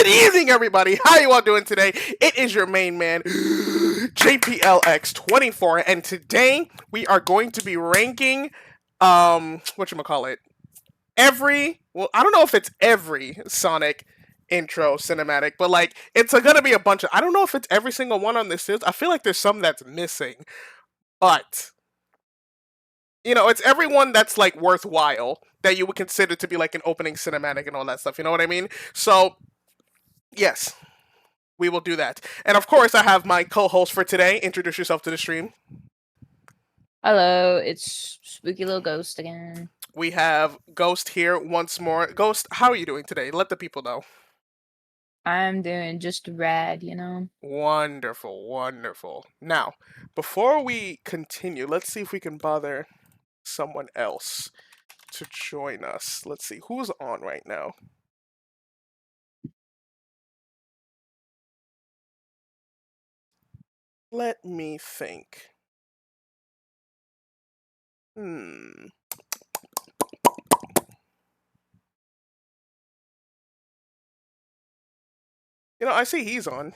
Good evening, everybody. How you all doing today? It is your main man, JPLX24, and today we are going to be ranking, whatchamacallit, I don't know if it's every Sonic intro cinematic, but like, it's gonna be a bunch of, I don't know if it's every single one on this list. I feel like there's some that's missing, but it's everyone that's like worthwhile that you would consider to be like an opening cinematic and all that stuff. You know what I mean? So yes, we will do that. And of course, I have my co-host for today. Introduce yourself to the stream. Hello, it's Spooky Little Ghost again. We have Ghost here once more. Ghost, how are you doing today? Let the people know. I'm doing just rad, you know? Wonderful, wonderful. Now, before we continue, let's see if we can bother someone else to join us. Let's see who's on right now. Let me think. Hmm. I see he's on.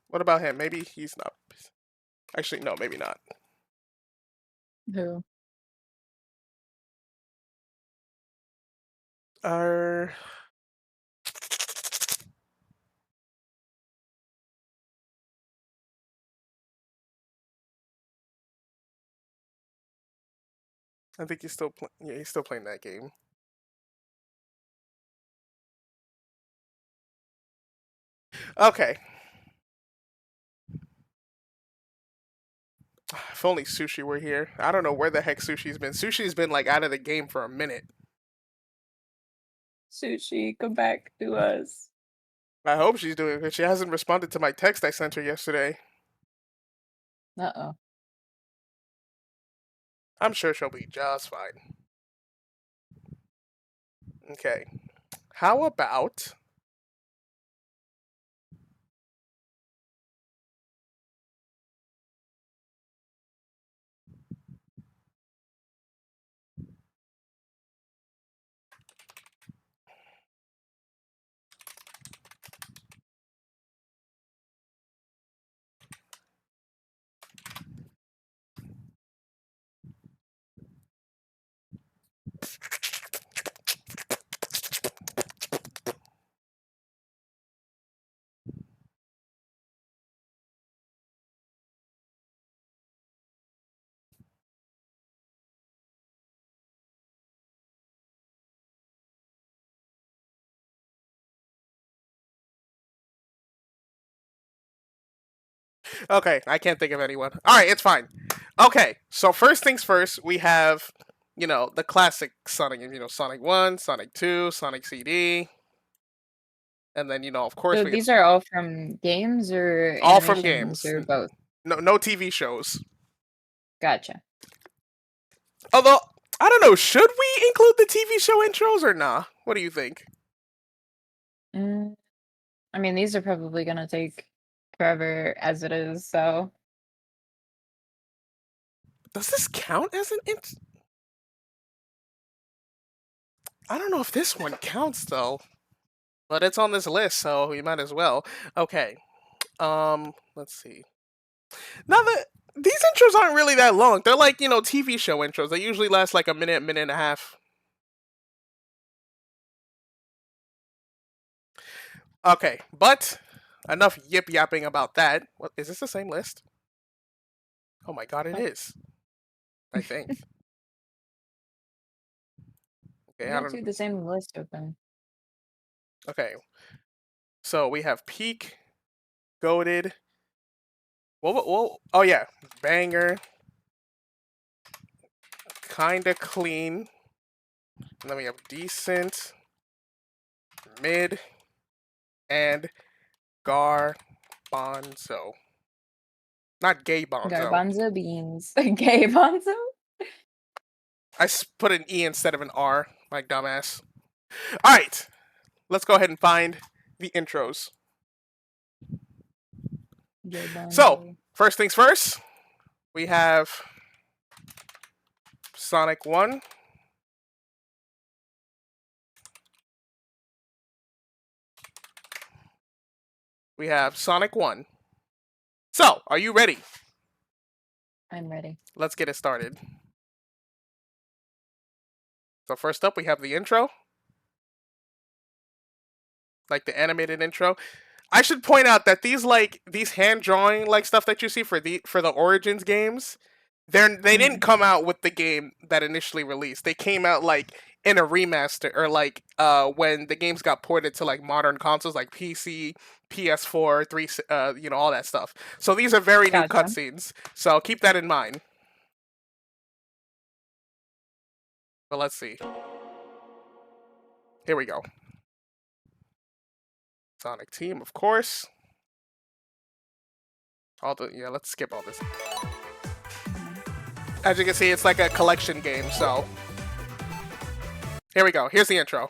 What about him? Maybe he's not. Actually, no, maybe not. Who? Uh, I think he's still yeah, he's still playing that game. Okay. If only Sushi were here. I don't know where the heck Sushi's been. Sushi's been like out of the game for a minute. Sushi, come back to us. I hope she's doing it. She hasn't responded to my text I sent her yesterday. Uh-oh. I'm sure she'll be just fine. Okay. How about Okay, I can't think of anyone. All right, it's fine. Okay, so first things first, we have, the classic Sonic, Sonic 1, Sonic 2, Sonic CD, and then, of course, So we these are all from games or all from animations games. or both? No TV shows. Gotcha. Although, I don't know, should we include the TV show intros or nah? What do you think? Mm, I mean, these are probably gonna take forever as it is, so Does this count as an int? I don't know if this one counts though, but it's on this list, so we might as well. Okay. Let's see. Now that these intros aren't really that long. They're like, TV show intros. They usually last like a minute, minute and a half. Okay, but enough yip yapping about that. What is this the same list? Oh my god, it oh, is. I think. Okay, you I got two don't. the same list open. Okay, so we have peak, goaded. Whoa. Oh yeah, banger, kinda clean. And then we have decent, mid, and garbanzo. Not gay bonzo. Garbanzo beans. Gay bonzo? I put an E instead of an R, like dumbass. Alright, let's go ahead and find the intros. Gay bonzo. So, first things first, we have Sonic 1. We have Sonic 1. So, are you ready? I'm ready. Let's get it started. So first up, we have the intro. Like the animated intro. I should point out that these hand drawing like stuff that you see for the Origins games, they didn't come out with the game that initially released. They came out like in a remaster or like when the games got ported to like modern consoles like PC, PS4, 3 all that stuff. So these are very new Gotcha. cutscenes. So keep that in mind. But let's see. Here we go. Sonic Team, of course. Let's skip all this. As you can see, it's like a collection game, so. Here we go. Here's the intro.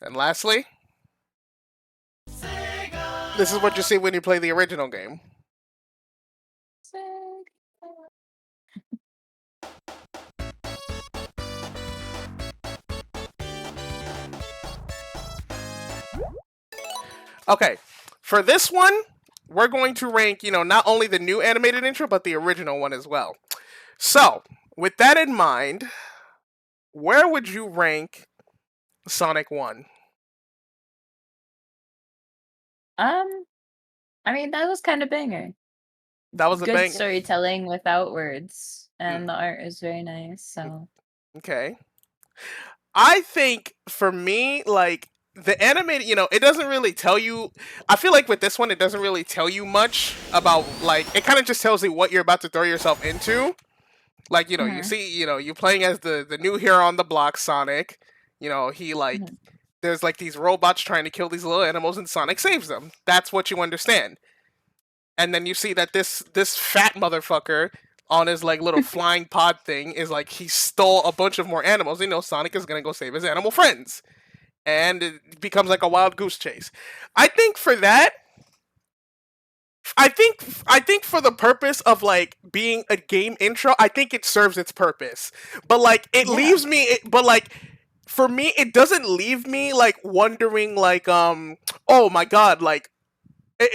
And lastly, this is what you see when you play the original game. Okay, for this one, we're going to rank, not only the new animated intro, but the original one as well. So, with that in mind, where would you rank Sonic 1? I mean, that was kind of banger. That was a good bang. storytelling without words, and the art is very nice. So Okay. I think for me, like the animated, it doesn't really tell you. I feel like with this one, it doesn't really tell you much about like it kind of just tells you what you're about to throw yourself into. Like you see, you playing as the new hero on the block, Sonic. He like there's like these robots trying to kill these little animals, and Sonic saves them. That's what you understand. And then you see that this fat motherfucker on his like little flying pod thing is like he stole a bunch of more animals. Sonic is gonna go save his animal friends, and it becomes like a wild goose chase. I think for that, I think for the purpose of like being a game intro, I think it serves its purpose. But like it leaves me. But like for me, it doesn't leave me like wondering, like, oh my god, like,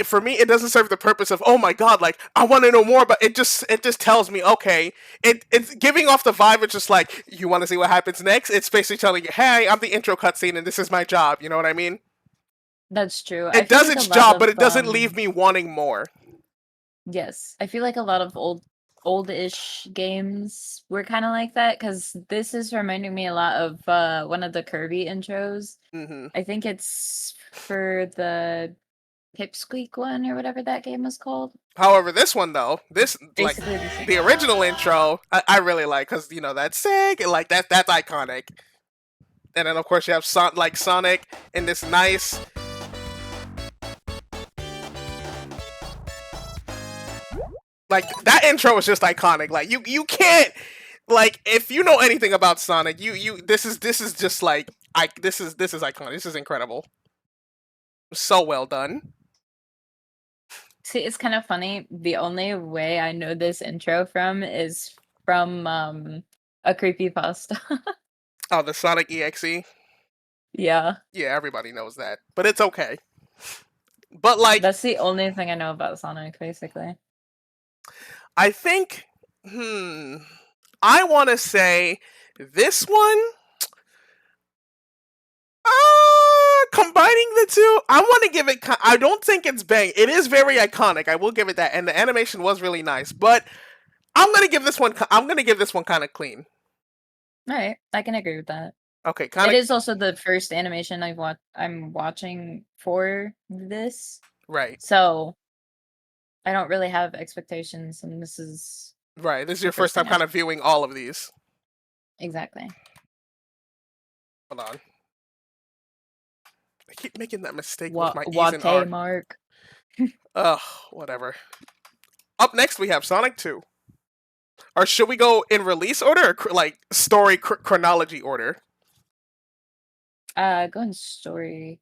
for me, it doesn't serve the purpose of, oh my god, like, I want to know more, but it just tells me, okay, it's giving off the vibe. It's just like, you want to see what happens next. It's basically telling you, hey, I'm the intro cutscene and this is my job. You know what I mean? That's true. I It feel does like a its lot job, but of it doesn't leave me wanting more. yes, I feel like a lot of old-ish games were kind of like that because this is reminding me a lot of one of the Kirby intros. Hmm. I think it's for the Pipsqueak one or whatever that game was called. However, this one though, this, like, Basically the same. the original intro, I really like, because that's sick, and like that's iconic. And then of course you have Sonic in this nice, like, that intro is just iconic. Like, you can't, like, if you know anything about Sonic, you this is just like, this is iconic. This is incredible. So well done. See, it's kind of funny. The only way I know this intro from is from a creepypasta. Oh, the Sonic EXE. Yeah, Yeah, everybody knows that, but it's okay. But like, that's the only thing I know about Sonic, basically. I think, I want to say this one. Combining the two, I want to give it. I don't think it's bang. It is very iconic. I will give it that, and the animation was really nice. But I'm gonna give this one. I'm gonna give this one kind of clean. All right, I can agree with that. Okay, It kind of is also the first animation I'm watching for this, right. so I don't really have expectations, and this is Right. This is the your first time thing kind of viewing all of these. exactly. Hold on. I keep making that mistake with What my E's and R's. Mark? Ugh, whatever. Up next, we have Sonic 2. Or should we go in release order, or like story chronology order? Go in story.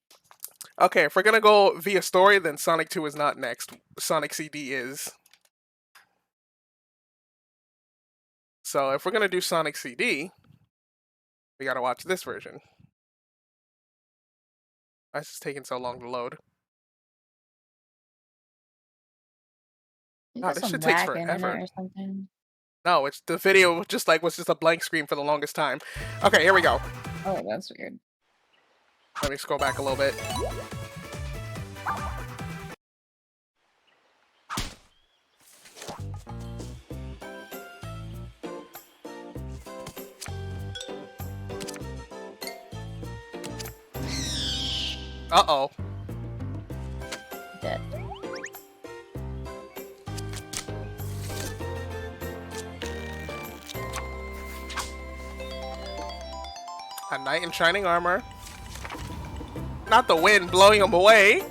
Okay, if we're gonna go via story, then Sonic 2 is not next. Sonic CD is. So if we're gonna do Sonic CD, we gotta watch this version. Why is this taking so long to load? You Oh, got this some shit takes whack internet forever. or something. No, it's the video just like was just a blank screen for the longest time. Okay, here we go. Oh, that's weird. Let me scroll back a little bit. Uh-oh. Dead. A knight in shining armor. Not the wind blowing him away.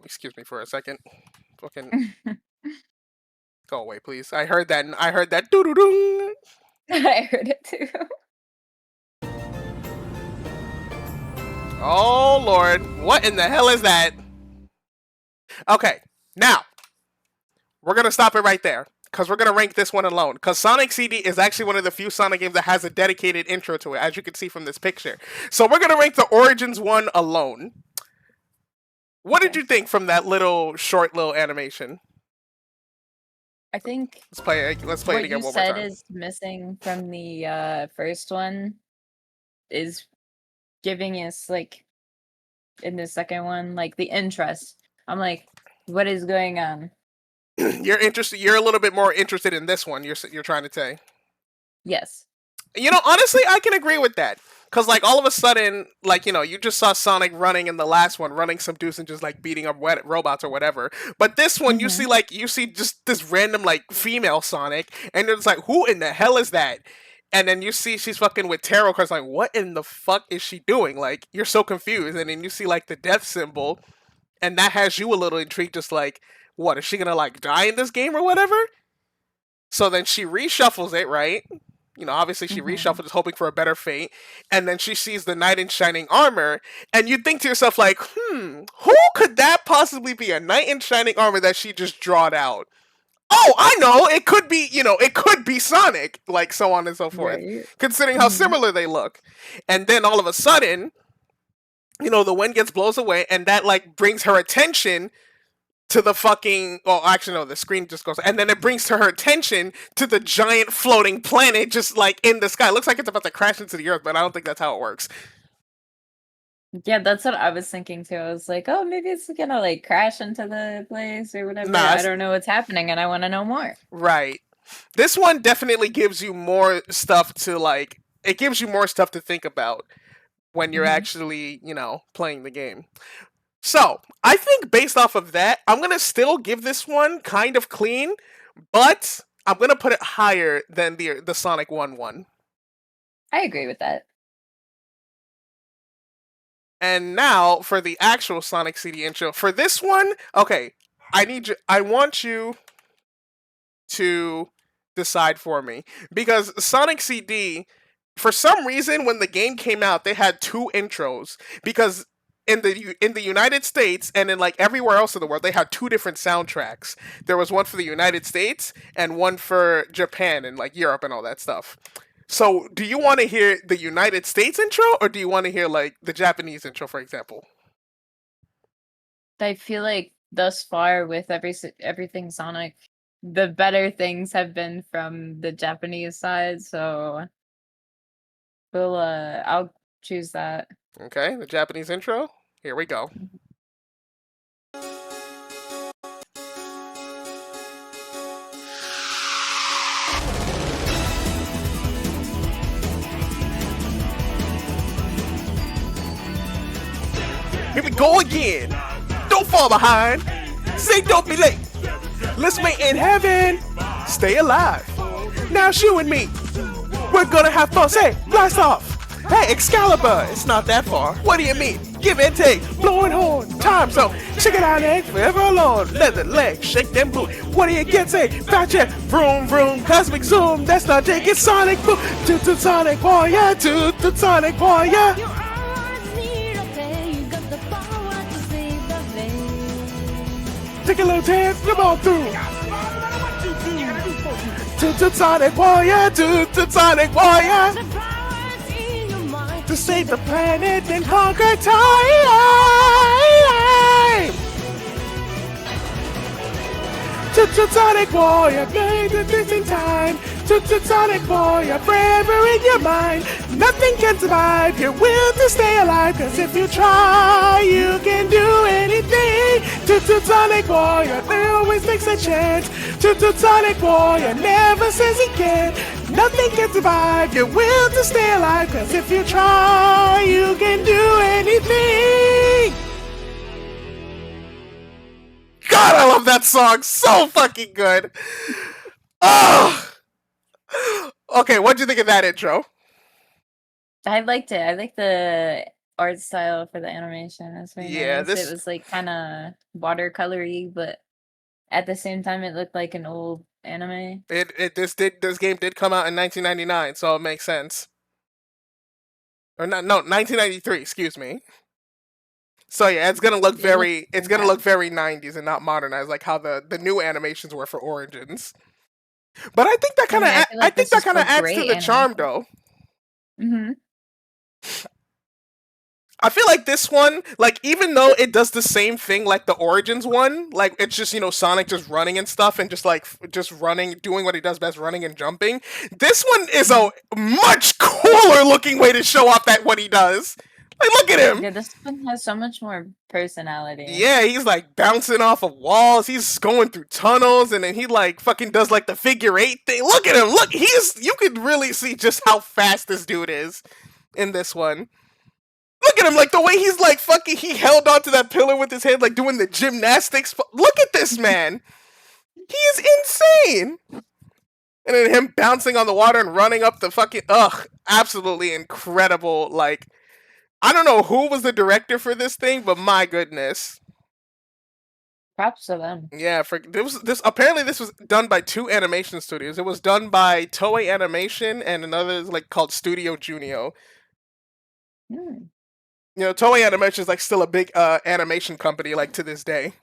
Excuse me for a second. Fucking go away, please. I heard that doo doo doo. I heard it too. Oh lord, what in the hell is that? Okay, now we're gonna stop it right there because we're gonna rank this one alone. Because Sonic CD is actually one of the few Sonic games that has a dedicated intro to it, as you can see from this picture. So we're gonna rank the Origins one alone. What did you think from that little animation? I think Let's play it. Let's play it what again you one more said time. is missing from the first one is giving us like in the second one like the interest. I'm like, what is going on? You're interested. You're a little bit more interested in this one. You're trying to say. Yes. You know, honestly, I can agree with that. Cause like all of a sudden, like, you just saw Sonic running in the last one, running some dudes and just like beating up robots or whatever. But this one, you see just this random like female Sonic, and it's like, who in the hell is that? And then you see she's fucking with tarot cards. Like, what in the fuck is she doing? Like, you're so confused. And then you see like the death symbol, and that has you a little intrigued. Just like, what is she gonna like die in this game or whatever? So then she reshuffles it, right? Obviously she reshuffles, hoping for a better fate, and then she sees the knight in shining armor, and you think to yourself like, who could that possibly be? A knight in shining armor that she just drawed out? Oh, I know. It could be, it could be Sonic, like so on and so forth, Right. considering how Mhm. similar they look. And then all of a sudden, the wind gets blows away, and that like brings her attention to the fucking. Well, actually, no, the screen just goes, and then it brings to her attention to the giant floating planet just like in the sky. It looks like it's about to crash into the earth, but I don't think that's how it works. Yeah, that's what I was thinking too. I was like, oh, maybe it's gonna like crash into the place or whatever. Nah, I don't know what's happening and I want to know more. right. This one definitely gives you more stuff to like. It gives you more stuff to think about when you're Hmm. actually, playing the game. So, I think based off of that, I'm going to still give this one kind of clean, but I'm going to put it higher than the Sonic 1 one. I agree with that. And now for the actual Sonic CD intro. For this one, okay, I want you to decide for me because Sonic CD, for some reason when the game came out they had two intros because in the United States and in like everywhere else in the world they had two different soundtracks. There was one for the United States and one for Japan and like Europe and all that stuff. So, do you want to hear the United States intro or do you want to hear like the Japanese intro, for example? I feel like thus far with everything Sonic, the better things have been from the Japanese side. So I'll choose that. Okay, the Japanese intro. Here we go. Mhm. Here we go again. Don't fall behind. Say don't be late. Let's meet in heaven. Stay alive. Now it's you and me. We're gonna have fun. Say, blast off. Hey, Excalibur, it's not that far. What do you mean? Give and take, blowing horn, time zone. Check it out, egg, forever alone. Leather leg, shake them boot. What do you get? Say, gotcha. Vroom, vroom, cosmic zoom. That's not Jake, it's Sonic Boom. Toot, Sonic Warrior, toot, Sonic Warrior. Your eyes need a pay. You got the power to save the day. Take a little dance, come on through. Toot, Sonic Warrior, toot, Sonic Warrior. The power's in your mind. To save the planet and conquer time. Sonic Warrior, play the distant time. Sonic Warrior, forever in your mind. Nothing can survive your will to stay alive. Cause if you try, you can do anything. Sonic Warrior, there always takes a chance. Sonic Warrior never says he can't. Nothing can survive your will to stay alive. Cause if you try, you can do anything. God, I love that song. So fucking good. Oh. Okay, what'd you think of that intro? I liked it. I like the art style for the animation. It's very Yeah, nice. It this was like kind of watercolory, but at the same time, it looked like an old anime. this game did come out in 1999, so it makes sense. Or not, no, 1993. Excuse me. So yeah, It looks it's gonna look very 90s and not modernized like how the new animations were for Origins. But I mean, I feel I like think this that is kind of still adds to great the charm animation. though. Mm-hmm. I feel like this one, like even though it does the same thing like the Origins one, like it's just Sonic just running and stuff and just like just running, doing what he does best, running and jumping. This one is Hmm. a much cooler looking way to show off that what he does. Like look at him. Yeah, this one has so much more personality. Yeah, he's like bouncing off of walls. He's going through tunnels, and then he like fucking does like the figure eight thing. Look at him. Look, you could really see just how fast this dude is in this one. Look at him, like the way he's like fucking. He held onto that pillar with his hand, like doing the gymnastics. Look at this man. He is insane. And then him bouncing on the water and running up the fucking. Ugh, absolutely incredible. Like I don't know who was the director for this thing, but my goodness. Props to them. Yeah, for this apparently this was done by two animation studios. It was done by Toei Animation and another is like called Studio Junio. Hmm. Toei Animation is like still a big animation company like to this day.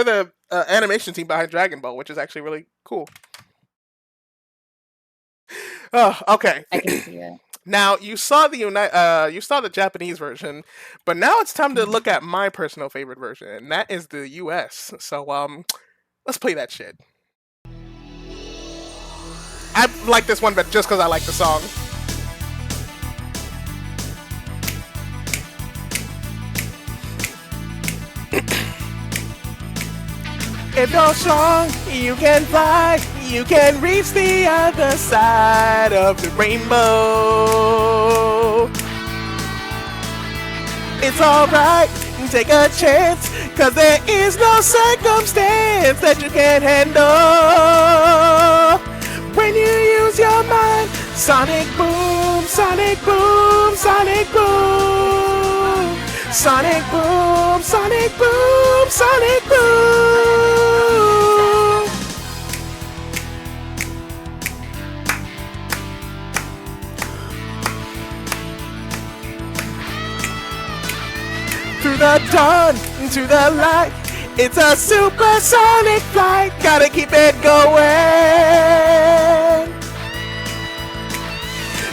They're the animation team behind Dragon Ball, which is actually really cool. Oh, okay. I can see it. Now you saw the Japanese version, but now it's time to look at my personal favorite version, and that is the US. So let's play that shit. I like this one, but just because I like the song. If you're strong, you can fly. You can reach the other side of the rainbow. It's alright, take a chance, cause there is no circumstance that you can't handle. When you use your mind, sonic boom, sonic boom, sonic boom. Sonic boom, sonic boom, sonic boom. Through the dawn, to the light, it's a supersonic flight. Gotta keep it going.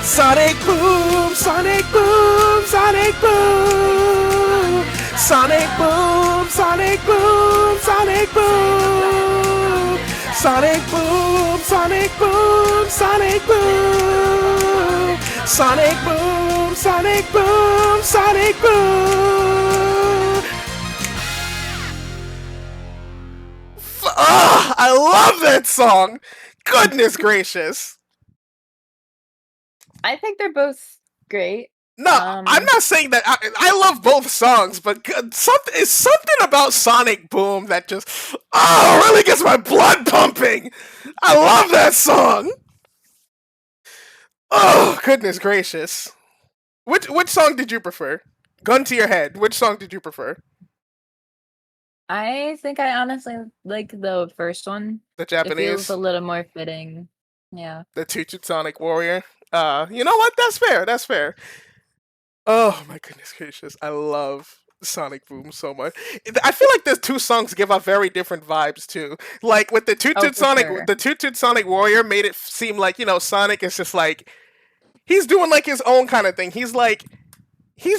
Sonic boom, sonic boom, sonic boom. Sonic boom, sonic boom, sonic boom. Sonic boom, sonic boom, sonic boom. Sonic boom, sonic boom, sonic boom. I love that song. Goodness gracious. I think they're both great. No, I'm not saying that. I love both songs, but something about Sonic Boom that just really gets my blood pumping. I love that song. Oh, goodness gracious. Which song did you prefer? Gun to your head. Which song did you prefer? I think I honestly like the first one. The It Japanese, feels a little more fitting. Yeah. the Toot Sonic Warrior. You know what? That's fair. That's fair. Oh my goodness gracious! I love Sonic Boom so much. I feel like the two songs give off very different vibes too. Like with the Toot Oh, Toot for Sonic, sure. the Toot Toot Sonic Warrior made it seem like Sonic is just like he's doing like his own kind of thing. He's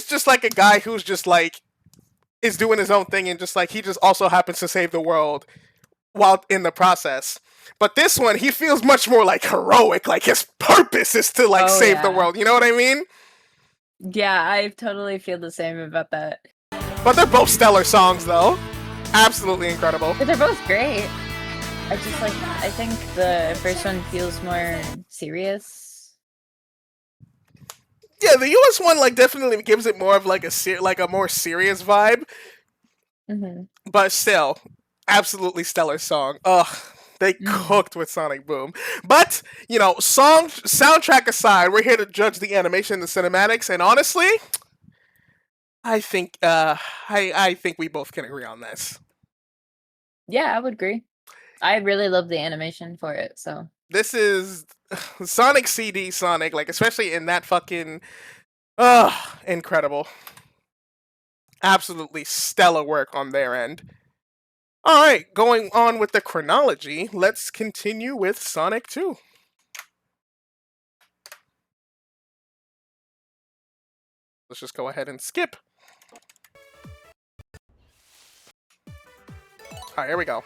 just like a guy who's just like is doing his own thing and just like he just also happens to save the world while in the process. But this one, he feels much more like heroic. Like his purpose is to like Oh, save the yeah. world. You know what I mean? Yeah, I totally feel the same about that. But they're both stellar songs, though. Absolutely incredible. But they're both great. I think the first one feels more serious. Yeah, the US one like definitely gives it more of like a more serious vibe, Hmm. but still, absolutely stellar song. Ugh, they Mm. cooked with Sonic Boom. But soundtrack aside, we're here to judge the animation, the cinematics, and honestly, I think I think we both can agree on this. Yeah, I would agree. I really love the animation for it, so This is Sonic CD Sonic, like especially in that fucking incredible. Absolutely stellar work on their end. Alright, going on with the chronology, let's continue with Sonic 2. Let's just go ahead and skip. Alright, here we go.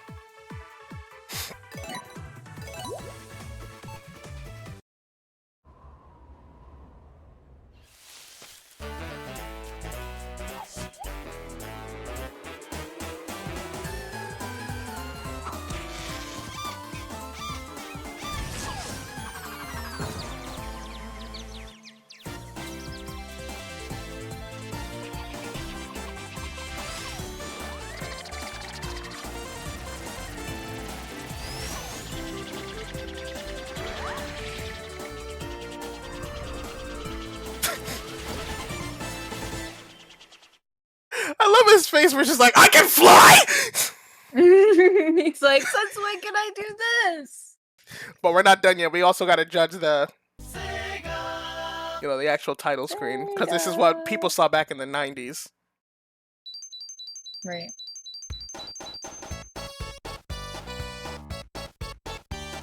I love his face where it's just like, I can fly! he's like, since when can I do this? But we're not done yet. We also gotta judge the the actual title screen. Because this is what people saw back in the 90s. Right.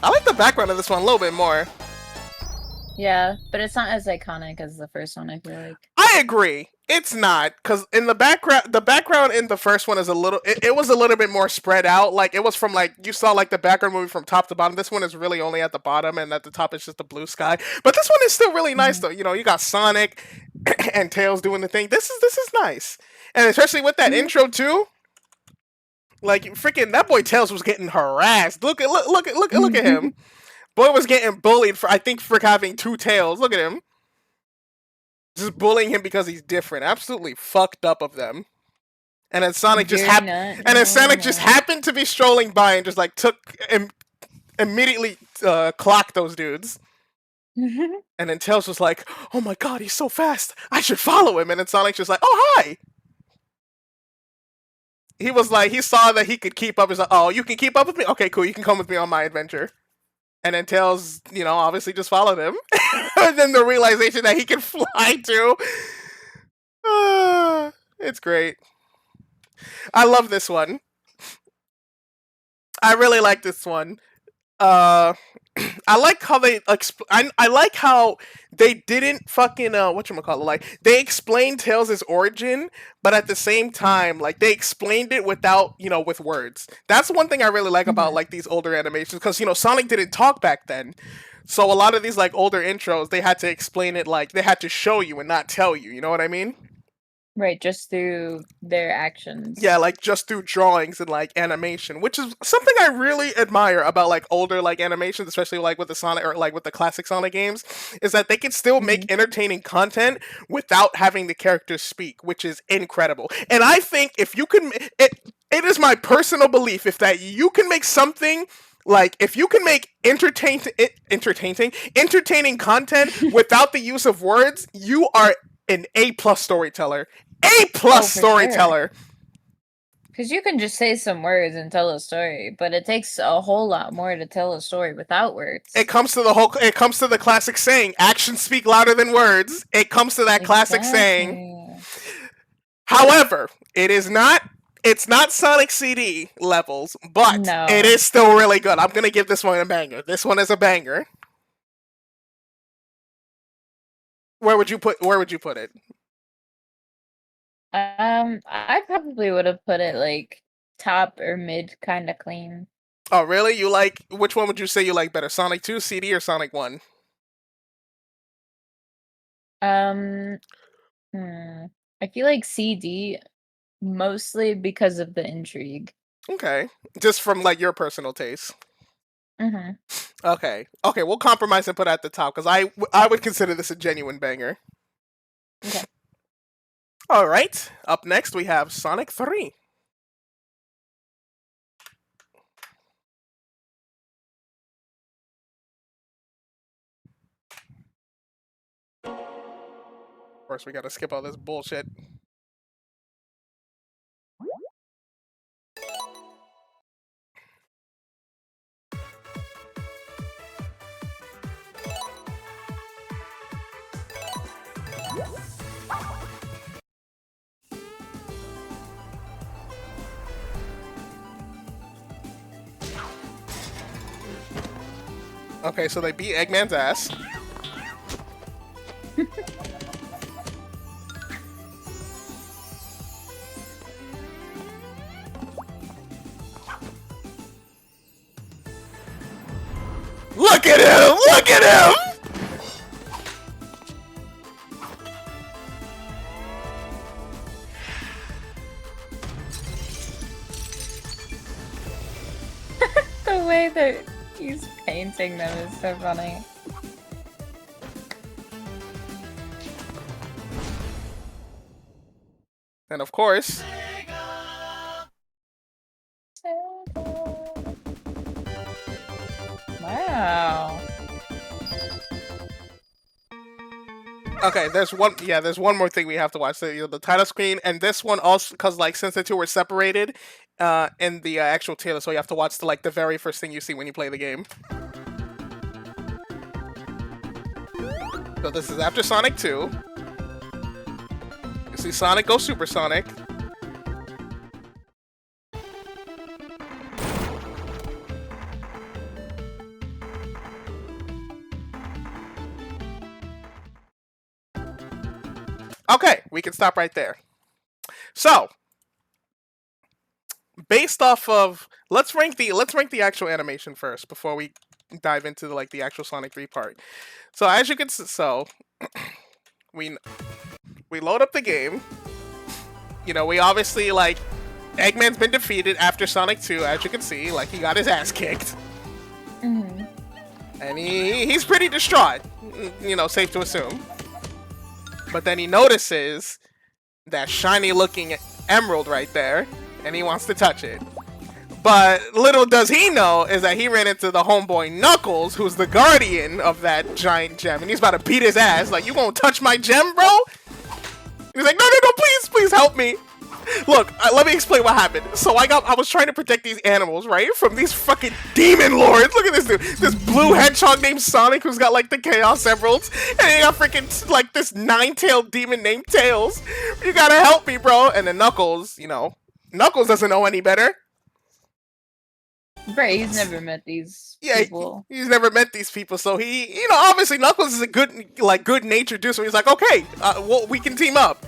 I like the background of this one a little bit more. Yeah, but it's not as iconic as the first one, I feel like. I agree. It's not, because in the background in the first one is a little. It was a little bit more spread out. Like it was from like you saw like the background movie from top to bottom. This one is really only at the bottom, and at the top is just the blue sky. But this one is still really nice though. You know, you got Sonic and Tails doing the thing. This is nice, and especially with that intro too. Like freaking that boy Tails was getting harassed. Look at him. Boy was getting bullied for having 2 tails. Look at him. Just bullying him because he's different. Absolutely fucked up of them. And then Sonic just happened to be strolling by and just like immediately clocked those dudes. And then Tails was like, "Oh my god, he's so fast. I should follow him." And then Sonic's just like, "Oh hi." He was like, he saw that he could keep up. He's like, "Oh, you can keep up with me? Okay, cool. You can come with me on my adventure." And then Tails, you know, obviously just followed him. And then the realization that he can fly too. It's great. I love this one. I really like this one. I like how they I like how they didn't fucking whatchamacallit, like they explained Tails' origin, but at the same time, like they explained it without, you know, with words. That's one thing I really like about like these older animations, because you know Sonic didn't talk back then. So a lot of these like older intros, they had to explain it, like they had to show you and not tell you, you know what I mean? Right, just through their actions. Yeah, like just through drawings and like animation, which is something I really admire about like older like animations, especially like with the Sonic or like with the classic Sonic games, is that they can still make entertaining content without having the characters speak, which is incredible. And I think if you can, it is my personal belief if that you can make something like if you can make entertaining content without the use of words, you are an A+ storyteller. Storyteller. Because you can just say some words and tell a story, but it takes a whole lot more to tell a story without words. It comes to the classic saying, actions speak louder than words. It comes to that classic saying. However, it's not Sonic CD levels, but No. it is still really good. I'm gonna give this one a banger. This one is a banger. Where would you put it? I probably would have put it like top or mid, kind of clean. Oh, really? You like, which one would you say you like better? Sonic 2 CD or Sonic 1? I feel like CD mostly because of the intrigue. Okay. Just from like your personal taste. Mm-hmm. Okay, we'll compromise and put it at the top because I would consider this a genuine banger. Okay. All right. Up next we have Sonic 3. Of course, we gotta skip all this bullshit. Okay, so they beat Eggman's ass. Look at him! Look at him! The way that he's painting them is so funny. And of course, Wow. okay, there's one more thing we have to watch. So, you know, the title screen, and this one also, because like since the two were separated in the actual trailer, so you have to watch the very first thing you see when you play the game. So this is after Sonic 2. You see Sonic go supersonic. Okay, we can stop right there. So, based off of let's rank the actual animation first before we dive into the actual Sonic 3 part. So as you can we load up the game. You know, we obviously like Eggman's been defeated after Sonic 2, as you can see, like he got his ass kicked. Mm-hmm. And he's pretty distraught, you know, safe to assume. But then he notices that shiny looking emerald right there, and he wants to touch it. But little does he know is that he ran into the homeboy Knuckles, who's the guardian of that giant gem, and he's about to beat his ass. Like, you gonna touch my gem, bro? He's like, no, please help me. Look, let me explain what happened. So I was trying to protect these animals, right? From these fucking demon lords. Look at this dude. This blue hedgehog named Sonic who's got like the Chaos Emeralds. And he got freaking like this 9-tailed demon named Tails. You gotta help me, bro. And then Knuckles, you know, Knuckles doesn't know any better. Right, he's never met these people. He's never met these people. So he, you know, obviously Knuckles is a good natured dude. So he's like, okay, well, we can team up.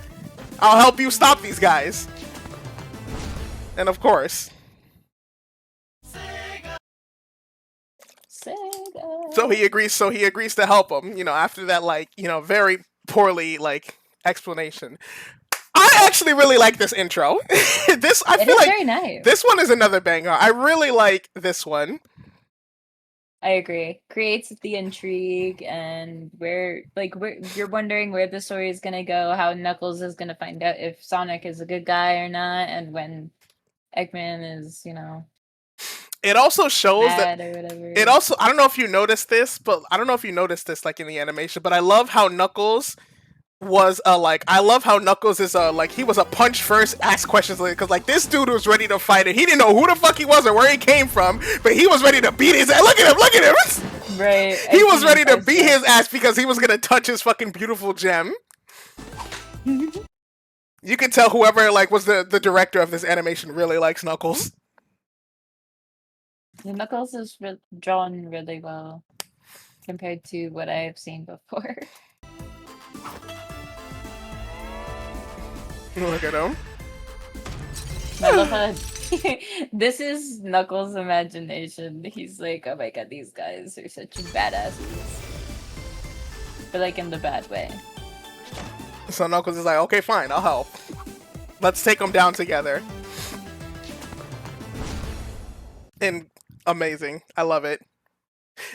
I'll help you stop these guys. And of course. Sega. So he agrees to help him, you know, after that like, you know, very poorly like explanation. I actually really like this intro. I feel like very nice. This one is another banger. I really like this one. I agree. Creates the intrigue and where you're wondering where the story is gonna go, how Knuckles is gonna find out if Sonic is a good guy or not, and when Eggman is, you know, it also shows that or whatever. it also, I don't know if you noticed this, like in the animation, but I love how Knuckles was I love how Knuckles is he was a punch first, ask questions later, because like this dude was ready to fight it. He didn't know who the fuck he was or where he came from, but he was ready to beat his ass. Look at him. Right. He was ready to beat his ass because he was gonna touch his fucking beautiful gem. You can tell whoever like was the director of this animation really likes Knuckles. Knuckles is drawn really well compared to what I have seen before. Look at him. I love how this is Knuckles' imagination. He's like, oh my god, these guys are such badasses. But like in the bad way. So Knuckles is like, okay, fine, I'll help. Let's take them down together. And amazing. I love it.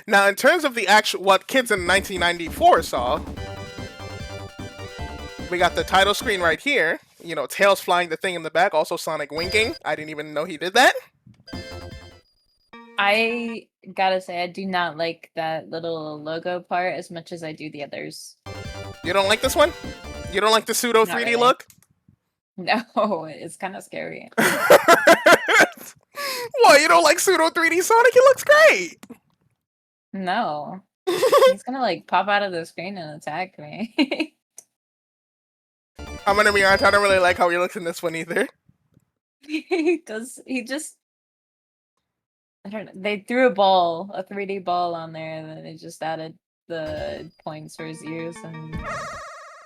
Now, in terms of the actual, what kids in 1994 saw, we got the title screen right here. You know, Tails flying the thing in the back. Also Sonic winking. I didn't even know he did that. I gotta say, I do not like that little logo part as much as I do the others. You don't like this one? You don't like the pseudo 3D really. look? No, it's kind of scary. What, you don't like pseudo 3D Sonic? It looks great! No. He's gonna like pop out of the screen and attack me. I'm gonna be honest, I don't really like how he looks in this one either. He just I don't know. They threw a 3D ball on there, and then they just added the points for his ears and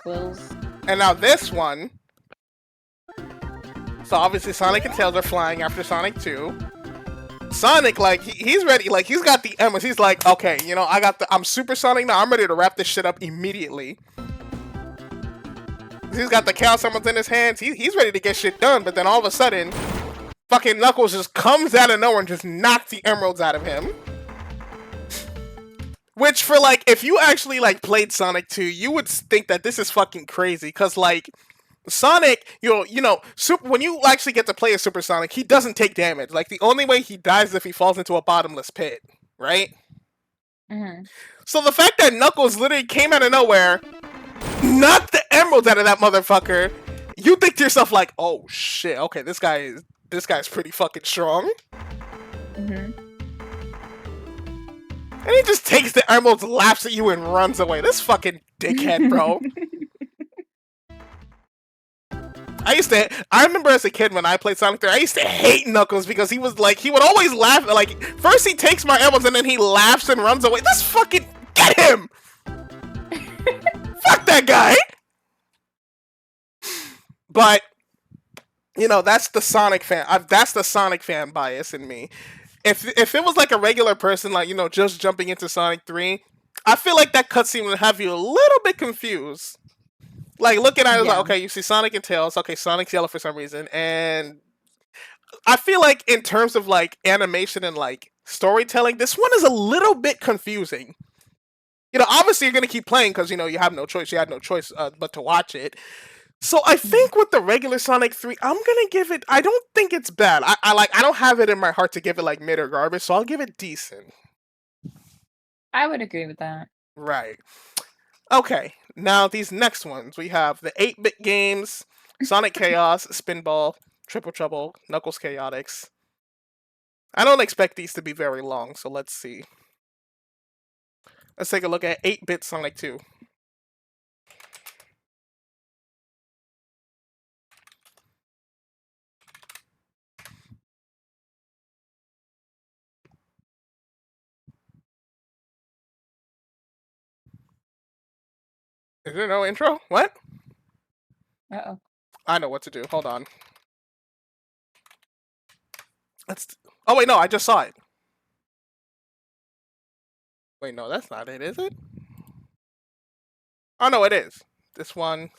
quills. And now this one. So obviously Sonic and Tails are flying after Sonic 2. Sonic, like, he's ready, like, he's got the emeralds. He's like, okay, you know, I'm Super Sonic now. I'm ready to wrap this shit up immediately. He's got the Chaos Emeralds in his hands. He's ready to get shit done, but then all of a sudden, fucking Knuckles just comes out of nowhere and just knocks the emeralds out of him. Which, for, like, if you actually, like, played Sonic 2, you would think that this is fucking crazy, because, like, Sonic, when you actually get to play as Super Sonic, he doesn't take damage. Like, the only way he dies is if he falls into a bottomless pit, right? Mm-hmm. So the fact that Knuckles literally came out of nowhere, knocked the emeralds out of that motherfucker, you think to yourself like, oh shit, okay, this guy's pretty fucking strong. Mm-hmm. And he just takes the emeralds, laughs at you, and runs away. This fucking dickhead, bro. I remember as a kid when I played Sonic 3, I used to hate Knuckles because he was like, he would always laugh. Like, first he takes my emeralds and then he laughs and runs away. This fucking, get him! Fuck that guy! But that's the Sonic fan. That's the Sonic fan bias in me. If it was like a regular person, like just jumping into Sonic 3, I feel like that cutscene would have you a little bit confused. Like looking at it, like, Yeah. okay, you see Sonic and Tails. Okay, Sonic's yellow for some reason, and I feel like in terms of like animation and like storytelling, this one is a little bit confusing. Obviously you're gonna keep playing because you have no choice. You had no choice but to watch it. So I think with the regular Sonic 3, I'm gonna give it. I don't think it's bad. I don't have it in my heart to give it like mid or garbage, so I'll give it decent. I would agree with that. Right. Okay. Now these next ones, we have the 8-bit games, Sonic Chaos, Spinball, Triple Trouble, Knuckles Chaotix. I don't expect these to be very long, so let's see. Let's take a look at 8-bit Sonic 2. Is there no intro? What? Uh-oh. I know what to do. Hold on. Oh wait, no, I just saw it. Wait, no, that's not it, is it? Oh no, it is. This one.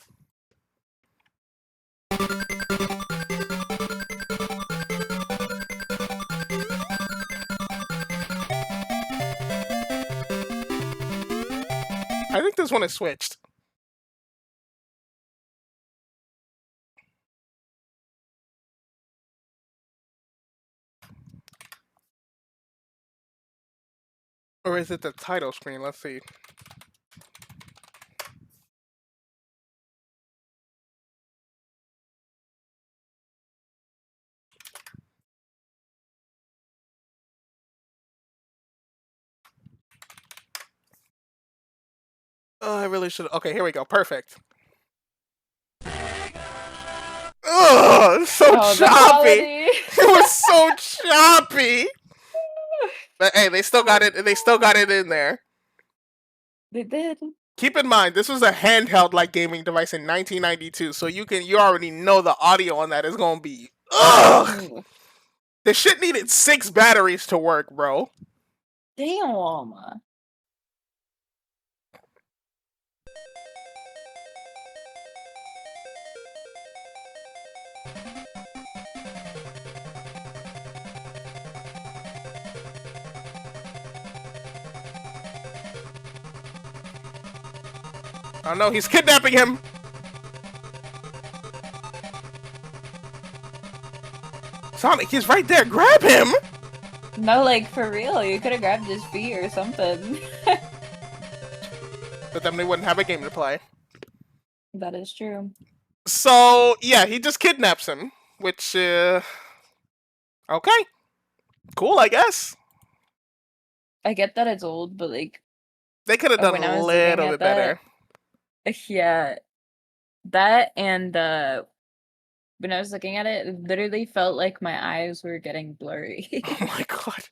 I think this one is switched. Or is it the title screen? Let's see. Oh, I really should. Okay, here we go. Perfect. Ugh, so Oh, the choppy. quality. It was so choppy. But hey, they still got it. They still got it in there. They did. Keep in mind, this was a handheld like gaming device in 1992, so you already know the audio on that is gonna be ugh. Ooh, The shit needed 6 batteries to work, bro. damn. Oh no, he's kidnapping him. Sonic, he's right there. Grab him. No, like for real, you could have grabbed his feet or something. But then they wouldn't have a game to play. That is true. So yeah, he just kidnaps him, which okay, cool, I guess. I get that it's old, but like, They could have done when I a was looking little at bit that- better. yeah, that and when I was looking at it, it literally felt like my eyes were getting blurry. Oh my god.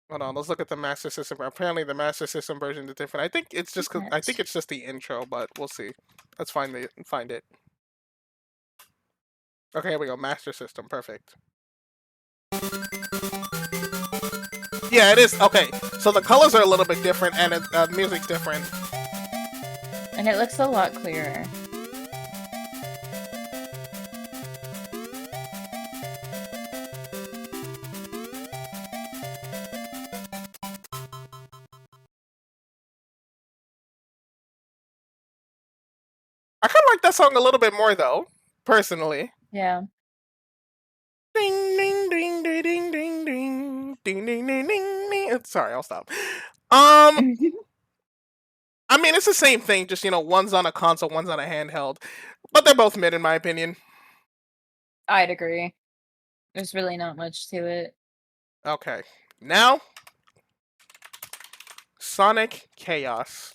Hold on, let's look at the Master System. Apparently, the Master System version is different. I think it's just I think it's just the intro, but we'll see. Let's find it. Okay, here we go. Master System, perfect. Yeah, it is. Okay, so the colors are a little bit different, and music's different. And it looks a lot clearer. I kind of like that song a little bit more, though, personally. Yeah. Ding ding ding ding ding ding ding ding ding ding ding. Sorry, I'll stop. I mean, it's the same thing. Just one's on a console, one's on a handheld, but they're both mid in my opinion. I'd agree. There's really not much to it. Okay, now Sonic Chaos.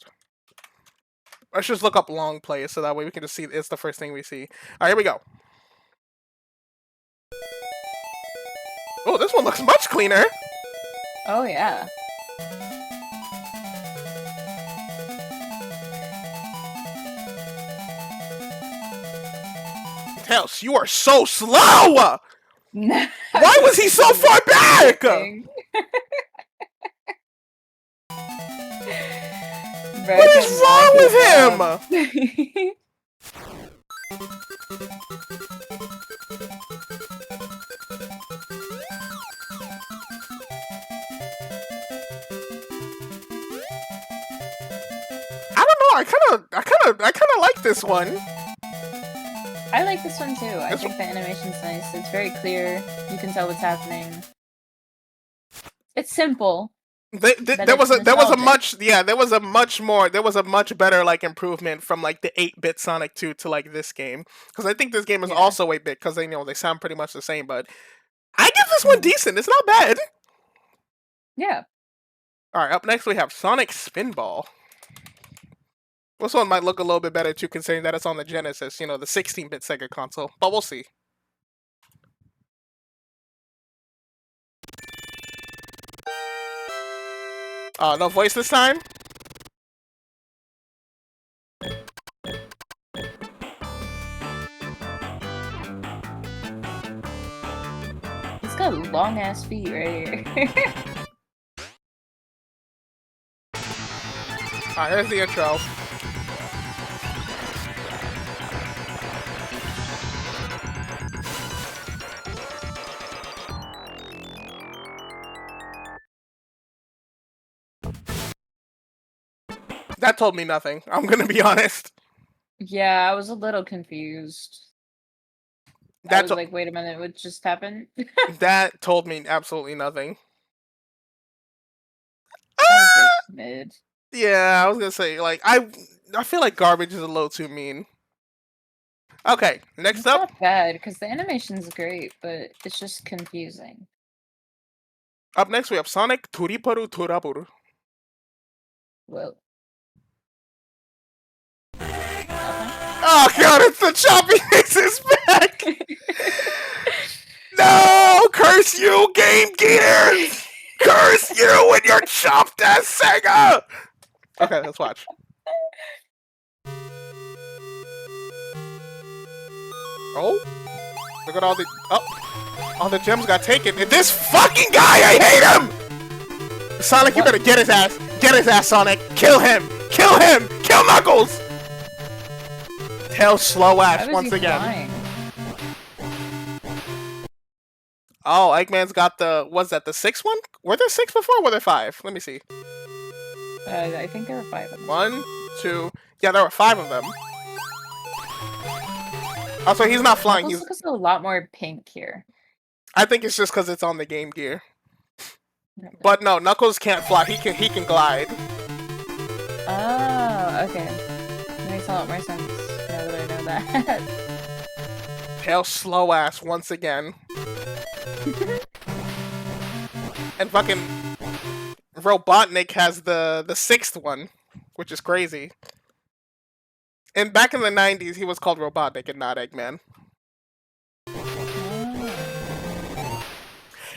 Let's just look up long play so that way we can just see it's the first thing we see. Alright, here we go. Oh, this one looks much cleaner. Oh yeah. Tails, you are so slow! Why was he so far back? What is wrong with him? I don't know. I kind of like this one. I like this one too. I This think the animation's nice. It's very clear. You can tell what's happening. It's simple. But There was it's a much better like improvement from like the 8-bit Sonic 2 to like this game, because I think this game is Yeah. also 8-bit because they sound pretty much the same. But I give this one decent. It's not bad. Yeah. All right, up next we have Sonic Spinball. This one might look a little bit better too, considering that it's on the Genesis, the 16-bit Sega console. But we'll see. No voice this time? He's got long ass feet right here. Alright, here's the intro. That told me nothing. I'm gonna be honest. Yeah, I was a little confused. I That was to- like, wait a minute, what just happened? that told me absolutely nothing. I would say mid. Yeah, I was gonna say like I feel like garbage is a little too mean. Okay, next It's up. not bad because the animation's great, but it's just confusing. Up next we have Sonic Turiparu Turaburu. Well, Oh god, it's the choppy is back! No! Curse you, Game Gears! Curse you and your chopped ass Sega! Okay, let's watch. Oh? Look at all the all the gems got taken. And this fucking guy, I hate him! Sonic, you better get his ass. Get his ass, Sonic. Kill him! Kill him! Kill Knuckles! Tails slow ass once again. Flying? Oh, Eggman's got the the 6th one? Were there 6 before or were there 5? Let me see. I think there were 5 of them. 1, 2. Yeah, there were 5 of them. Also, he's not flying. Knuckles looks a lot more pink here. I think it's just because it's on the Game Gear. But no, Knuckles can't fly. He can glide. Oh, okay. Makes a lot more sense now that I know that. Tails slow ass once again. And fucking Robotnik has the 6th one, which is crazy. And back in the 90s, he was called Robotnik and not Eggman.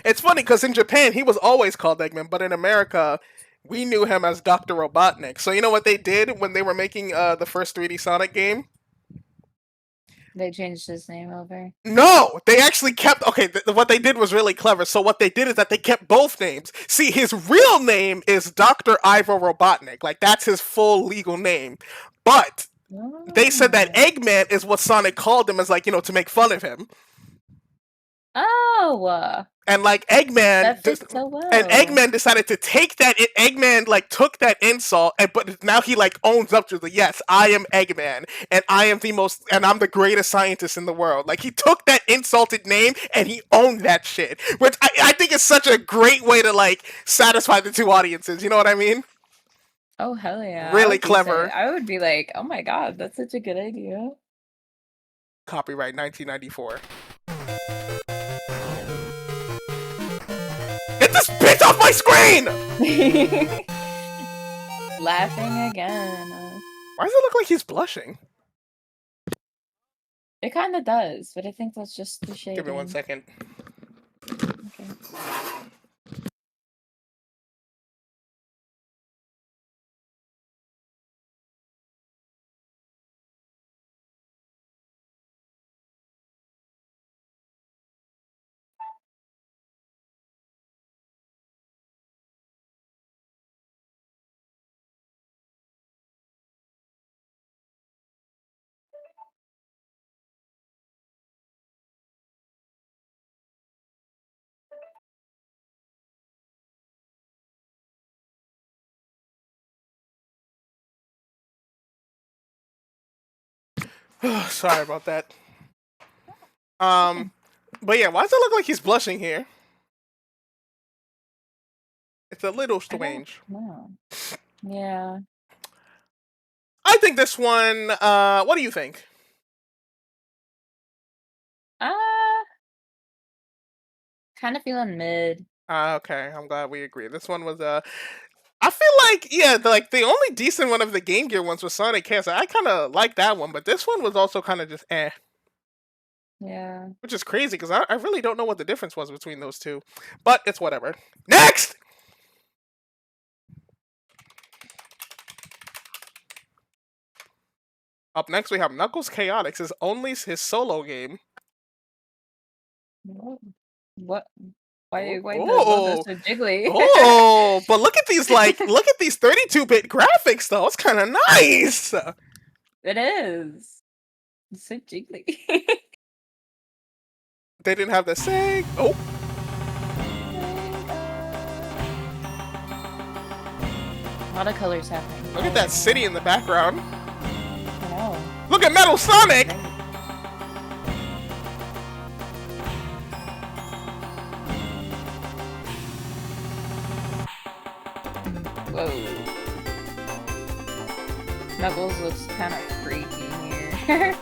It's funny because in Japan, he was always called Eggman, but in America, we knew him as Dr. Robotnik. So you know what they did when they were making the first 3D Sonic game? They changed his name over. No, they actually kept. Okay, what they did was really clever. So what they did is that they kept both names. See, his real name is Dr. Ivo Robotnik. Like that's his full legal name. But they said that Eggman is what Sonic called him as like, to make fun of him. Oh, And like Eggman, that fits so well. and Eggman decided to take that. Eggman like took that insult, but now he like owns up to the yes, I am Eggman, and I'm the greatest scientist in the world. Like he took that insulted name and he owned that shit, which I think is such a great way to like satisfy the two audiences. You know what I mean? Oh hell yeah! Really clever. I would be like, oh my god, that's such a good idea. Copyright 1994. Get this bitch off my screen! Laughing again. Why does it look like he's blushing? It kind of does, but I think that's just the shade. Give me 1 second. Okay. Sorry about that. But yeah, why does it look like he's blushing here? It's a little strange. No. Yeah. I think this one. What do you think? Kind of feeling mid. Okay, I'm glad we agree. This one was I feel like the only decent one of the Game Gear ones was Sonic Chaos. I kind of like that one, but this one was also kind of just Yeah. which is crazy because I really don't know what the difference was between those two, but it's whatever. Next. Up next, we have Knuckles Chaotix, his solo game. What? Why the Oh. logo so jiggly? Oh, but look at these 32-bit graphics though. It's kind of nice. It is. It's so jiggly. They didn't have the SIG. Oh, A lot of colors happening. look at that city in the background. I know. Look at Metal Sonic. Whoa. Knuckles looks kind of freaky here.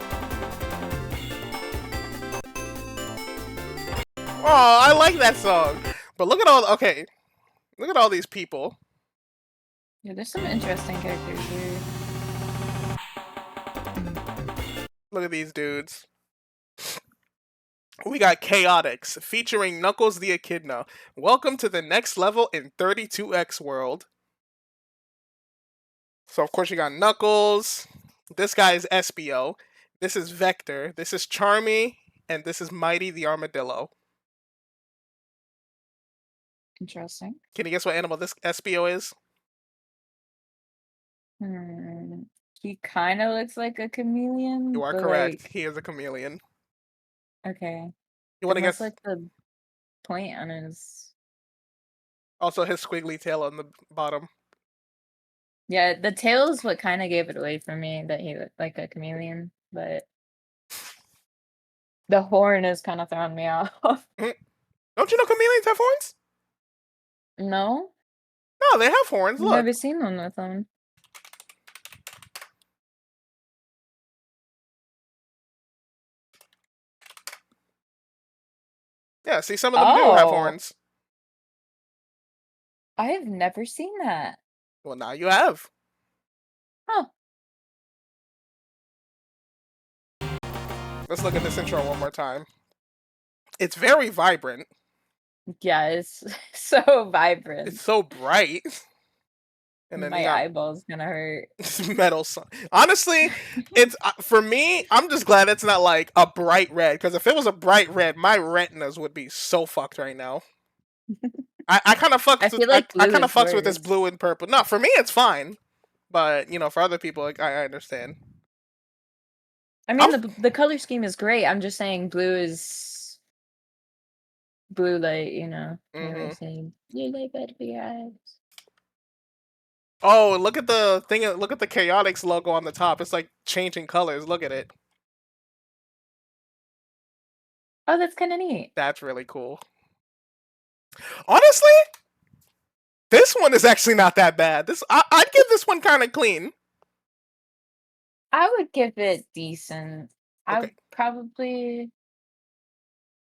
Oh, I like that song. But look at all these people. Yeah, there's some interesting characters here. Look at these dudes. We got Chaotix featuring Knuckles the Echidna. Welcome to the next level in 32X world. So of course you got Knuckles. This guy is Espio. This is Vector. This is Charmy, and this is Mighty the Armadillo. Interesting. Can you guess what animal this Espio is? He kind of looks like a chameleon. You are but, correct. like, He is a chameleon. okay. You want to It has, guess? like the point on his. Also, his squiggly tail on the bottom. Yeah, the tail is what kind of gave it away for me that he looked like a chameleon, but the horn is kind of throwing me off. Don't you know chameleons have horns? No, No, they have horns. I've Look. never seen one with them. Yeah, see, some of them do have Oh. horns. I have never seen that. Well, now you have. Huh. Let's look at this intro one more time. It's very vibrant. Yeah, it's so vibrant. It's so bright. And then you My got eyeball's gonna hurt. Metal Sonic. Honestly, it's for me. I'm just glad it's not like a bright red. Because if it was a bright red, my retinas would be so fucked right now. I kind of fucks. I feel like I blue kind of is fucks with this worse. blue and purple. No, for me it's fine. But for other people, like, I understand. I mean, the color scheme is great. I'm just saying blue is blue light, you know. They always say blue light bad for your eyes. Oh, and look at the thing. Look at the Chaotix logo on the top. It's like changing colors. Look at it. Oh, that's kind of neat. That's really cool. Honestly, this one is actually not that bad. I'd give this one kind of clean. I would give it decent. I Okay. would probably,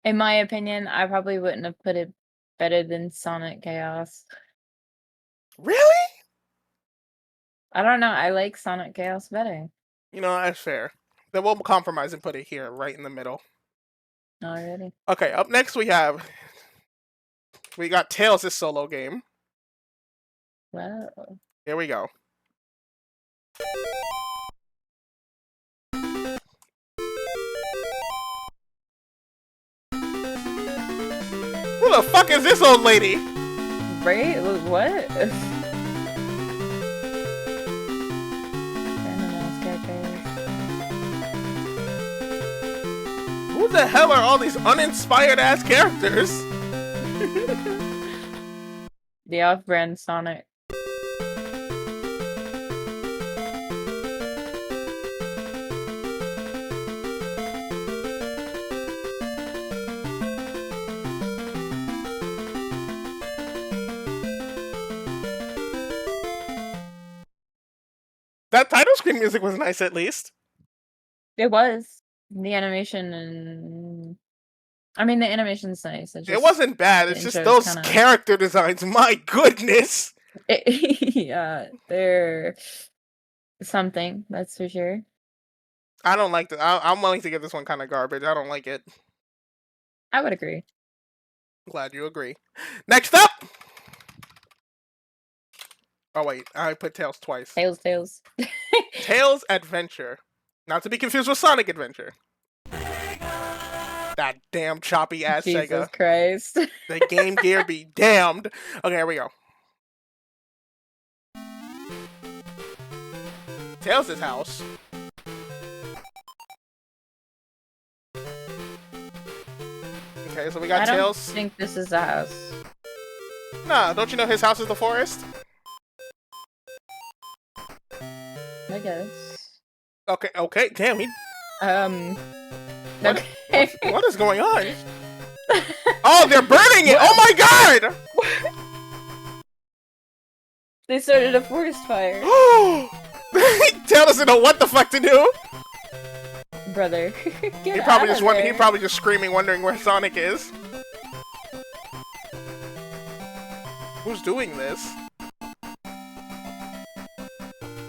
in my opinion, I probably wouldn't have put it better than Sonic Chaos. Really? I don't know. I like Sonic Chaos better. That's fair. Then we'll compromise and put it here, right in the middle. Already. Okay, up next we got Tails' solo game. Wow. Here we go. Who the fuck is this old lady? Right? What? Who the hell are all these uninspired ass characters? The off-brand Sonic. That title screen music was nice, at least. It was the animation, and I mean the animation's nice. It wasn't bad. the It's just intro's those kinda- character designs. My goodness. yeah, they're something, that's for sure. I don't like that. I'm willing to give this one kind of garbage. I don't like it. I would agree. Glad you agree. Next up. Oh wait, I put Tails twice. Tails. Tails Adventure. Not to be confused with Sonic Adventure. That damn choppy ass Jesus Sega. Christ. The Game Gear be damned. Okay, here we go. Tails' house. Okay, so we got I don't Tails. think this is a house. Nah, don't you know his house is the forest? I guess. Okay, damn, he. What? Okay. What is going on? Oh, they're burning it! Oh my god! They started a forest fire. Tails doesn't know what the fuck to do. Brother. He probably just screaming, wondering where Sonic is. Who's doing this?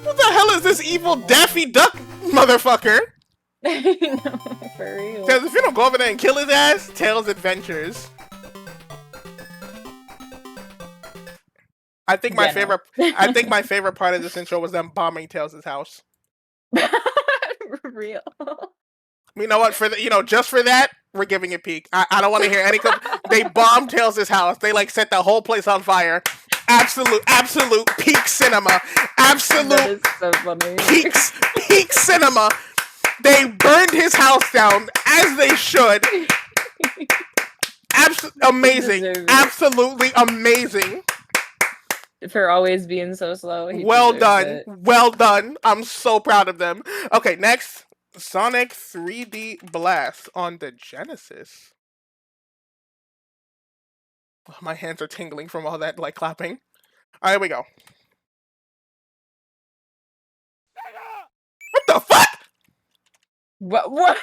What the hell is this evil Daffy Duck motherfucker? No, for real. Tails, if you don't go over there and kill his ass, Tails Adventures. I think my Yeah, no. favorite. I think my favorite part of this intro was them bombing Tails' house. For real. You know what? Just for that, we're giving it peak. I don't want to hear any. They bombed Tails' house. They like set the whole place on fire. Absolute peak cinema. That Absolute is so funny. peak cinema. They burned his house down as they should. Amazing. deserve it. Absolutely amazing. For always being so slow. He Well deserves done. it. Well done. I'm so proud of them. Okay, next. Sonic 3D Blast on the Genesis. Oh, my hands are tingling from all that like clapping. Alright, here we go. What the fuck? What?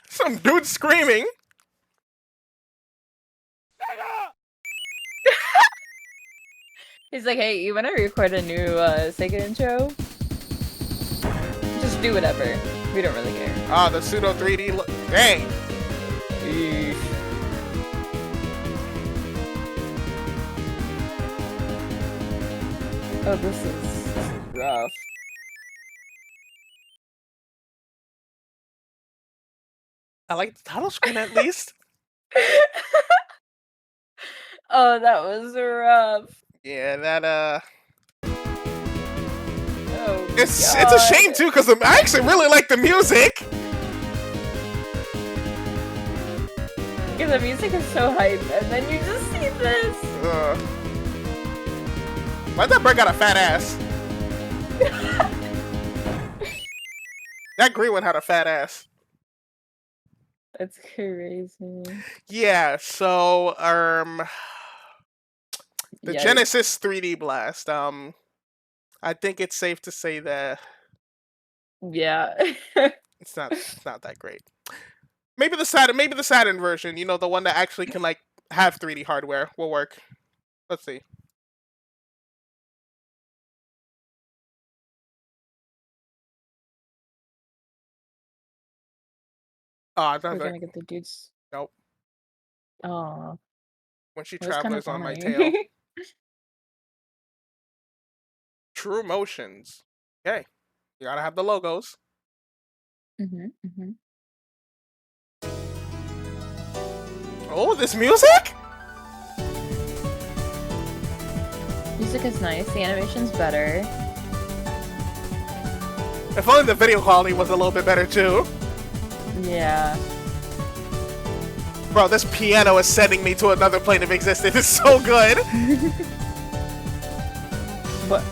Some dude screaming. He's like, hey, you wanna record a new Sega intro? Just do whatever. We don't really care. Ah, the pseudo 3D look. Dang. Oh, this is rough. I like the title screen at least. Oh, that was rough. Yeah, that Oh, it's a shame too, because I actually really like the music. Because the music is so hype, and then you just see this. Why that bird got a fat ass? That green one had a fat ass. That's crazy. Yeah, so the Yikes. Genesis 3D Blast. I think it's safe to say that Yeah. it's not that great. Maybe the Saturn version, the one that actually can like have 3D hardware will work. Let's see. Oh, I We're thought gonna get the dudes. Nope. Oh, When she it was kind of travelers on my funny. tail. True Motions. Okay. You gotta have the logos. Mm-hmm. Oh, this music? Music is nice. The animation's better. If only the video quality was a little bit better too. Yeah. Bro, this piano is sending me to another plane of existence. It's so good. What?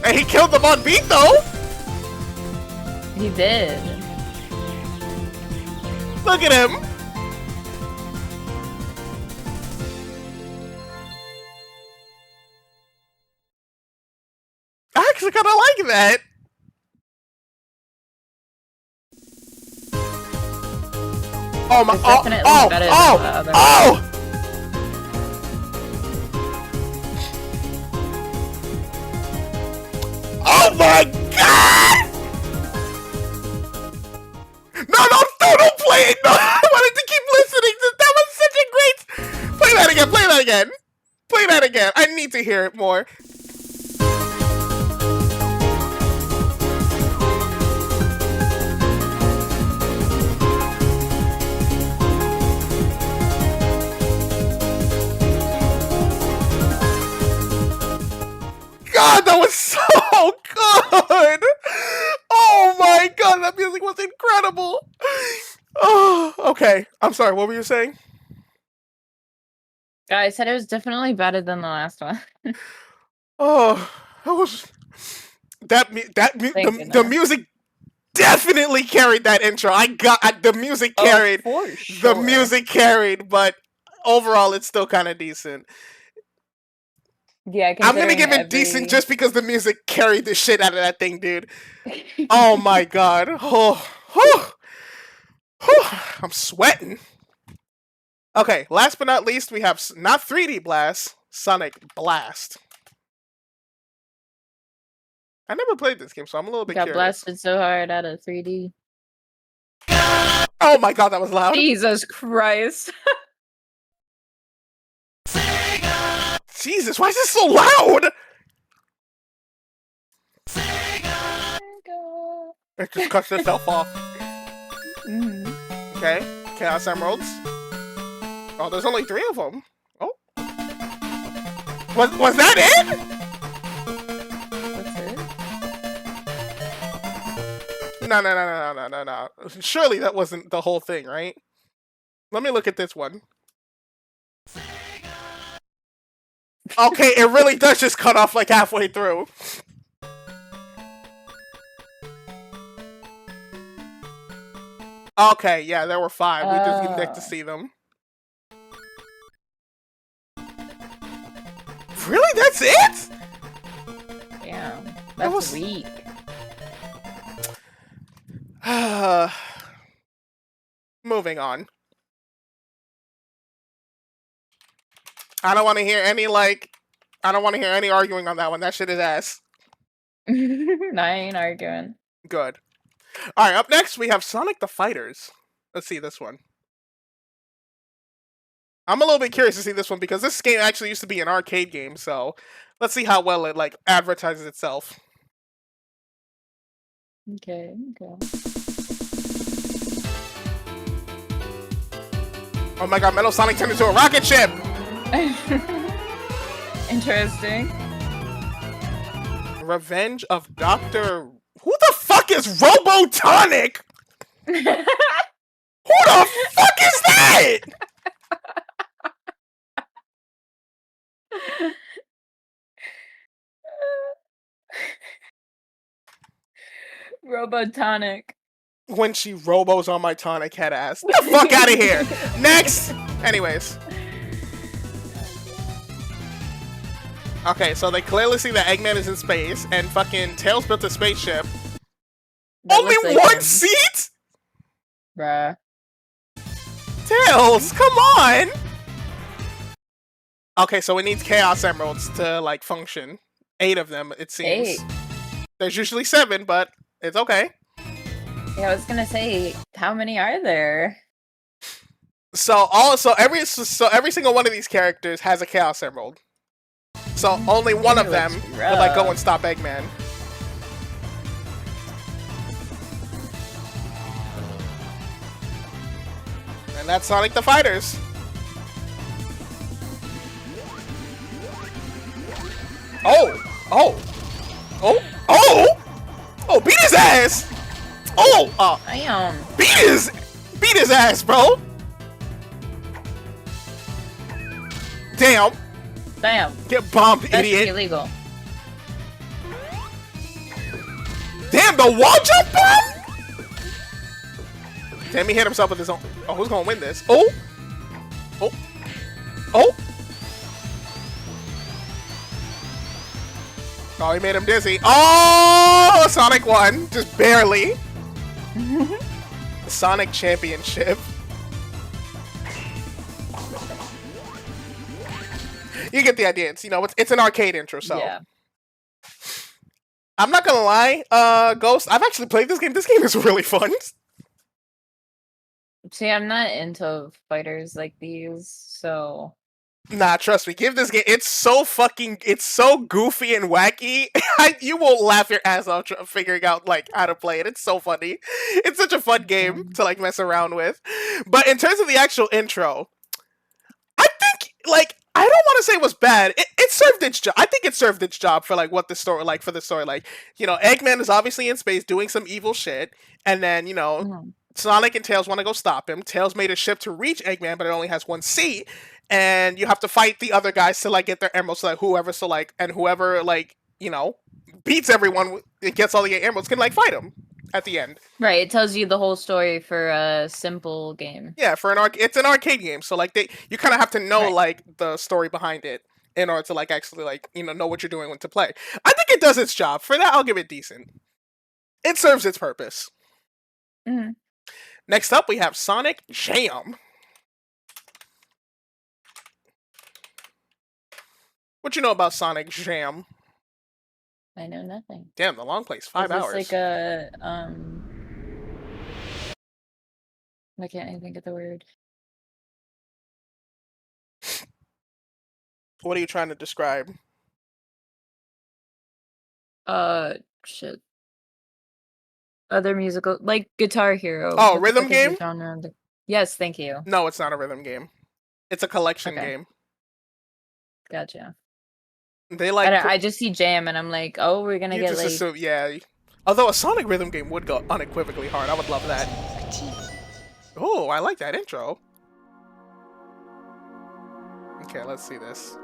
And he killed them on beat though. He did. Look at him. actually kind of like that. Oh my! It's Oh! definitely Oh! better than Oh! the other Oh! Oh my God! No, don't play it! No, I wanted to keep listening. That was such a great. Play that again. Play that again. Play that again. I need to hear it more. God, that was so good! Oh my God, that music was incredible! Oh, okay. I'm sorry, what were you saying? I said it was definitely better than the last one. Oh, that was... the goodness. music definitely carried that intro. The music carried. For The sure. music carried, but overall it's still kind of decent. Yeah, I'm gonna give it considering decent just because the music carried the shit out of that thing, dude. Oh my God. Oh, I'm sweating. Okay, last but not least, we have not 3D Blast, Sonic Blast. I never played this game, so I'm a little bit got curious. blasted so hard out of 3D. Oh my God, that was loud. Jesus Christ. Jesus, why is this so loud? It just cuts itself off. Mhm. Okay, Chaos Emeralds. Oh, there's only 3 of them. Oh. Was that it? That's it? No. Surely that wasn't the whole thing, right? Let me look at this one. Okay, it really does just cut off like halfway through. Okay, yeah, there were 5. We just didn't get to see them. Really? That's it? Damn. That's was- weak. Moving on. I don't want to hear any arguing on that one. That shit is ass. I ain't arguing. Good. Alright, up next we have Sonic the Fighters. Let's see this one. I'm a little bit curious to see this one because this game actually used to be an arcade game, so let's see how well it like advertises itself. Okay. Oh my God, Metal Sonic turned into a rocket ship! Interesting. Revenge of Dr. Who the fuck is Robotonic? Who the fuck is that? Robotonic. When she robos on my tonic head ass. Get the fuck out of here! Next! Anyways. Okay, so they clearly see that Eggman is in space, and fucking Tails built a spaceship. That Only looks like one him. seat? Bruh. Tails, come on! Okay, so it needs Chaos Emeralds to, like, function. 8 of them, it seems. 8. There's usually 7, but it's okay. Yeah, I was gonna say, how many are there? So every single one of these characters has a Chaos Emerald. So only one of Ew, them it's will like go rough. and stop Eggman. And that's Sonic the Fighters. Oh, beat his ass! Damn. Beat his ass, bro! Damn, Damn. get bombed, That's idiot. illegal. Damn, the wall jump bomb? Damn, he hit himself with his own. Oh, who's gonna win this? Oh! Oh, he made him dizzy. Oh, Sonic won, just barely. The Sonic Championship. You get the idea. It's, you know, it's an arcade intro, so. Yeah. I'm not gonna lie, Ghost, I've actually played this game. This game is really fun. See, I'm not into fighters like these, so Nah, trust me, give this game, it's so goofy and wacky. You will laugh your ass off figuring out, like, how to play it. It's so funny. It's such a fun game to, like, mess around with. But in terms of the actual intro, I think, like, I don't want to say it was bad. It served its job. I think it served its job for, like, what the story, like, for the story. Like, you know, Eggman is obviously in space doing some evil shit. And then, you know, Sonic and Tails want to go stop him. Tails made a ship to reach Eggman, but it only has one seat. And you have to fight the other guys to, like, get their emeralds. So, like, whoever, like, you know, beats everyone, it gets all the 8 emeralds, can, like, fight him at the end. right. It tells you the whole story for a simple game. Yeah, for it's an arcade game, so like you kind of have to know Right. like the story behind it in order to like actually like know what you're doing when to play. I think it does its job. For that, I'll give it decent. It serves its purpose. Mhm. Next up, we have Sonic Jam. What you know about Sonic Jam? I know nothing. Damn, the long play's 5 Is this hours. like a why can't I think of the word? What are you trying to describe? Shit. Other musical, like Guitar Hero. Oh, What the rhythm fuck is the game? genre of the- Yes, thank you. No, it's not a rhythm game. It's a collection Okay. game. Gotcha. They like I just see Jam and I'm like, oh, we're gonna you get just like assume, yeah. Although a Sonic rhythm game would go unequivocally hard. I would love that. Oh, I like that intro. Okay, let's see this.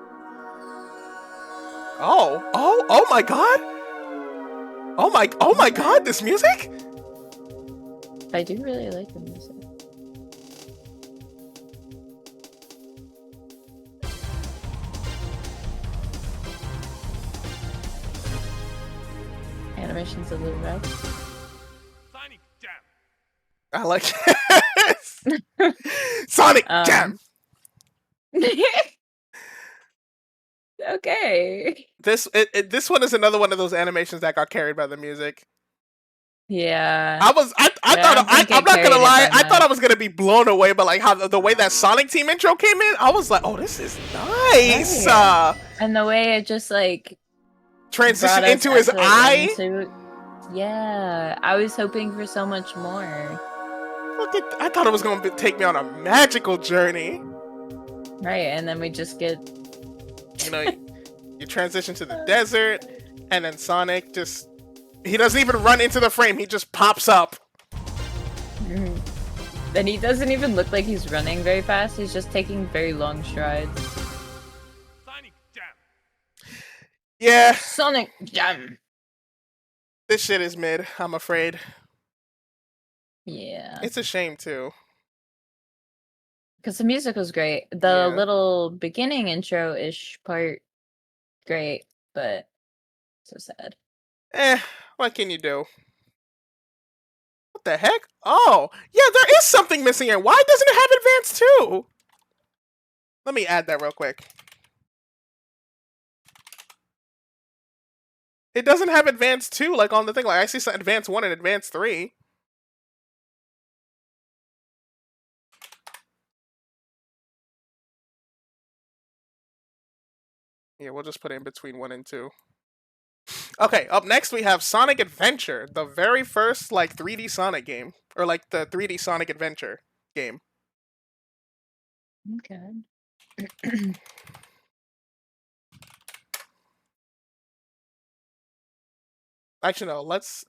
Oh my god! Oh my god, this music? I do really like the music. Animations a little rough. Sonic Jam. I like it. Sonic Jam! Okay. This one is another one of those animations that got carried by the music. Yeah. I Yeah, I don't think I'm it not gonna carried it lie, by I thought I much. was gonna be blown away by like how the way that Sonic Team intro came in. I was like, oh, this is nice. Right. And the way it just like Transition brought us into his eye. Yeah, I was hoping for so much more. Look at, I thought it was gonna take me on a magical journey. Right, and then we just get You know, you transition to the desert, and then Sonic he doesn't even run into the frame, he just pops up. Then he doesn't even look like he's running very fast. He's just taking very long strides. Sonic Jam. Yeah, Sonic Jam. this shit is mid, I'm afraid. Yeah, It's a shame too. because the music was great. The Yeah. little beginning intro-ish part, great, but so sad. What can you do? What the heck? Oh, yeah, there is something missing here. Why doesn't it have advanced too? Let me add that real quick. It doesn't have advanced 2 like on the thing. Like I see some advanced 1 and advanced 3. Yeah, we'll just put it in between 1 and 2. Okay, up next we have Sonic Adventure, the very first like 3D Sonic game, or like the 3D Sonic Adventure game. Okay. Actually, no. Let's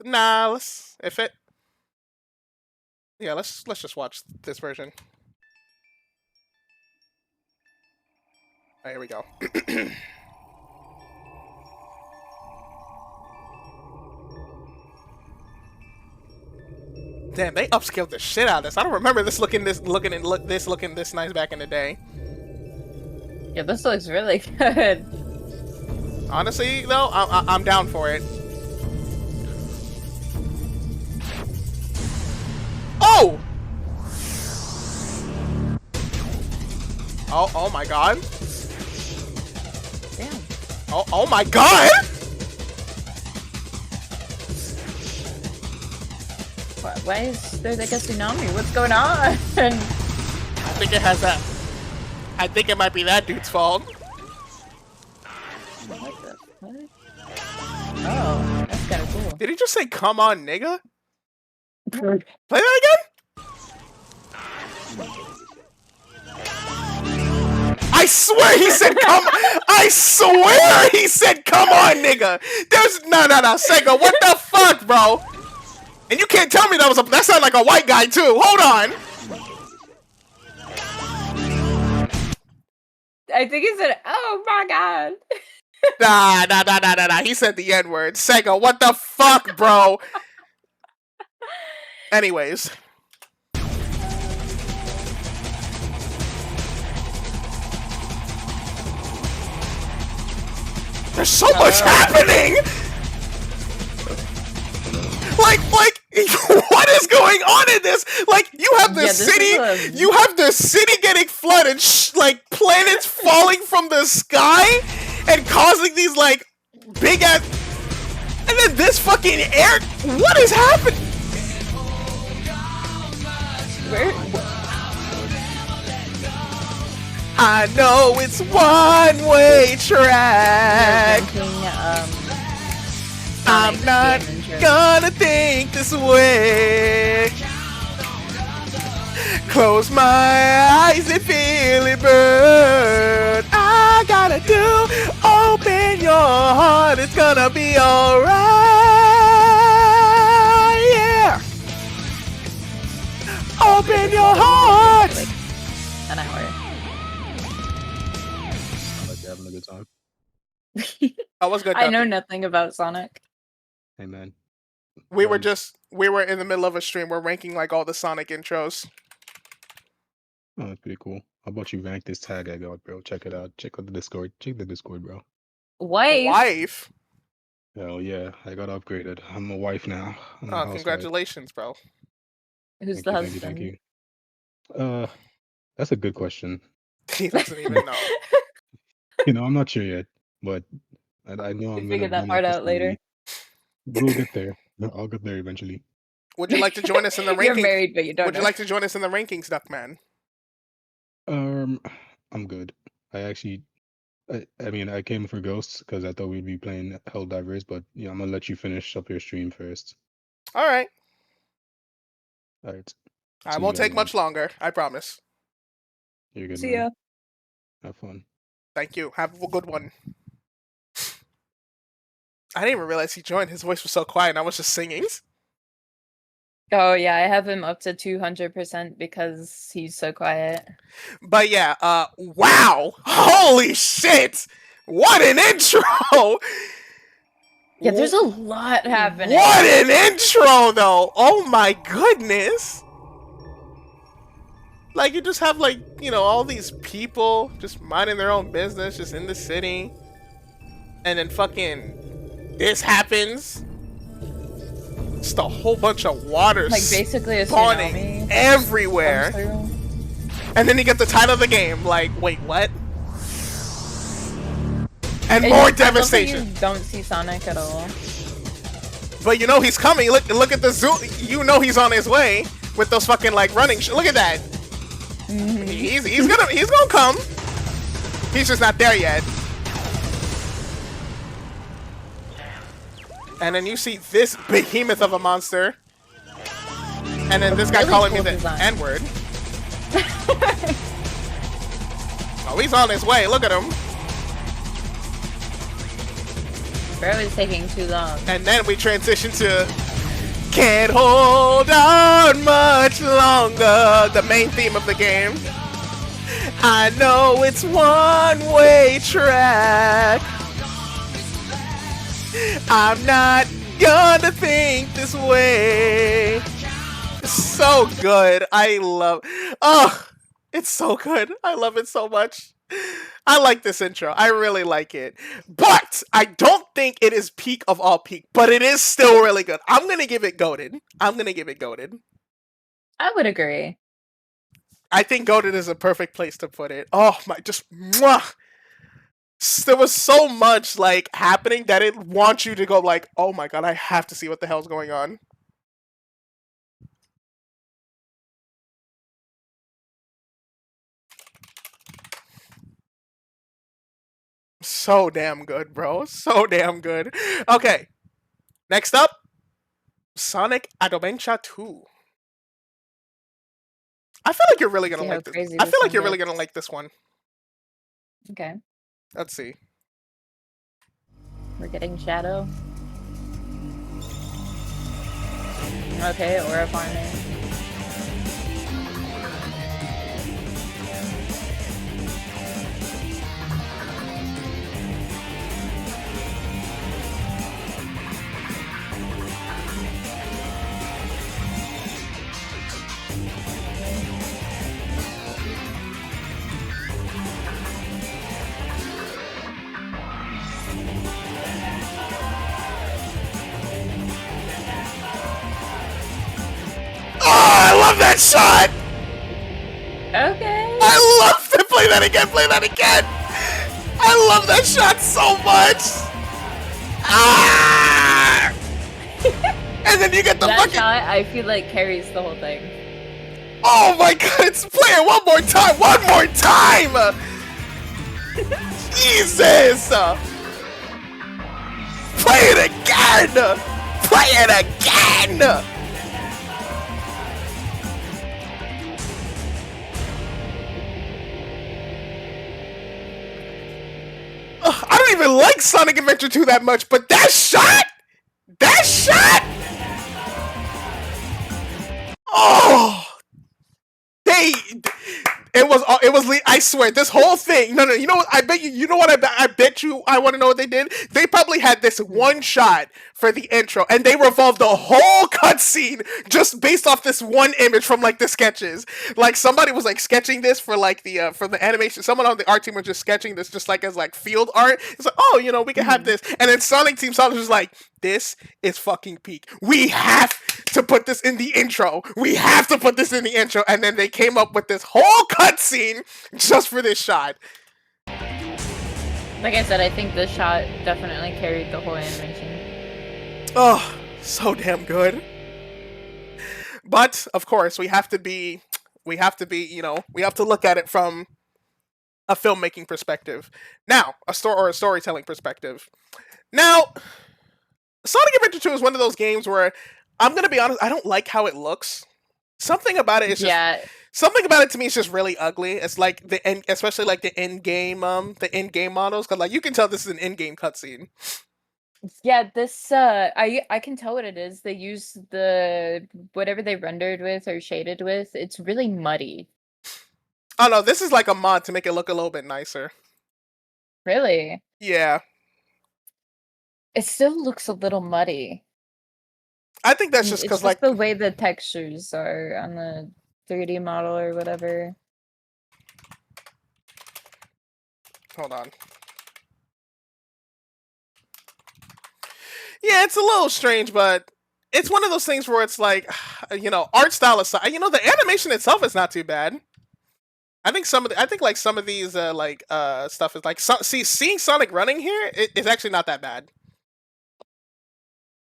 if it. Yeah, let's just watch this version. Here we go. Damn, they upscaled the shit out of this. I don't remember this looking this nice back in the day. Yeah, this looks really good. Honestly, though, I'm down for it. Oh! Oh my god. Damn. Oh my god! Why is there like a tsunami? What's going on? I think it has that. I think it might be that dude's fault. What the fuck? Oh, that's kind of cool. Did he just say, come on, nigga? Play that again? I swear he said come I swear he said come on, nigga. There's no Sega, what the fuck, bro? And you can't tell me that sounded like a white guy too. Hold on. I think he said, "Oh my god." Nah. He said the N-word. Sega, what the fuck, bro? Anyways. There's so much happening! Like, what is going on in this? Like, you have the Yeah, this city, is a- you have the city getting flooded, like planets falling from the sky and causing these like big ass, and then this fucking air. What is happening? Where? I know it's one-way track. I'm not gonna think this way. Close my eyes and feel it burn. I gotta do. Open your heart. It's gonna be alright. Yeah. Open your heart. Like an hour. Like you're having a good time. That was good. I know Ducky. nothing about Sonic. Hey man. We were in the middle of a stream. We're ranking like all the Sonic intros. Oh, that's pretty cool. How about you rank this tag I got, bro? Check it out. Check out the Discord. Check the Discord, bro. Wife. Wife. Hell yeah, I got upgraded. I'm a wife now. I'm a Oh, housewife. congratulations, bro. Who's Thank the you, husband? thank you, thank you. That's a good question. He doesn't even know. I'm not sure yet, but I know We'll I'm figure gonna that part out later. But we'll get there. I'll get there eventually. Would you like to join us in the You're rankings? married, but you don't Would you know. like to join us in the rankings, Duckman? I'm good. I mean, I came for Ghosts because I thought we'd be playing Helldivers, but yeah, I'm gonna let you finish up your stream first. All right. All right. I See won't you guys, take much longer. I promise. You're good. See man. ya. Have fun. Thank you. Have a good one. I didn't even realize he joined. His voice was so quiet and I was just singing. Oh yeah, I have him up to 200% because he's so quiet. But yeah, wow. Holy shit. What an intro. Yeah, there's a lot happening. What an intro though. Oh my goodness. Like you just have like, all these people just minding their own business just in the city. And then fucking this happens. Just a whole bunch of water Like basically a spawning tsunami everywhere. comes through. And then you get the title of the game. Like, wait, what? And I more love that devastation. You don't see Sonic at all. But he's coming. Look at the zoom. He's on his way with those fucking like running. Look at that. Mhm. He's gonna come. He's just not there yet. And then you see this behemoth of a monster. And then this guy Really calling cool me the design. N-word. Oh, he's on his way. Look at him. Bro is taking too long. And then we transition to Can't Hold On Much Longer, the main theme of the game. I know it's one-way track. I'm not gonna think this way. So good. I love. Oh, it's so good. I love it so much. I like this intro. I really like it. But I don't think it is peak of all peak, but it is still really good. I'm going to give it goated. I would agree. I think goated is a perfect place to put it. Oh my, just mwah. There was so much like happening that it wants you to go like, oh my god, I have to see what the hell's going on. So damn good, bro. So damn good. Okay. Next up, Sonic Adventure 2. I feel like you're really gonna See how like this. crazy I this feel like one you're really gets. gonna like this one. Okay. Let's see. We're getting Shadow. Okay, Aura farming. Oh, I love that shot! Okay. I love to play that again. Play that again. I love that shot so much. Ah! And then you get the That fucking. shot, I feel like carries the whole thing. Oh my god! It's playing one more time. One more time. Jesus! Play it again! Play it again! Ugh, I don't even like Sonic Adventure 2 that much, but that shot! That shot! Oh! I swear, this whole thing. No, you know what? I bet you know what? I bet you I want to know what they did. They probably had this one shot for the intro, and they revolved the whole cutscene just based off this one image from like the sketches. Like somebody was like sketching this for like the animation. Someone on the art team was just sketching this just like as like field art. It's like, oh, you know, we can have this, and then Sonic Team Solid was like, this is fucking peak. We have to put this in the intro. We have to put this in the intro, and then they came up with this whole cutscene just for this shot. Like I said, I think this shot definitely carried the whole animation. Oh, so damn good. But of course, we have to be, we have to look at it from a filmmaking perspective. Now, a storytelling perspective. Now, Sonic Adventure 2 is one of those games where I'm gonna be honest, I don't like how it looks. Something about it is just something about it to me is just really ugly. It's like the end, especially like the in game models, because like you can tell this is an in game cutscene. Yeah, this I can tell what it is. They use the whatever they rendered with or shaded with. It's really muddy. Oh no, this is like a mod to make it look a little bit nicer. Really? Yeah, It still looks a little muddy. I think that's just It's because just like the way the textures are on the 3D model or whatever. hold on. Yeah, it's a little strange, but it's one of those things where it's like, art style aside, the animation itself is not too bad. I think like some of these stuff is like seeing Sonic running here is actually not that bad.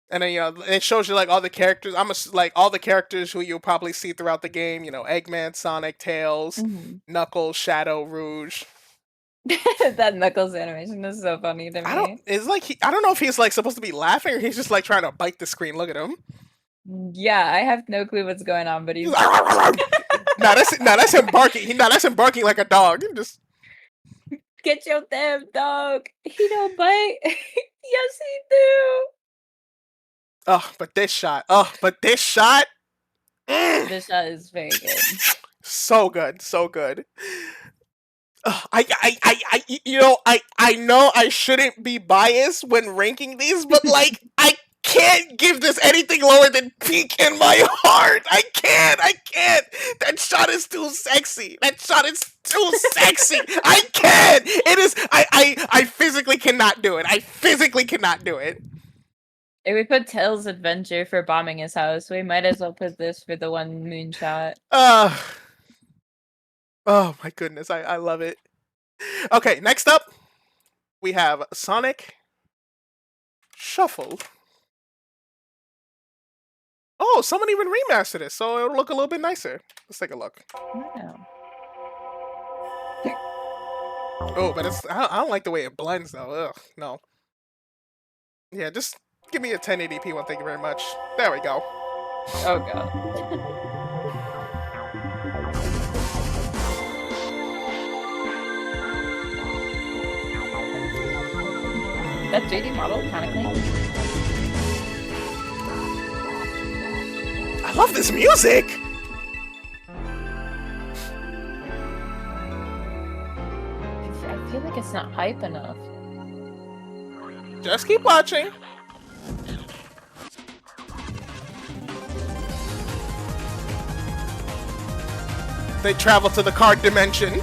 And then it shows you like all the characters. Like all the characters who you'll probably see throughout the game. Eggman, Sonic, Tails, Knuckles, Shadow, Rouge. That Knuckles animation is so funny to me. I don't know if he's like supposed to be laughing or he's just like trying to bite the screen. Look at him. Yeah, I have no clue what's going on, but he's that's him barking. That's him barking like a dog. Just get your damn dog. He don't bite. Yes, he do. but this shot. Mm, This shot is very good. so good, so good. I know I shouldn't be biased when ranking these, but like I can't give this anything lower than peak in my heart. I can't. That shot is too sexy. That shot is too sexy. I can't. It is. I physically cannot do it. I physically cannot do it. If we put Tails' adventure for bombing his house, we might as well put this for the one moonshot. Oh my goodness. I love it. Okay, next up, we have Sonic Shuffle. Oh, someone even remastered it, so it'll look a little bit nicer. Let's take a look. Wow. Oh, but I don't like the way it blends though. Ugh, no. Yeah, just give me a 1080p one. Thank you very much. There we go. Oh god. That 3D model kind of clean. I love this music. I feel like it's not hype enough. Just keep watching. They travel to the card dimension.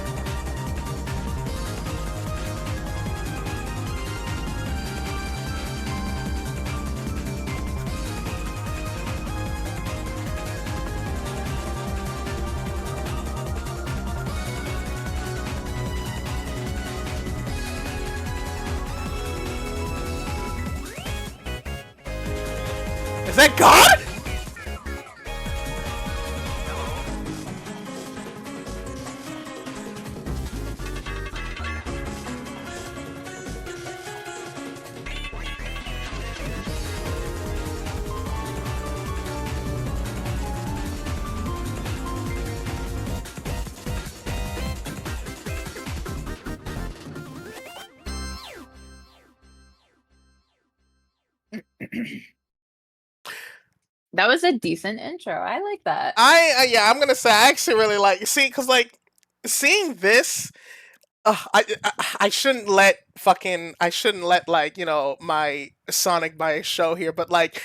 Is that God? That was a decent intro. I like that. Yeah, I'm gonna say I actually really like. See, because like seeing this, I shouldn't let like my Sonic bias show here, but like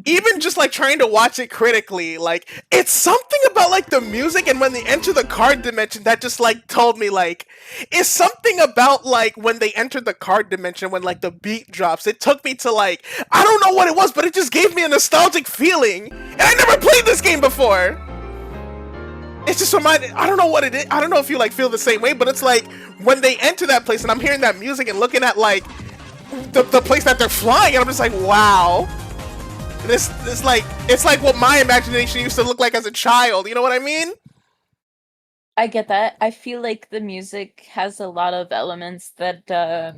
even just like trying to watch it critically, like it's something about like the music and when they enter the card dimension that just like told me like it's something about like when they entered the card dimension when like the beat drops, it took me to like I don't know what it was, but it just gave me a nostalgic feeling, and I never played this game before. It's just reminded. I don't know what it is. I don't know if you like feel the same way, but it's like when they enter that place and I'm hearing that music and looking at like the place that they're flying, and I'm just like, wow. This like it's like what my imagination used to look like as a child. You know what I mean? I get that. I feel like the music has a lot of elements that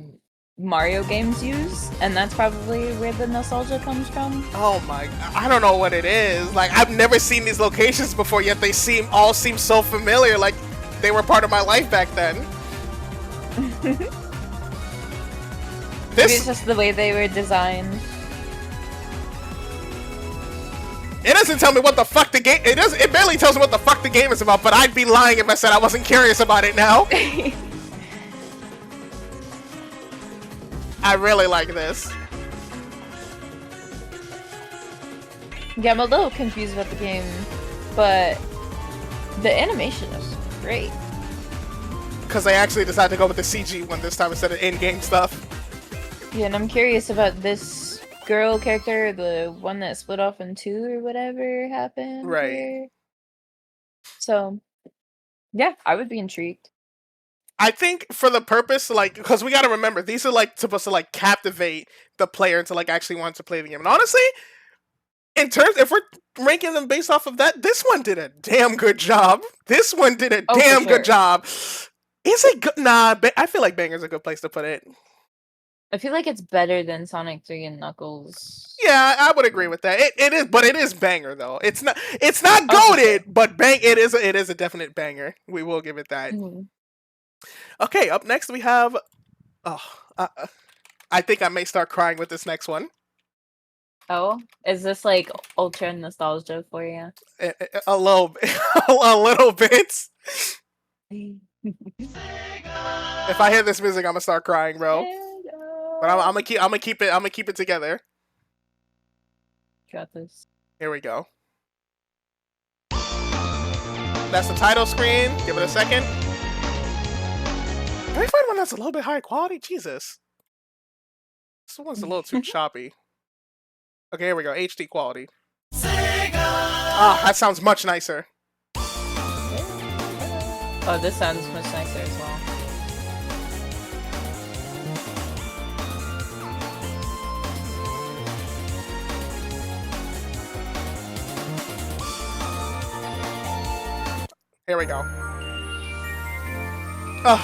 Mario games use, and that's probably where the nostalgia comes from. Oh my! I don't know what it is. Like I've never seen these locations before, yet they all seem so familiar. Like they were part of my life back then. Maybe it's just the way they were designed. It doesn't tell me what the fuck the game. It barely tells me what the fuck the game is about. But I'd be lying if I said I wasn't curious about it now. I really like this. Yeah, I'm a little confused about the game, but the animation is great. Because they actually decided to go with the CG one this time instead of in-game stuff. Yeah, and I'm curious about this girl character, the one that split off in two or whatever happened. Right. Here. So, yeah, I would be intrigued. I think for the purpose, like, because we got to remember, these are like supposed to like captivate the player into like actually wanting to play the game. And honestly, in terms, if we're ranking them based off of that, this one did a damn good job. This one did a damn good job. Is it good? Nah, I feel like Banger's a good place to put it. I feel like it's better than Sonic 3 and Knuckles. Yeah, I would agree with that. It is, but it is Banger though. It's not goated, but it is a definite banger. We will give it that. Mm-hmm. Okay, up next we have. I think I may start crying with this next one. Oh, is this like ultra nostalgia for you? A little bit. If I hear this music, I'm gonna start crying, bro. But I'm gonna keep it together. Got this. Here we go. That's the title screen. Give it a second. Can I find one that's a little bit higher quality? Jesus. This one's a little too choppy. Okay, here we go. HD quality. Ah, that sounds much nicer. Oh, this sounds much nicer as well. Here we go. Ah,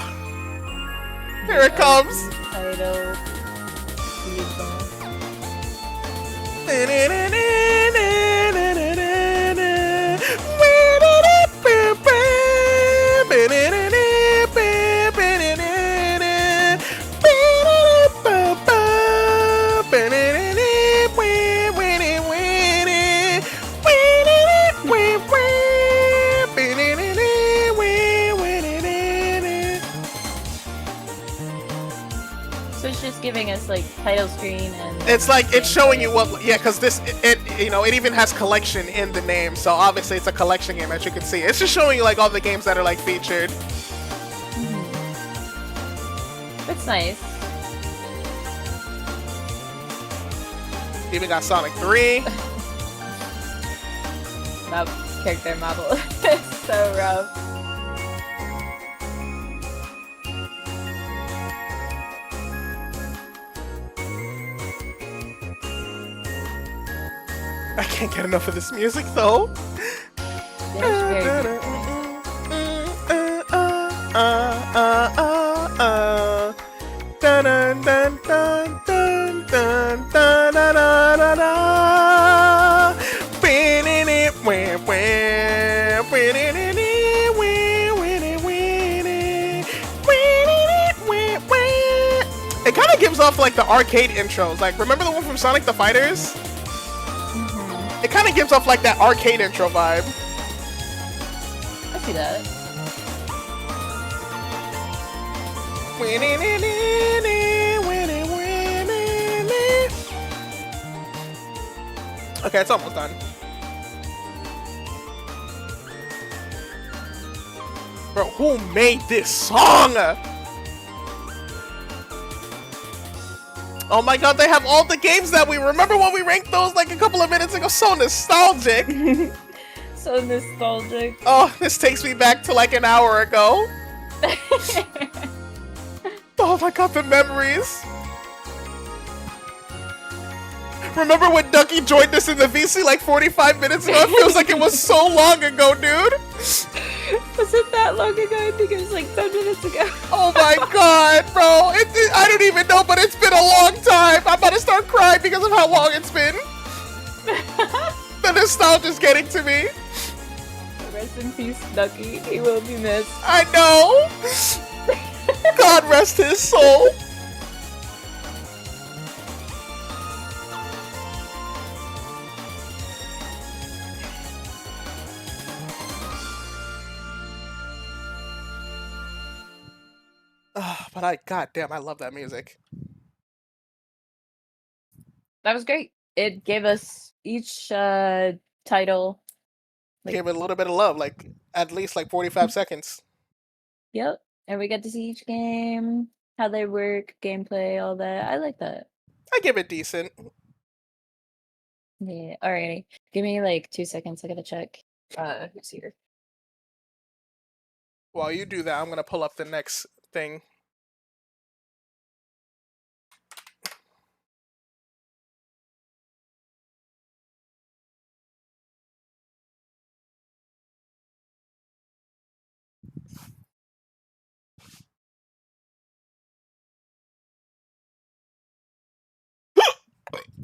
here it comes. Title. So it's just giving us like title screen and. It's like it's showing you what, yeah, because this it you know it even has collection in the name, so obviously it's a collection game as you can see. It's just showing you like all the games that are like featured. That's nice. Even got Sonic 3. That character model is so rough. I can't get enough of this music though. There's very It kind of gives off like the arcade intros. Like, remember the one from Sonic the Fighters? It kind of gives off like that arcade intro vibe. I see that. Okay, it's almost done. Bro, who made this song? Oh my god, they have all the games that we remember when we ranked those like a couple of minutes ago. So nostalgic. So nostalgic. Oh, this takes me back to like an hour ago. Oh my god, the memories. Remember when Ducky joined us in the VC like 45 minutes ago? It feels like it was so long ago, dude. Was it that long ago? I think it was like 10 minutes ago. Oh my god, bro. I don't even know, but it's been a long time. I'm about to start crying because of how long it's been. The nostalgia's getting to me. Rest in peace, Ducky. He will be missed. I know. God rest his soul. But goddamn, I love that music. That was great. It gave us each title. Like, Gave it a little bit of love, like at least like 45 seconds. yep. And we got to see each game, how they work, gameplay, all that. I like that. I give it decent. Yeah. Alrighty. Give me like 2 seconds. I gotta check. Who's here? While you do that, I'm gonna pull up the next thing.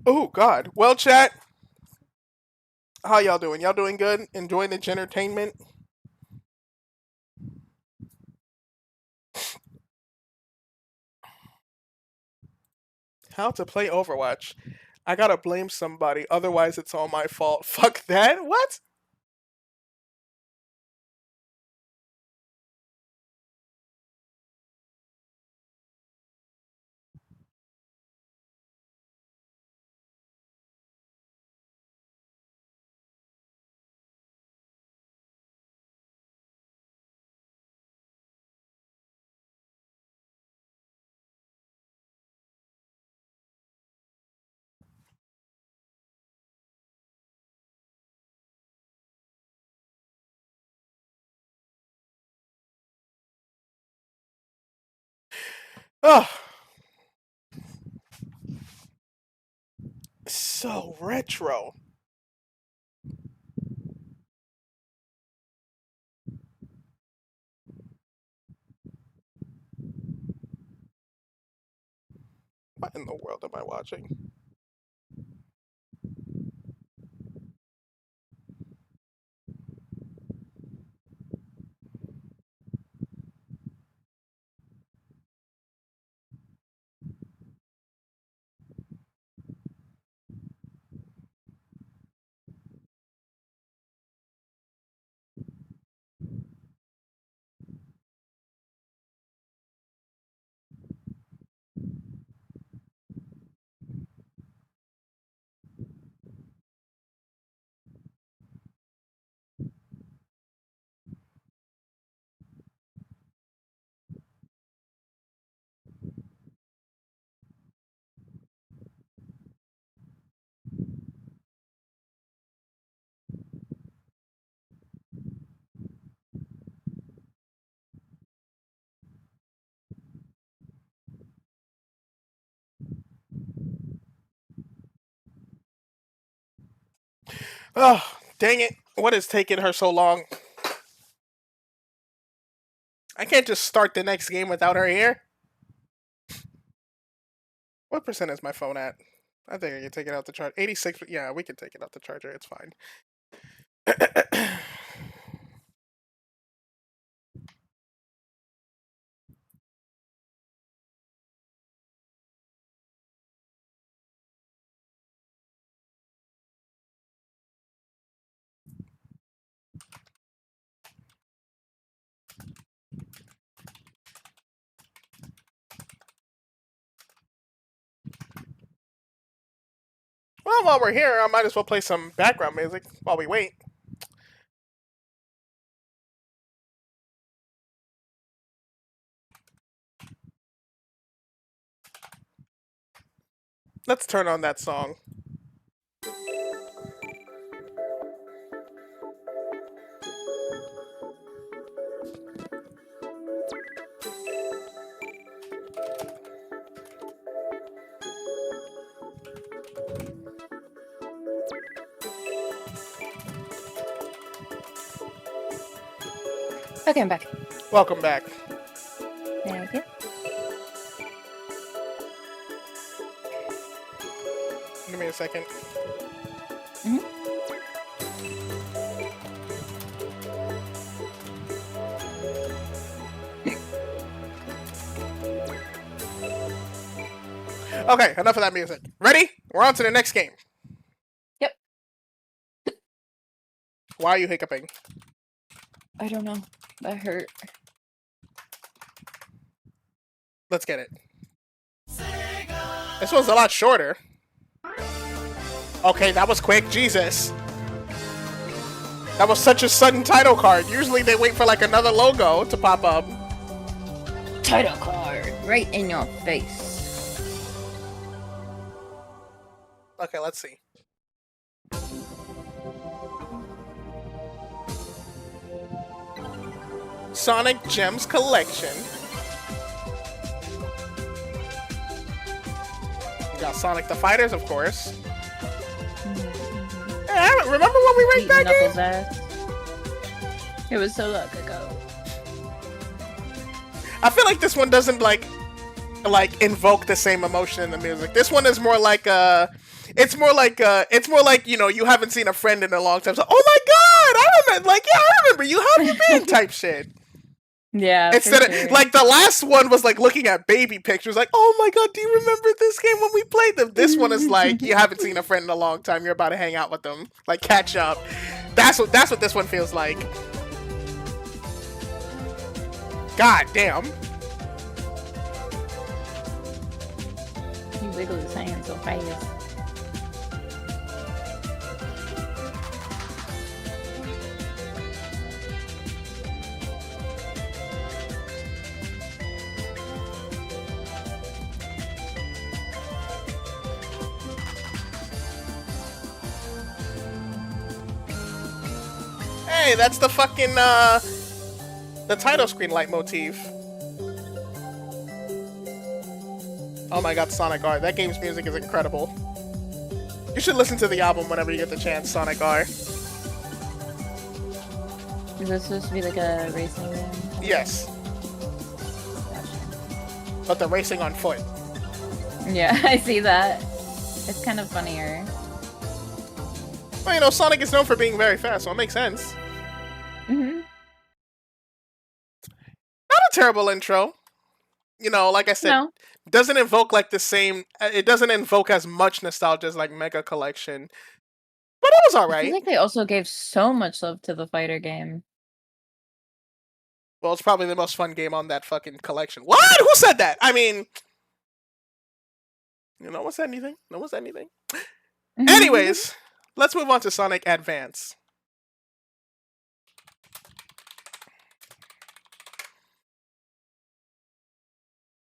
Oh god. Well, chat. How y'all doing? Y'all doing good? Enjoying the entertainment? How to play Overwatch? I gotta blame somebody, otherwise it's all my fault. Fuck that? What? Oh, so retro. What in the world am I watching? Oh, dang it. What is taking her so long? I can't just start the next game without her here. What percent is my phone at? I think I can take it out the charger. 86. Yeah, we can take it out the charger. It's fine. Well, while we're here, I might as well play some background music while we wait. Let's turn on that song. Okay, I'm back. Welcome back. Thank you. Give me a second. Okay, enough of that music. Ready? We're on to the next game. Yep. Why are you hiccuping? I don't know. That hurt. Let's get it. This one's a lot shorter. Okay, that was quick. Jesus. That was such a sudden title card. Usually they wait for like another logo to pop up. Title card right in your face. Okay, let's see. Sonic Gems Collection. We got Sonic the Fighters, of course. Hey, remember when we ranked that Knuckles' game? ass. It was so long ago. I feel like this one doesn't like invoke the same emotion in the music. This one is more like it's more like you know, you haven't seen a friend in a long time. So, oh my god, I remember, like, yeah, I remember you. How you been? Type shit. Yeah. Instead for of sure. like the last one was like looking at baby pictures, like, oh my god, do you remember this game when we played them? This one is like you haven't seen a friend in a long time. You're about to hang out with them, like catch up. That's what this one feels like. God damn. He wiggled his hand so fast. Hey, that's the fucking the title screen leitmotif. Oh my god, Sonic R. That game's music is incredible. You should listen to the album whenever you get the chance, Sonic R. Is this supposed to be like a racing game? Yes, Gotcha. but they're racing on foot. Yeah, I see that. It's kind of funnier. Well, you know, Sonic is known for being very fast, so it makes sense. Mm-hmm. Not a terrible intro. You know, like I said, No. doesn't invoke like the same. It doesn't invoke as much nostalgia as like Mega Collection, but it was I alright. feel like they also gave so much love to the fighter game. Well, it's probably the most fun game on that fucking collection. What? Who said that? I mean, no one said anything. No one said anything. Anyways, let's move on to Sonic Advance.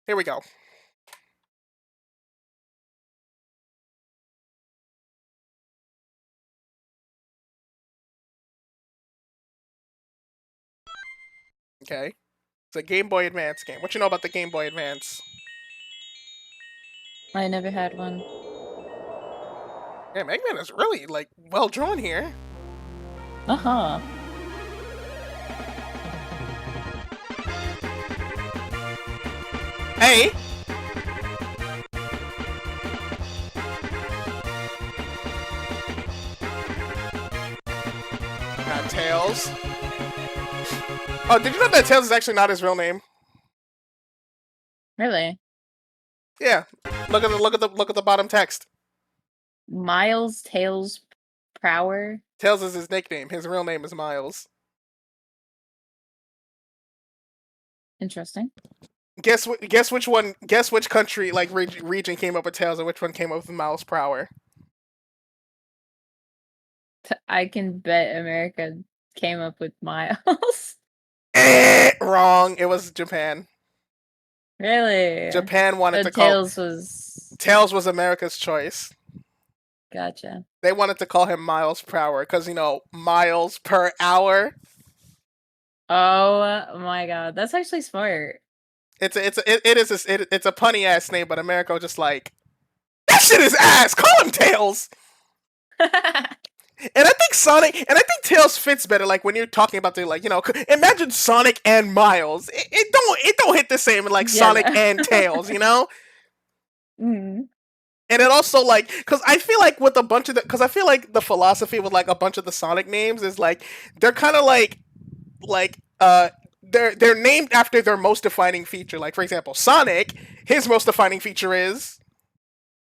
Here we go. Okay. It's a Game Boy Advance game. What you know about the Game Boy Advance? I never had one. Yeah, Eggman is really, like, well drawn here. Uh-huh. Hey! Got Tails. Oh, did you know that Tails is actually not his real name? Really? Yeah. Look at the bottom text. Miles Tails Prower? Tails is his nickname. His real name is Miles. Interesting. Guess which one? Guess which country, like region, came up with Tails, and which one came up with Miles Prower? I can bet America came up with Miles. Wrong. It was Japan. Really? Japan wanted So to call Tails was... Tails was America's choice. Gotcha. They wanted to call him Miles Prower because, you know, miles per hour. Oh my god. That's actually smart. It's a punny ass name, but America was just like, that shit is ass. Call him Tails. And I think Tails fits better. Like when you're talking about the, like, you know, imagine Sonic and Miles. It don't hit the same like Yeah. Sonic and Tails, you know. Mm. And it also, like, because I feel like with a bunch of because I feel like the philosophy with like a bunch of the Sonic names is like they're kind of like they're named after their most defining feature. Like, for example, Sonic, his most defining feature is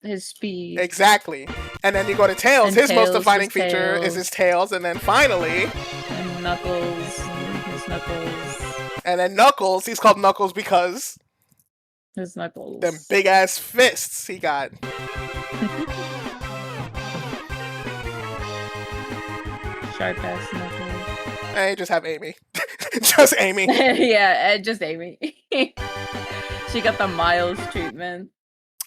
His speed. exactly. And then you go to Tails, And his most Tails, defining his feature is tails. his tails, and then finally, And Knuckles. His Knuckles. and then Knuckles, he's called Knuckles because His Knuckles. them big ass fists he got. Sharp ass Knuckles. I just have Amy. Just Amy. Yeah, just Amy. She got the Miles treatment.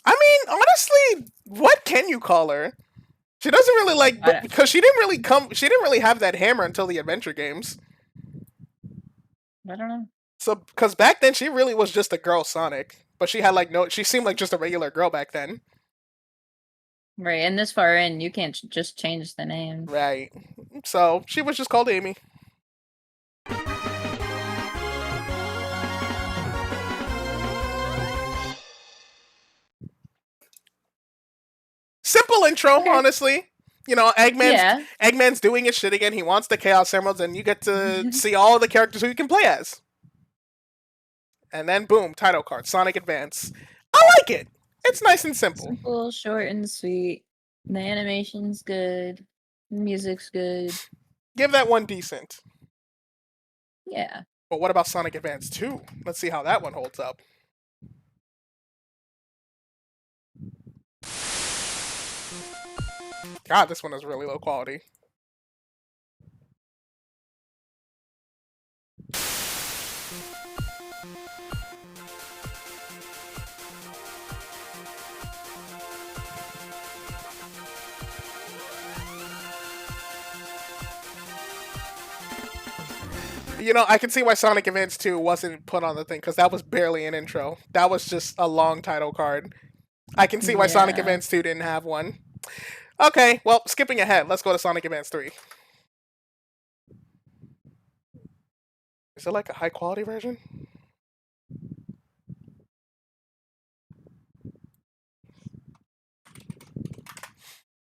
I mean, honestly, what can you call her? She doesn't really like I don't- because she didn't really have that hammer until the adventure games. I don't know. So, because back then she really was just a girl Sonic, but she had like she seemed like just a regular girl back then. Right, and this far in, you can't just change the name. Right. So she was just called Amy. Simple intro, Okay. honestly. You know, Yeah. Eggman's doing his shit again. He wants the Chaos Emeralds, and you get to see all the characters who you can play as. And then, boom, title card, Sonic Advance. I like it. It's nice and simple. Simple, short, and sweet. The animation's good. The music's good. Give that one decent. Yeah. But what about Sonic Advance 2? Let's see how that one holds up. God, this one is really low quality. You know, I can see why Sonic Advance 2 wasn't put on the thing, because that was barely an intro. That was just a long title card. I can see why Sonic Yeah. Advance 2 didn't have one. Okay, well, skipping ahead, let's go to Sonic Advance 3. Is it like a high quality version?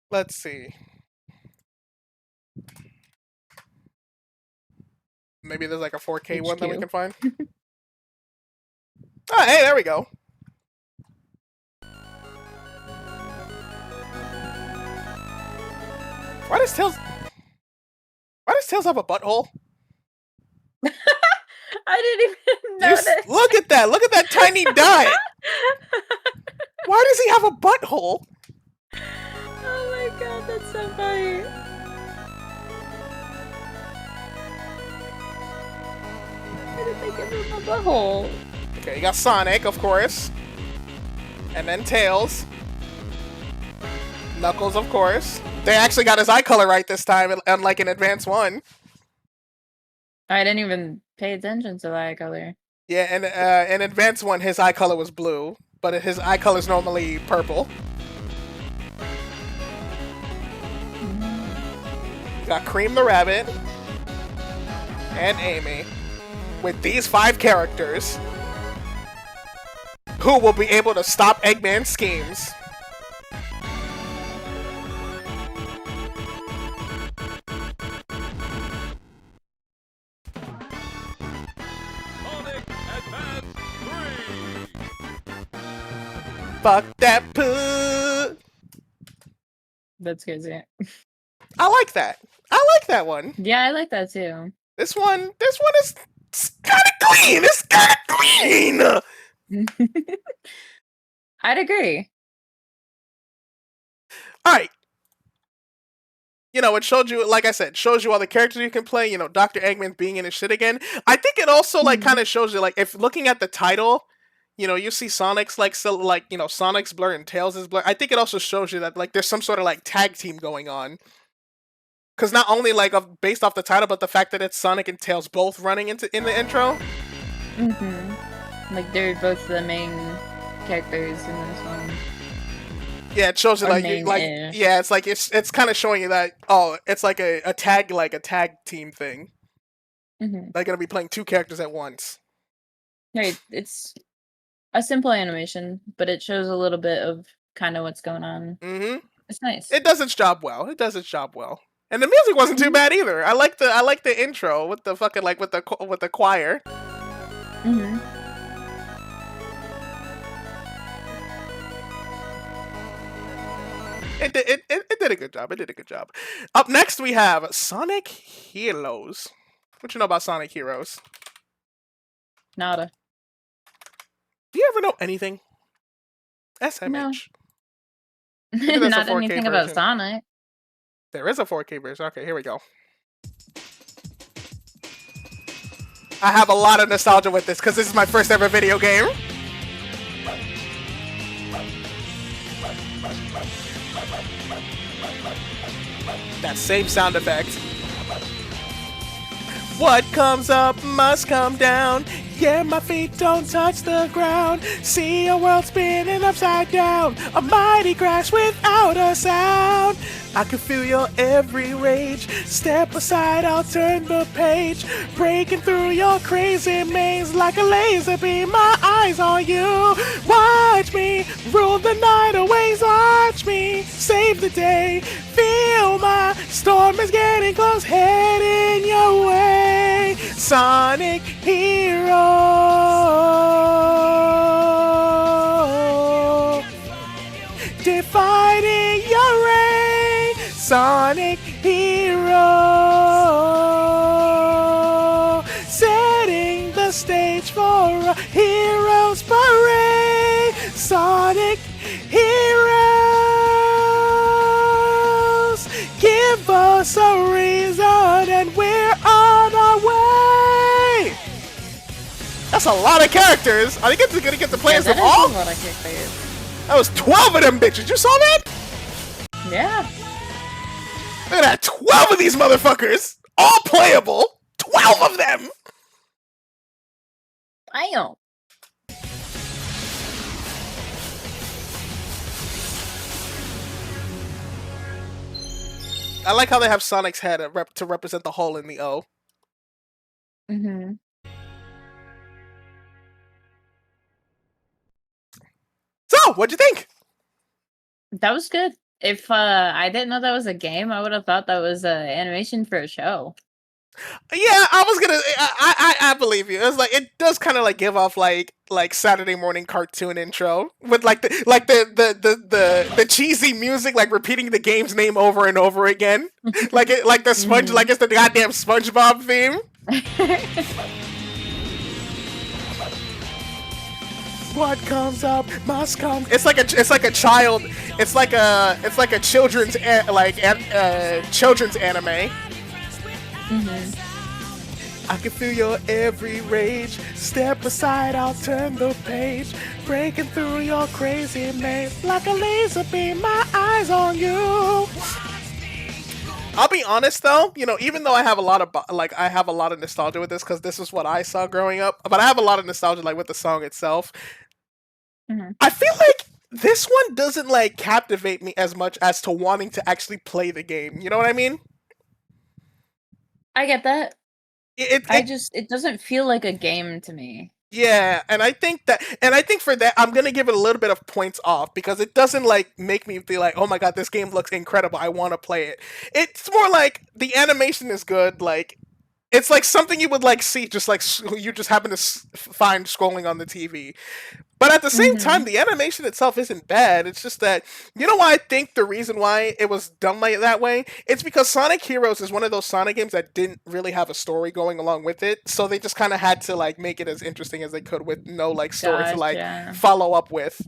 Let's see. Maybe there's like a 4K one that we HQ. can find. Oh, hey, there we go. Why does Tails have a butthole? I didn't even You notice. look at that! Look at that tiny dot! Why does he have a butthole? Oh my god, that's so funny. Why did they give him a butthole? Okay, you got Sonic, of course. And then Tails. Knuckles, of course. They actually got his eye color right this time, unlike in Advance 1. I didn't even pay attention to the eye color. Yeah, and in Advance 1, his eye color was blue, but his eye color is normally purple. You got Cream the Rabbit and Amy. With these 5 characters, who will be able to stop Eggman's schemes. Sonic Advance 3. Fuck that poo. That's crazy. I like that. I like that one. Yeah, I like that too. This one is kind of clean. It's kind of clean. I'd agree. All right. You know, it showed you, like I said, shows you all the characters you can play. You know, Dr. Eggman being in his shit again. I think it also like kind of shows you, like, if looking at the title, you know, you see Sonic's like, so like, you know, Sonic's blur and Tails is blur. I think it also shows you that like there's some sort of like tag team going on. Because not only like based off the title, but the fact that it's Sonic and Tails both running in the intro. Like they're both the main characters in this one. Yeah, it shows you Or like main-ish. yeah, it's like it's kind of showing you that it's like a tag team thing. They're gonna be playing 2 characters at once. Right, it's a simple animation, but it shows a little bit of kind of what's going on. Mm-hmm. It's nice. It does its job well. It does its job well. And the music wasn't too bad either. I like the intro with the fucking like with the choir. It did a good job. It did a good job. Up next we have Sonic Heroes. What you know about Sonic Heroes? Nada. Do you ever know anything? SMH. No. that's a Not 4K anything about version. Sonic. There is a 4K version. Okay, here we go. I have a lot of nostalgia with this because this is my first ever video game. That same sound effect. What comes up must come down. Yeah, my feet don't touch the ground. See a world spinning upside down. A mighty crash without a sound. I can feel your every rage. Step aside, I'll turn the page. Breaking through your crazy maze like a laser beam. My eyes on you. Watch me rule the night away. Watch me save the day. Feel my storm is getting close, heading your way. Sonic Hero. Dividing your reign. Sonic Hero. Setting the stage for a hero's parade. Sonic Heroes. Give us a reason and we're on our way. That's a lot of characters. Are they gonna get to play as them that is all? a lot of characters. That was 12 of them bitches. You saw that? Yeah. Look at that. 12 of these motherfuckers. All playable. 12 of them. Damn. I like how they have Sonic's head to represent the hole in the O. Mm-hmm. So, what'd you think? That was good. If I didn't know that was a game, I would have thought that was animation for a show. Yeah, I was gonna. I believe you. It's like it does kind of like give off like Saturday morning cartoon intro with like the cheesy music, like repeating the game's name over and over again, like the sponge, Mhm. like it's the goddamn SpongeBob theme. What comes up must come. It's like a child. It's like a children's children's anime. Mhm. I can feel your every rage. Step aside, I'll turn the page. Breaking through your crazy maze like a laser beam. My eyes on you. I'll be honest though, even though I have a lot of I have a lot of nostalgia with this because this is what I saw growing up, but I have a lot of nostalgia like with the song itself. Mhm. I feel like this one doesn't like captivate me as much as to wanting to actually play the game. You know what I mean? I get that. It, It doesn't feel like a game to me. Yeah, and I think for that I'm gonna give it a little bit of points off because it doesn't like make me feel like, oh my god, this game looks incredible, I want to play it. It's more like the animation is good, like it's like something you would like see just like you just happen to find scrolling on the TV. But at the same time, Mhm. the animation itself isn't bad. It's just that why I think the reason why it was done like that way. It's because Sonic Heroes is one of those Sonic games that didn't really have a story going along with it, so they just kind of had to like make it as interesting as they could with no like story to like Gotcha. follow up with.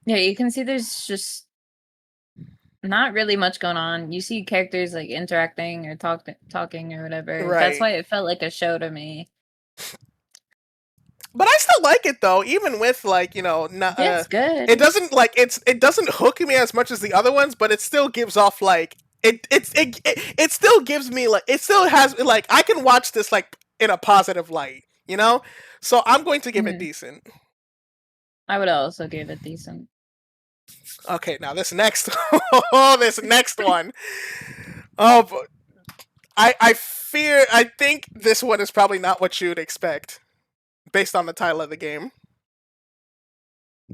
Yeah, you can see there's just not really much going on. You see characters like interacting or talking or whatever. That's Right. why it felt like a show to me. But I still like it though, even with like not, Yeah, it's good. it doesn't like it doesn't hook me as much as the other ones, but it still gives off like it still gives me like it still has like I can watch this like in a positive light, So I'm going to give it Mhm. decent. I would also give it decent. Okay, now this next this next one. Oh, but I think this one is probably not what you'd expect based on the title of the game.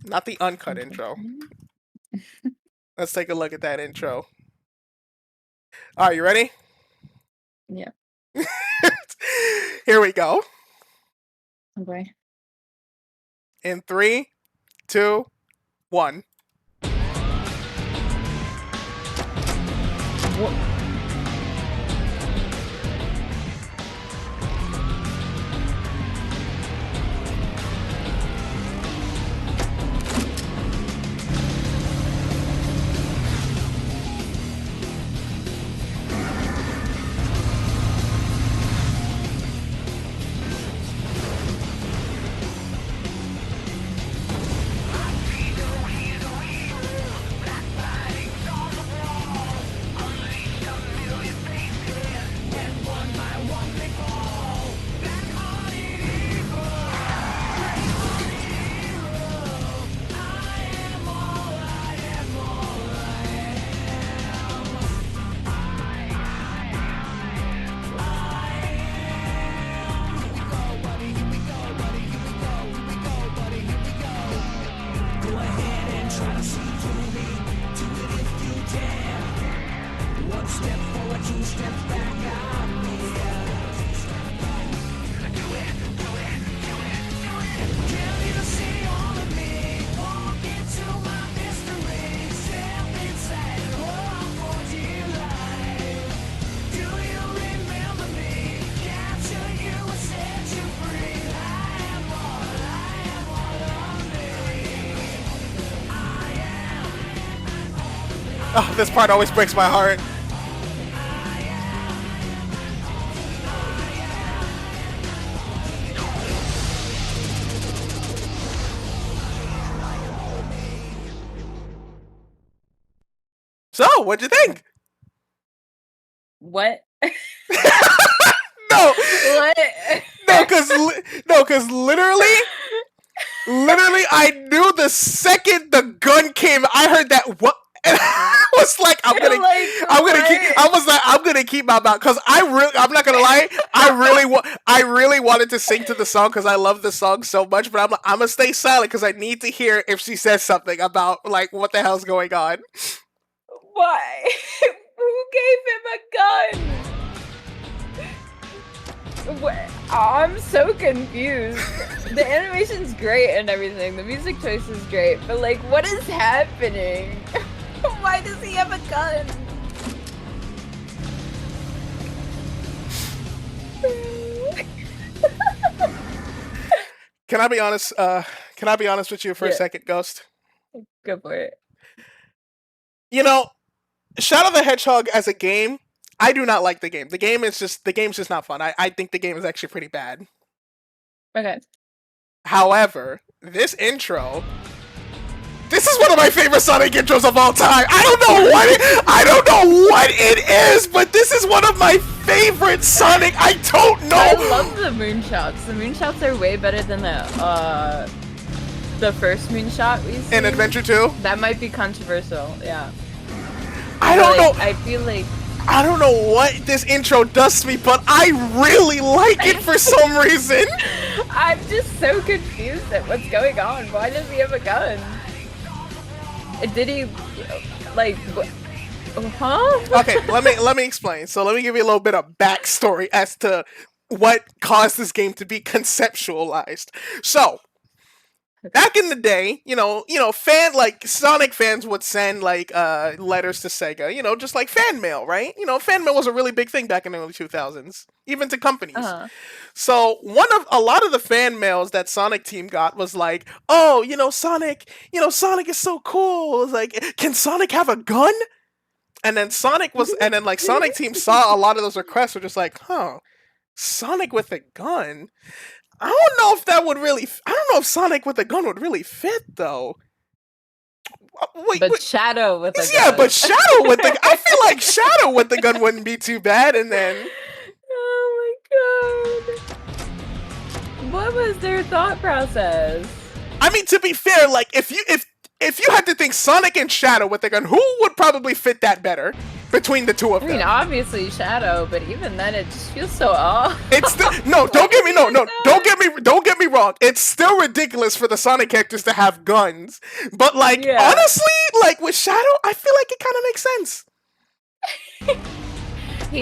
Not the uncut intro. Let's take a look at that intro. Are you ready? Yeah. Here we go. Okay. In 3, 2, 1. Oh, this part always breaks my heart. So, what'd you think? What? No, What? because literally, I knew the second the gun came, I heard that what. And I was like, I'm gonna keep my mouth because I'm not gonna lie, I really wanted to sing to the song because I love the song so much, but I'm gonna stay silent because I need to hear if she says something about like what the hell's going on. Why? Who gave him a gun? I'm so confused. The animation's great and everything. The music choice is great, but like, what is happening? Why does he have a gun? Can I be honest? Can I be honest with you for a second, Ghost? Go for it. You know, Shadow the Hedgehog as a game, I do not like the game. The game's just not fun. I think the game is actually pretty bad. Okay. However, this intro, this is one of my favorite Sonic intros of all time. I don't know what it is, but this is one of my favorite Sonic. I don't know. I love the moonshots. The moonshots are way better than the first moonshot we see. In Adventure 2? That might be controversial, yeah. I don't know. I feel like I don't know what this intro does to me, but I really like it for some reason. I'm just so confused at what's going on. Why does he have a gun? Did he like huh? Okay, let me explain. So let me give you a little bit of backstory as to what caused this game to be conceptualized. So back in the day, Sonic fans would send like letters to Sega, just like fan mail, right? Fan mail was a really big thing back in the early 2000s, even to companies. Uh-huh. So a lot of the fan mails that Sonic Team got was like, oh, Sonic is so cool. It was like, can Sonic have a gun? And then Sonic Team saw a lot of those requests were just like, huh, Sonic with a gun? I don't know if that would really. I don't know if Sonic with a gun would really fit though. Wait. Shadow with a gun. Yeah, but Shadow with the. I feel like Shadow with the gun wouldn't be too bad. And then. Oh my god. What was their thought process? I mean, to be fair, like if you had to think Sonic and Shadow with a gun, who would probably fit that better between the two of them? I mean, obviously Shadow, but even then, it just feels so off. It's still no. Don't get me Don't get me wrong. It's still ridiculous for the Sonic characters to have guns, but like honestly, like with Shadow, I feel like it kind of makes sense.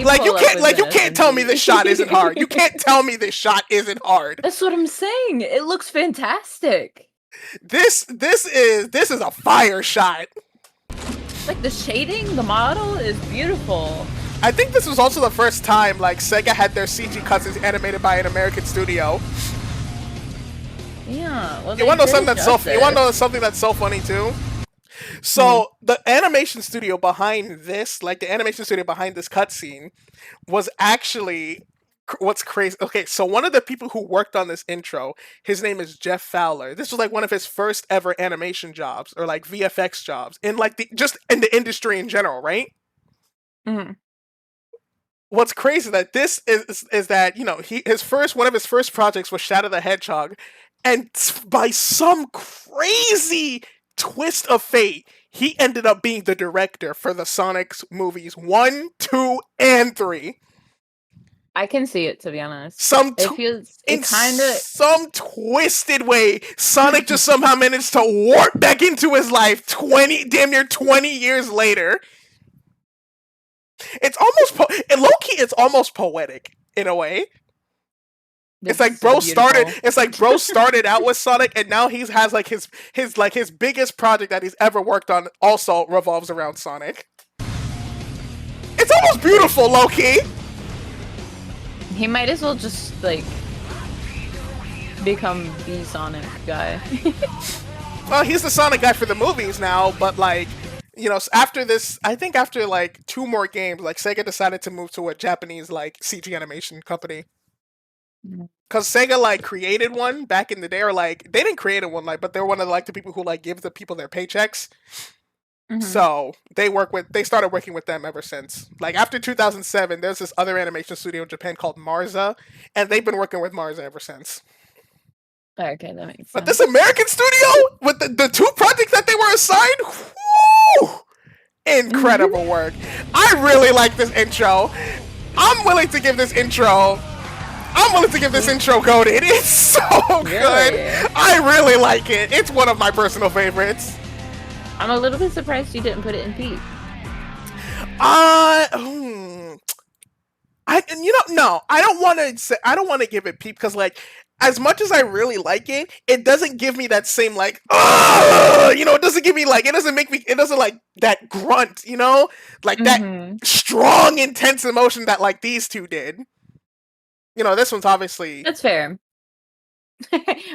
Like you can't tell me this shot isn't hard. You can't tell me this shot isn't hard. That's what I'm saying. It looks fantastic. This is a fire shot. Like the shading, the model is beautiful. I think this was also the first time like Sega had their CG cutscenes animated by an American studio. Yeah. Well, You want to know something that's so funny too? So the animation studio behind this, like the animation studio behind this cutscene, was actually what's crazy. Okay, so one of the people who worked on this intro, his name is Jeff Fowler. This was like one of his first ever animation jobs or like VFX jobs in like just in the industry in general, right? Mm-hmm. What's crazy that this is that one of his first projects was Shadow the Hedgehog, and by some crazy twist of fate, he ended up being the director for the Sonic's movies 1, 2, and 3. I can see it, to be honest. Some twisted way, Sonic just somehow managed to warp back into his life damn near 20 years later. It's almost low-key, it's almost poetic in a way. It's like bro started out with Sonic, and now he has like his biggest project that he's ever worked on also revolves around Sonic. It's almost beautiful, low-key. He might as well just like become the Sonic guy. Well, he's the Sonic guy for the movies now, but like, after this, I think after like 2 more games, like Sega decided to move to a Japanese like CG animation company. Cause Sega like created one back in the day, or like they didn't create one, like, but they're one of like the people who like give the people their paychecks. Mhm. So they started working with them ever since. Like after 2007, there's this other animation studio in Japan called Marza, and they've been working with Marza ever since. Okay, that makes But sense. this American studio with the two projects that they were assigned, whew, incredible work. I really like this intro. I'm willing to give this intro. I'm willing to give this intro goated. It's so good. Really? I really like it. It's one of my personal favorites. I'm a little bit surprised you didn't put it in Pete. No, I don't want to say, I don't want to give it peep because like as much as I really like it, it doesn't give me that same like it doesn't give me like it doesn't like that grunt, like that Mhm. strong intense emotion that like these two did. This one's obviously That's fair.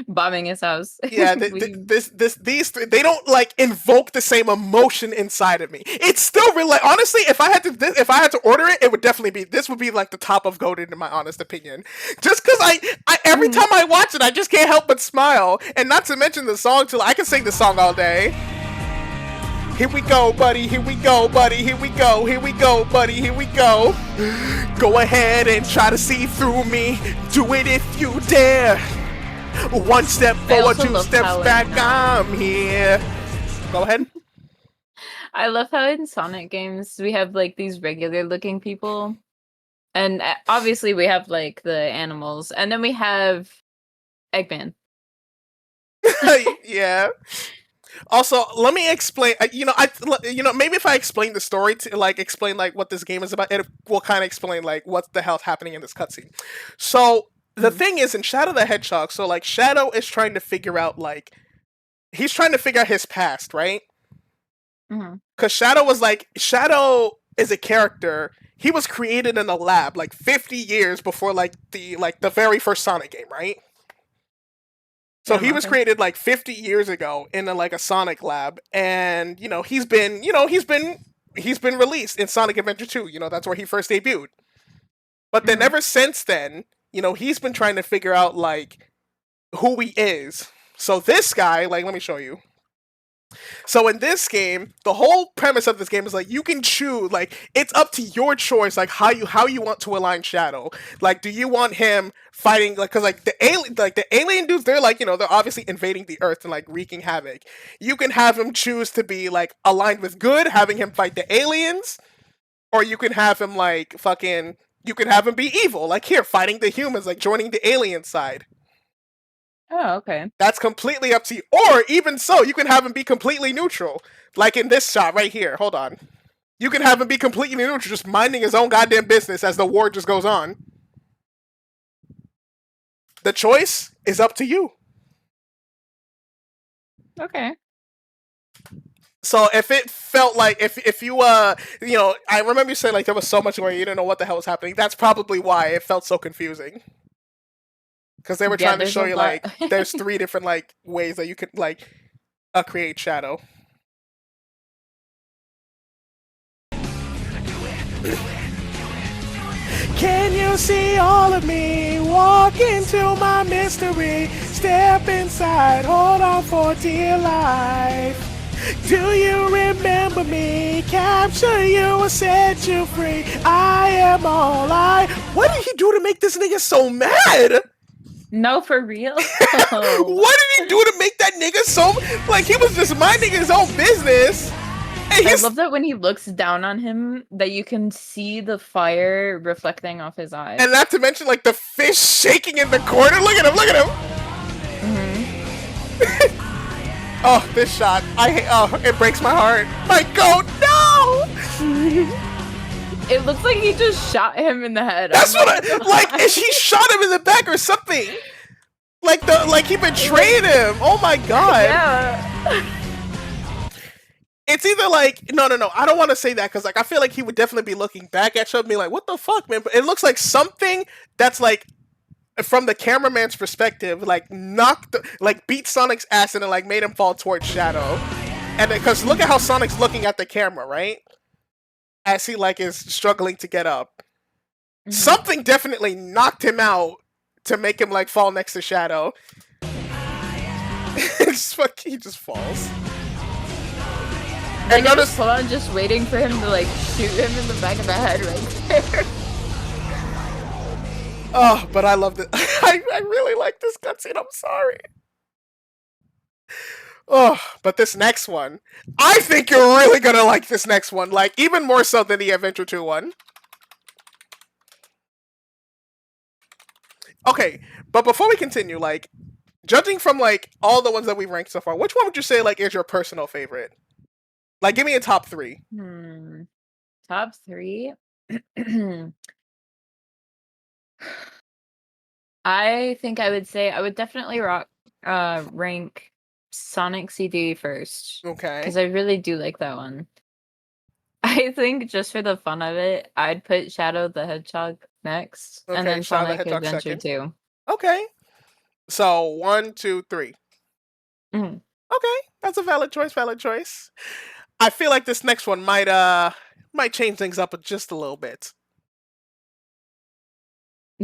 Bombing his house. yeah. We- These three, they don't like invoke the same emotion inside of me. It's still really like honestly, if I had to order it, it would definitely be this would be like the top of goated in my honest opinion. Just because I every time I watch it, I just can't help but smile, and not to mention the song too. I can sing the song all day. Here we go, buddy. Here we go, buddy. Here we go. Here we go, buddy. Here we go. Go ahead and try to see through me. Do it if you dare. One step forward, also two love steps how back. in, I'm here. Go ahead. I love how in Sonic games we have like these regular looking people. And obviously we have like the animals. And then we have Eggman. Yeah. Also, let me explain. Maybe if I explain the story to like explain like what this game is about, it will kind of explain like what the hell's happening in this cutscene. So the thing is, in Shadow the Hedgehog, so like Shadow is trying to figure out like he's trying to figure out his past, right? Mhm. Because Shadow is a character. He was created in a lab like 50 years before like the very first Sonic game, right? So he was okay. created like 50 years ago in a Sonic lab, and he's been released in Sonic Adventure 2. That's where he first debuted. But then Mhm. ever since then, he's been trying to figure out like who he is. So this guy, like, let me show you. So in this game, the whole premise of this game is like you can choose, like it's up to your choice, like how you want to align Shadow. Like, do you want him fighting like because like the alien dudes, they're like they're obviously invading the Earth and like wreaking havoc. You can have him choose to be like aligned with good, having him fight the aliens, or you can have him like fucking. You can have him be evil, like here fighting the humans, like joining the alien side. Oh, okay. That's completely up to you. Or even so, you can have him be completely neutral. Like in this shot right here. Hold on. You can have him be completely neutral, just minding his own goddamn business as the war just goes on. The choice is up to you. Okay. So if it felt like if you I remember you saying like there was so much where you didn't know what the hell was happening. That's probably why it felt so confusing. Because they were Yeah, trying to there's show a you lot. like there's 3 different like ways that you could like create Shadow. Can you see all of me? Walk into my mystery. Step inside, hold on for dear life. Do you remember me? Capture you and set you free. I am all I. What did he do to make this nigga so mad? No, for real. What did he do to make that nigga so like he was just minding his own business? And I he's love that when he looks down on him, that you can see the fire reflecting off his eyes. and not to mention like the fish shaking in the corner. Look at him! Look at him! Oh, this shot! It breaks my heart. My goat, no! It looks like he just shot him in the head. That's I'm what I like. If he shot him in the back or something. Like he betrayed him. Oh my god. Yeah. It's either like no. I don't want to say that because like I feel like he would definitely be looking back at you and be like, "What the fuck, man?" But it looks like something that's like from the cameraman's perspective, like beat Sonic's ass and then like made him fall towards Shadow. And because look at how Sonic's looking at the camera, right? As he like is struggling to get up. Mhm. Something definitely knocked him out to make him like fall next to Shadow. He just falls. Like, I was notice, full on just waiting for him to like shoot him in the back of the head right there. oh, but I loved it. I really like this cutscene. I'm sorry. Oh, but this next one, I think you're really gonna like this next one, like even more so than the Adventure 2 one. Okay, but before we continue, like judging from like all the ones that we've ranked so far, which one would you say like is your personal favorite? Like, give me a top 3. Top 3. I think I would say I would definitely rank Sonic CD first Okay. because I really do like that one. I think just for the fun of it, I'd put Shadow the Hedgehog next, and Okay, then Shadow the Sonic Hedgehog Adventure second. 2. Okay. So 1, 2, 3. Mhm. Okay, that's a valid choice. Valid choice. I feel like this next one might change things up just a little bit.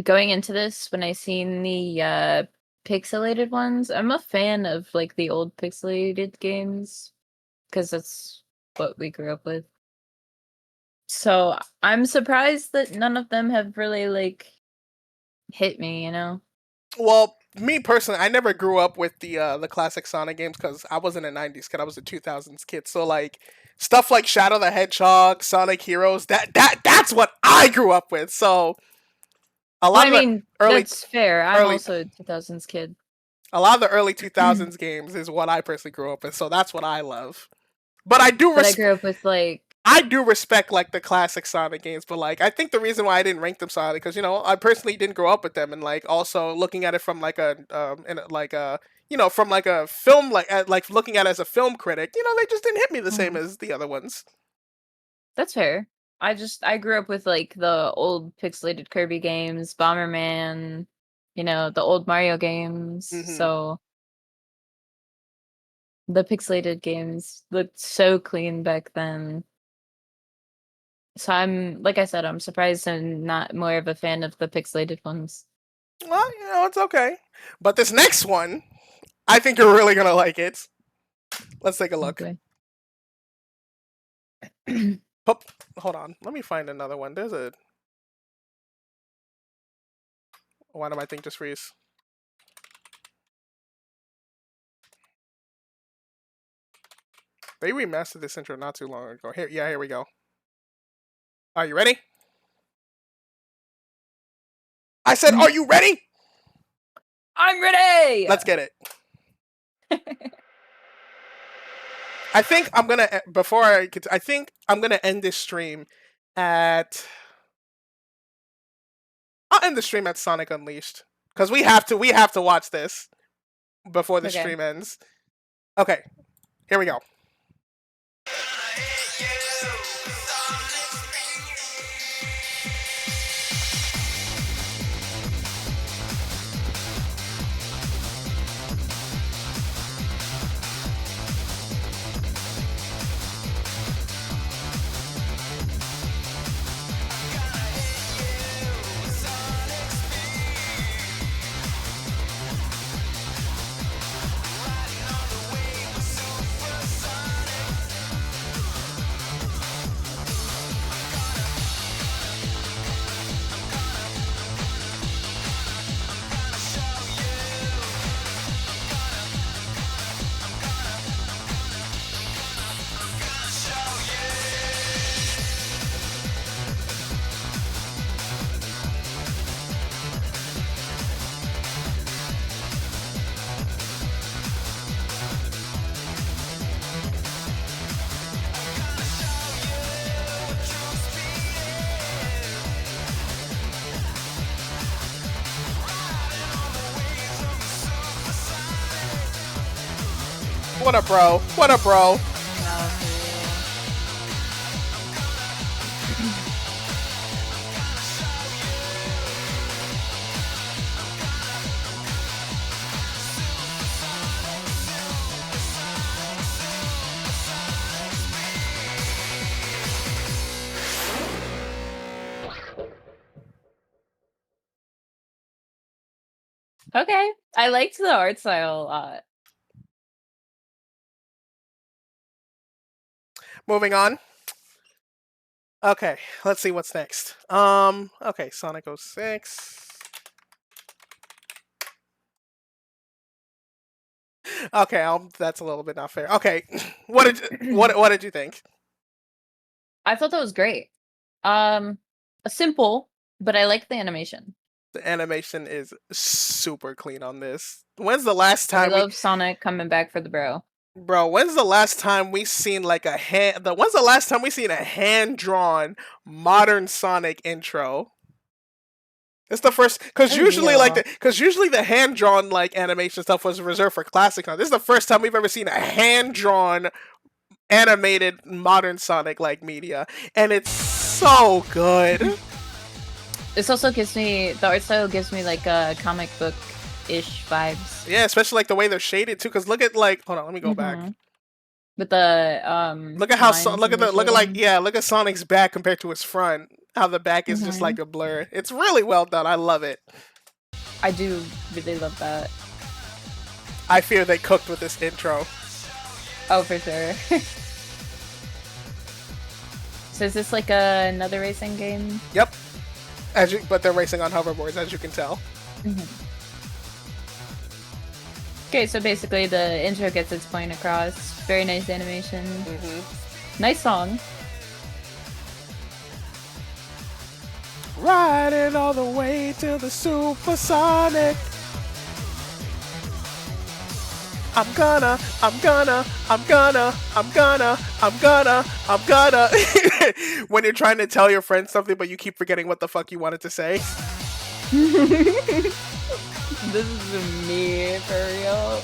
Going into this, when I seen the pixelated ones, I'm a fan of like the old pixelated games because that's what we grew up with. So I'm surprised that none of them have really like hit me, you know? Well, me personally, I never grew up with the classic Sonic games because I wasn't a '90s kid. I was a 2000s kid. So like stuff like Shadow the Hedgehog, Sonic Heroes, that's what I grew up with. So a Well, lot I of the mean, early that's fair. I'm early also a 2000s kid. a lot of the early 2000s games is what I personally grew up with. So that's what I love. But I do But I grew up with like respect like the classic Sonic games, but like I think the reason why I didn't rank them so highly because I personally didn't grow up with them, and like also looking at it from like a like a from like a film like looking at it as a film critic, they just didn't hit me the same as the other ones. that's fair. I grew up with like the old pixelated Kirby games, Bomberman, the old Mario games. Mhm. So the pixelated games looked so clean back then. So like I said, I'm surprised I'm not more of a fan of the pixelated ones. Well, it's okay. But this next one, I think you're really gonna like it. Let's take a look. Okay. Pop, hold on. Let me find another one. There's a. Why did my thing just freeze? They remastered this intro not too long ago. Here we go. Are you ready? I said, are you ready? I'm ready. Let's get it. I think I'm gonna I think I'm gonna end this stream at. I'll end the stream at Sonic Unleashed because we have to watch this before the Okay. stream ends. Okay, here we go. What up, bro? What up, bro? Okay. I liked the art style a lot. Moving on. Okay, let's see what's next. Okay, Sonic 06. Okay, that's a little bit not fair. Okay, what did you think? I thought that was great. Simple, but I like the animation. The animation is super clean on this. When's the last I time love Sonic coming back for the bro. Bro, when's the last time we seen like a when's the last time we seen a hand-drawn modern Sonic intro? It's the first, because usually usually the hand-drawn like animation stuff was reserved for classic. This is the first time we've ever seen a hand-drawn animated modern Sonic like media, and it's so good. This also gives me, the art style gives me like a comic book ish vibes. Yeah, especially like the way they're shaded too. Because look at like, hold on, let me go back. With the Look at how look at shading. look at Sonic's back compared to his front. How the back is just like a blur. It's really well done. I love it. I do really love that. I fear they cooked with this intro. Oh, for sure. So is this like another racing game? Yep. But they're racing on hoverboards, as you can tell. Okay, so basically the intro gets its point across. Very nice animation. Nice song. Riding all the way to the Supersonic. I'm gonna. When you're trying to tell your friend something, but you keep forgetting what the fuck you wanted to say. This is me, for real.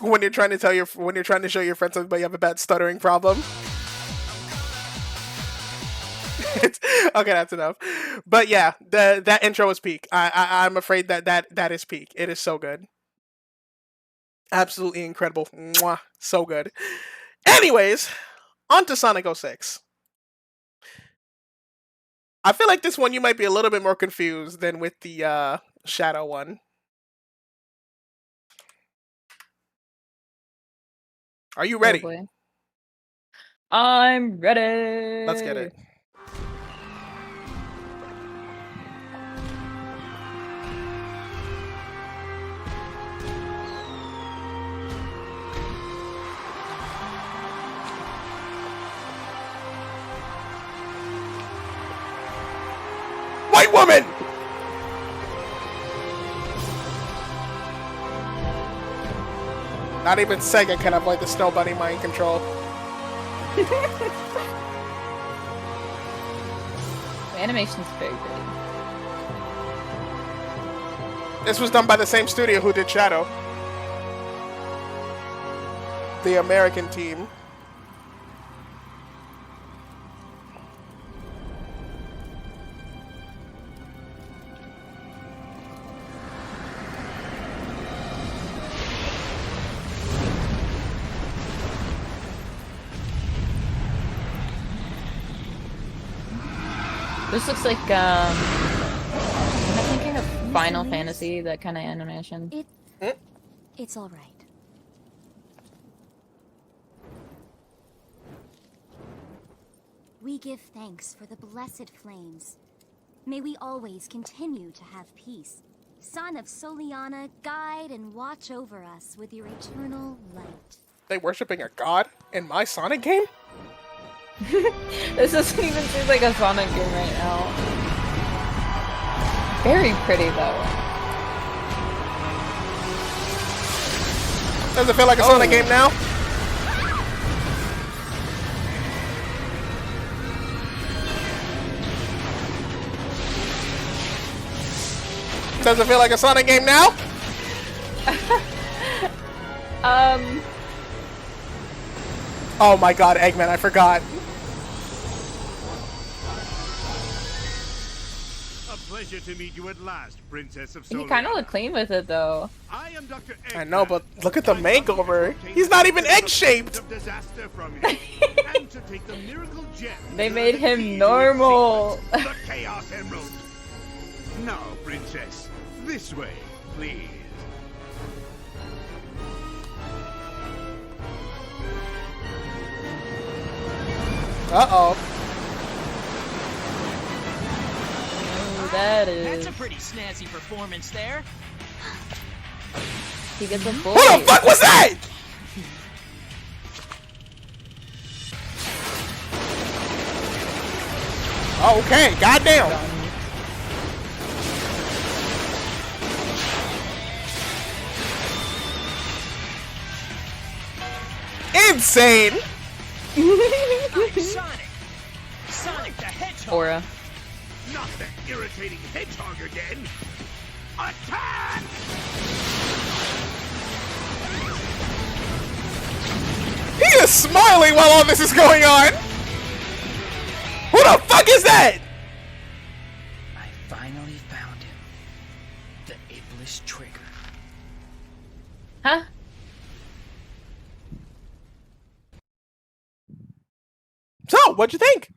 When you're trying to show your friend something, but you have a bad stuttering problem. Okay, that's enough. But yeah, that intro is peak. I'm afraid that is peak. It is so good. Absolutely incredible. Mwah. So good. Anyways, on to Sonic 06. I feel like this one you might be a little bit more confused than with the Shadow one. Are you ready? Oh boy. I'm ready. Let's get it. White woman! Not even Sega can avoid the Snow Bunny mind control. The animation's very good. This was done by the same studio who did Shadow. The American team. This looks like, am I thinking of Final Fantasy, that kind of animation? It's all right. We give thanks for the blessed flames. May we always continue to have peace. Son of Soliana, guide and watch over us with your eternal light. They worshipping a god in my Sonic game? This doesn't even seem like a Sonic game right now. Very pretty though. Does it feel like a Sonic game now? Does it feel like a Sonic game now? Oh my god, Eggman, I forgot. A pleasure to meet you at last, Princess of Soliana. He kind of looked clean with it though. I am Dr. Eggman. I know, but look at the makeover. He's not even egg-shaped. Of disaster from you, and to take the miracle gem They to made the him key to its normal. secret, the Chaos Emerald. Now, Princess, this way, please. Uh-oh. Oh, that That's is. a pretty snazzy performance there. He gets a full. What the fuck was that? Okay, goddamn. Insane. I'm Sonic. Sonic the Hedgehog. Aura. Not that irritating hedgehog again. Attack! He is smiling while all this is going on. Who the fuck is that? I finally found him. The Iblis Trigger. Huh? So, what'd you think?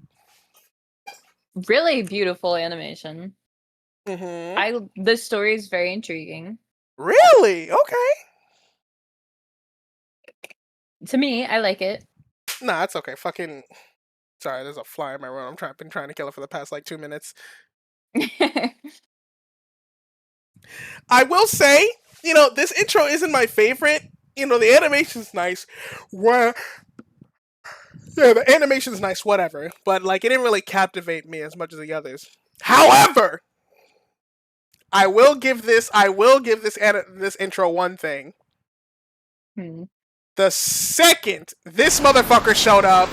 Really beautiful animation. Mm-hmm. The story is very intriguing. Really? Okay. To me, I like it. Nah, it's okay. Fucking. Sorry, there's a fly in my room. Been trying to kill it for the past like 2 minutes. I will say, you know, this intro isn't my favorite. You know, the animation's nice. Yeah, the animation's nice, whatever. But like, it didn't really captivate me as much as the others. However, I will give this this intro one thing. Hmm. The second this motherfucker showed up,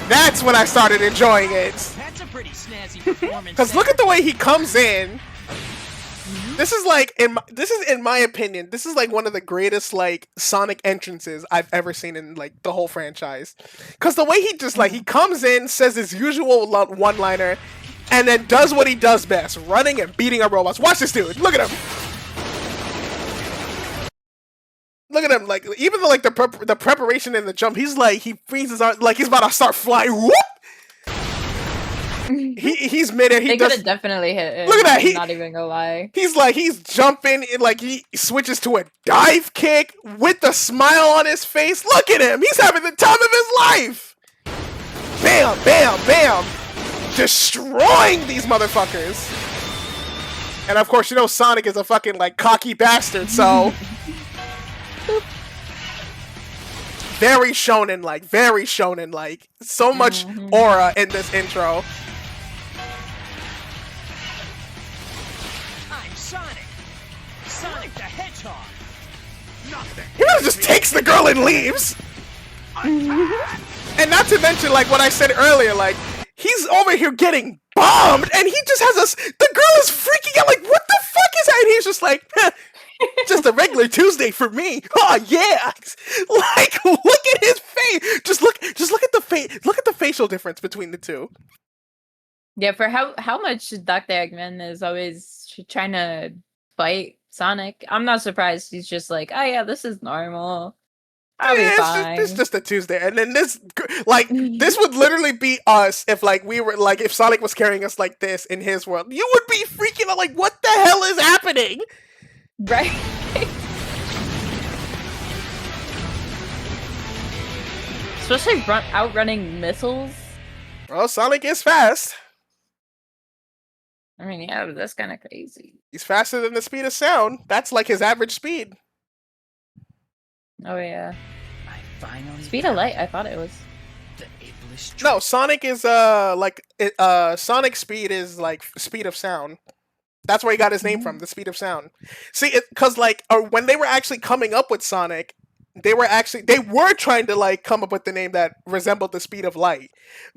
that's when I started enjoying it. That's a pretty snazzy performance. Because look at the way he comes in. This is like, in my opinion, this is like one of the greatest like Sonic entrances I've ever seen in like the whole franchise. Because the way he just like, he comes in, says his usual one-liner, and then does what he does best, running and beating up robots. Watch this dude. Look at him. Look at him. Like, even though like the preparation and the jump, he's like, he frees his arm like he's about to start flying. Whoop! He's midair. He They could does. have definitely hit it. Look at that, I'm not even gonna lie. He's jumping and like he switches to a dive kick with the smile on his face. Look at him. He's having the time of his life. Bam, bam, bam. Destroying these motherfuckers. And of course, you know Sonic is a fucking like cocky bastard, so very shonen like, very shonen like. So much aura in this intro. I'm Sonic. Sonic the Hedgehog. Not that He really just takes the girl and leaves. And not to mention, like what I said earlier, like he's over here getting bombed, and he just has us. The girl is freaking out, like, what the fuck is that? And he's just like, just a regular Tuesday for me. Oh yeah, like look at his face. Just look at the face. Look at the facial difference between the two. Yeah, for how much Dr. Eggman is always trying to fight Sonic, I'm not surprised he's just like, oh yeah, this is normal. I'll be fine. It's just a Tuesday, and then this would literally be us if like we were like if Sonic was carrying us like this in his world. You would be freaking out like, what the hell is happening? Right? Especially outrunning missiles. Well, Sonic is fast. I mean, yeah, but that's kind of crazy. He's faster than the speed of sound. That's like his average speed. Oh yeah, I finally speed of light. I thought it was. the Iblis No, Trigger. Sonic is Sonic speed is like speed of sound. That's where he got his name from, the speed of sound. See, because like when they were actually coming up with Sonic, they were trying to like come up with the name that resembled the speed of light,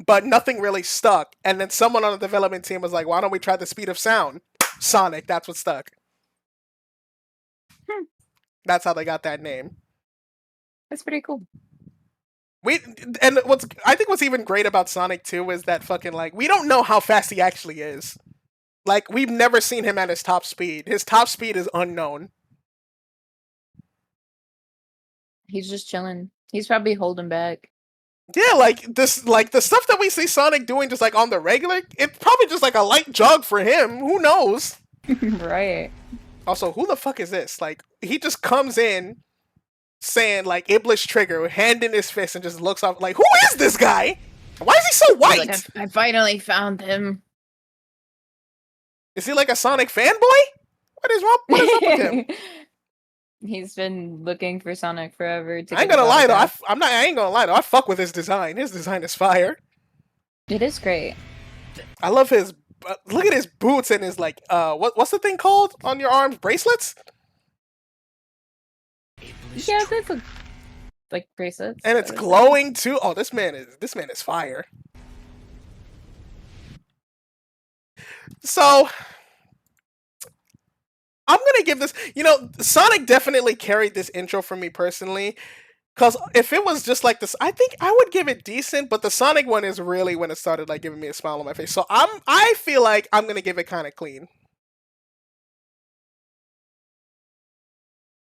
but nothing really stuck. And then someone on the development team was like, "Why don't we try the speed of sound?" Sonic. That's what stuck. That's how they got that name. That's pretty cool. What's even great about Sonic 2 is that fucking like we don't know how fast he actually is. Like we've never seen him at his top speed. His top speed is unknown. He's just chilling. He's probably holding back. Yeah, like the stuff that we see Sonic doing just like on the regular, it's probably just like a light jog for him. Who knows? Right. Also, who the fuck is this? Like he just comes in saying like Iblis Trigger, hand in his fist, and just looks off like, who is this guy? Why is he so He's white? like, I finally found him. Is he like a Sonic fanboy? What is wrong? What is up with him? He's been looking for Sonic forever. To I ain't get gonna his lie though. autograph. I ain't gonna lie though. I fuck with his design. His design is fire. It is great. I love his. Look at his boots and his like. What's the thing called on your arms? Bracelets. Yeah, they look like bracelets. And it's I would say. glowing too. Oh, this man is fire. So I'm gonna give this. You know, Sonic definitely carried this intro for me personally. Cause if it was just like this, I think I would give it decent. But the Sonic one is really when it started like giving me a smile on my face. So I feel like I'm gonna give it kind of clean.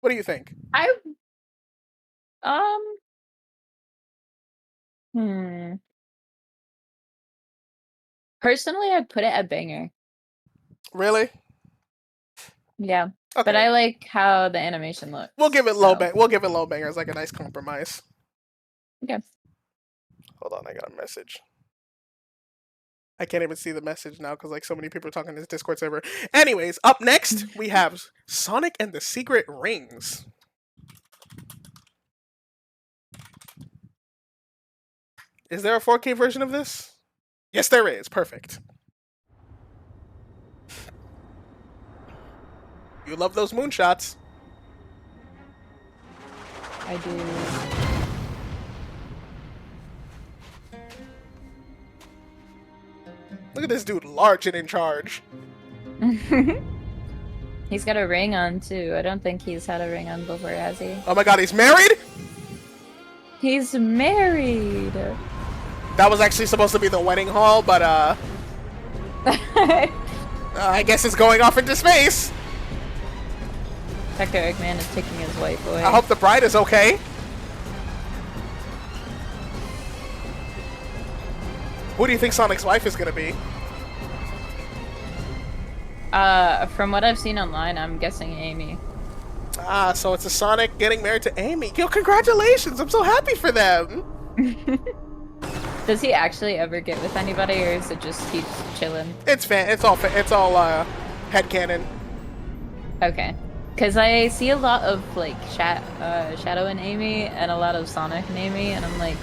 What do you think? Hmm. Personally, I'd put it at banger. Really? Yeah, Okay. but I like how the animation looks. We'll give it low so- bang. We'll give it low banger as like a nice compromise. Okay. Hold on, I got a message. I can't even see the message now because like so many people are talking in this Discord server. Anyways, up next we have Sonic and the Secret Rings. Is there a 4K version of this? Yes, there is. Perfect. You love those moonshots. I do. Look at this dude, large and in charge. He's got a ring on too. I don't think he's had a ring on before, has he? Oh my god, he's married? He's married. That was actually supposed to be the wedding hall, but I guess it's going off into space. Dr. Eggman is taking his wife away. I hope the bride is okay. Who do you think Sonic's wife is gonna be? From what I've seen online, I'm guessing Amy. Ah, so it's a Sonic getting married to Amy. Yo, congratulations! I'm so happy for them. Does he actually ever get with anybody, or is it just he's chilling? It's all headcanon. Okay. Because I see a lot of, like, Shadow and Amy, and a lot of Sonic and Amy, and I'm like,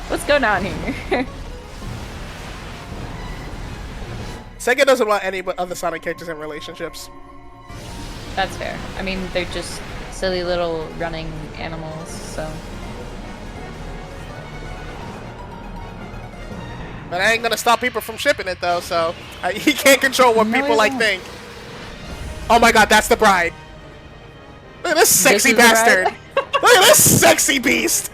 what's going on here? Sega doesn't want any but other Sonic characters in relationships. That's fair. I mean, they're just silly little running animals, so... But I ain't gonna stop people from shipping it though, so he can't control what No, people he like won't. think. Oh my god, that's the bride. Look at this sexy is the bride? bastard. Look at this sexy beast.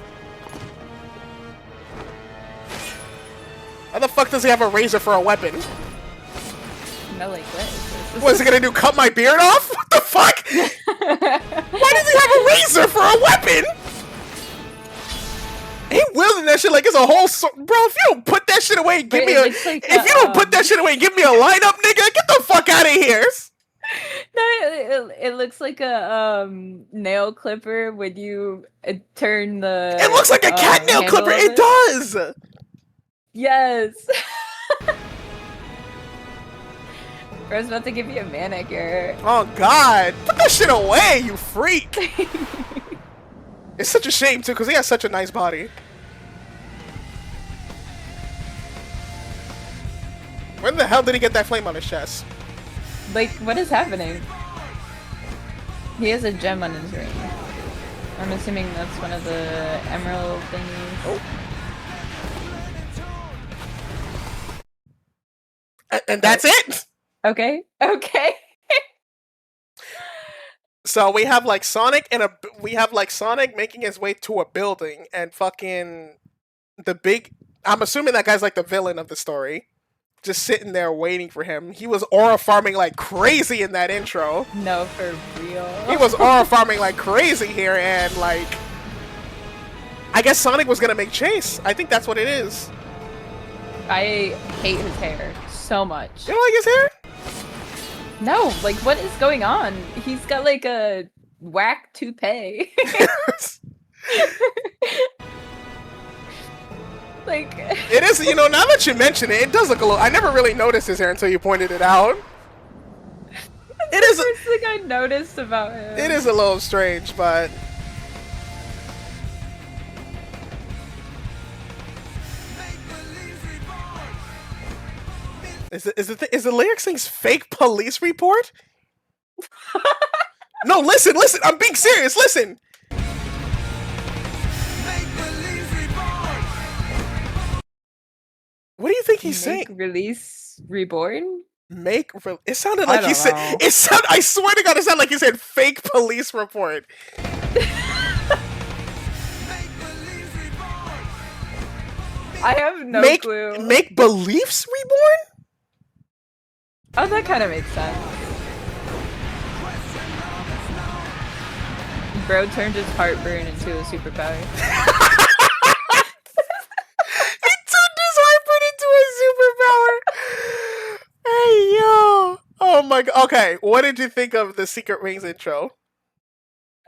How the fuck does he have a razor for a weapon? No, like, what is this? What is he gonna do? Cut my beard off? What the fuck? Why does he have a razor for a weapon? He wielding that shit like it's a whole bro. If you don't put that shit away, and give Wait, me it a. looks like If you don't put that shit away, and give me a lineup, nigga. Get the fuck out of here. No, it looks like a nail clipper when you turn the. It looks like a cat nail handle clipper. of It does. Yes. I was about to give you a manicure. Oh god, put that shit away, you freak. It's such a shame too, because he has such a nice body. Where the hell did he get that flame on his chest? Like, what is happening? He has a gem on his ring. I'm assuming that's one of the emerald thingies. Oh. And that's it. Okay. Okay. So we have like Sonic Sonic making his way to a building and fucking I'm assuming that guy's like the villain of the story. Just sitting there waiting for him. He was aura farming like crazy in that intro. No, for real. He was aura farming like crazy here and like I guess Sonic was gonna make Chase. I think that's what it is. I hate his hair so much. You don't like his hair? No, like, what is going on? He's got like a whack toupee. Like, It is, you know, now that you mention it, it does look a little. I never really noticed his hair until you pointed it out. It is. First thing I noticed about him. It is a little strange, but. Is the lyrics things fake police report? No, listen. I'm being serious. Listen. What do you think he's saying? Release reborn. It sounded like he said. know. It sound. I swear to God, it sounded like he said fake police report. I have no clue. Make beliefs reborn. Oh, that kind of makes sense. Bro turned his heartburn into a superpower. He turned his heartburn into a superpower. Hey yo! Oh my god. Okay, what did you think of the Secret Rings intro?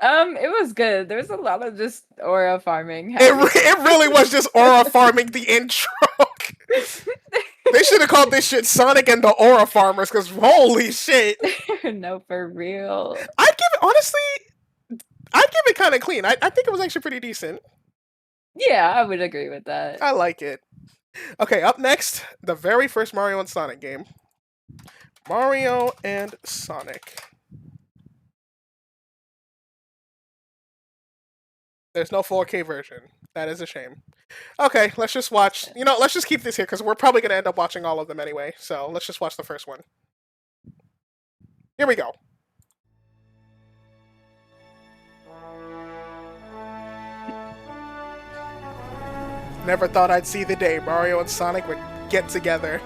It was good. There was a lot of just aura farming. It really was just aura farming the intro. They should have called this shit Sonic and the Aura Farmers, because holy shit. No, for real. I'd give it, honestly, I'd give it kind of clean. I think it was actually pretty decent. Yeah, I would agree with that. I like it. Okay, up next, the very first Mario and Sonic game. Mario and Sonic. There's no 4K version. That is a shame. Okay, let's just watch. You know, let's just keep this here because we're probably going to end up watching all of them anyway. So let's just watch the first one. Here we go. Never thought I'd see the day Mario and Sonic would get together.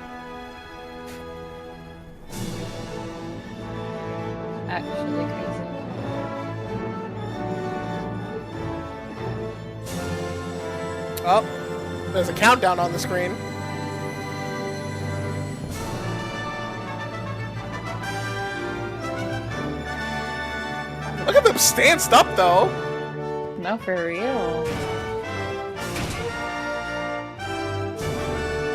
Actually crazy. Oh, there's a countdown on the screen. Look at them stanced up, though. No, for real.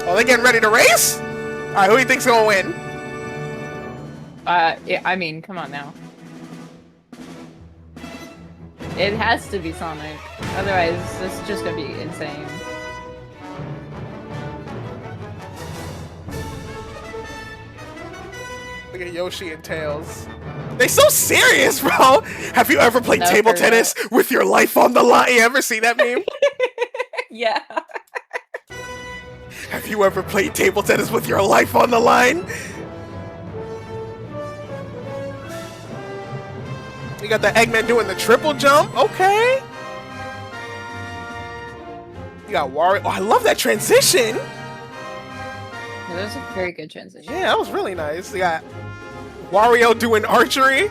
Oh, they getting ready to race? All right, who do you think's gonna win? Yeah, I mean, come on now. It has to be Sonic. Otherwise, this is just gonna be insane. Look at Yoshi and Tails. They so serious, bro. Have you ever played No, table for tennis with your life on the line? You ever see that meme? Yeah. Have you ever played table tennis with your life on the line? You got the Eggman doing the triple jump. Okay. You got Wario. Oh, I love that transition. That was a very good transition. Yeah, that was really nice. You got Wario doing archery.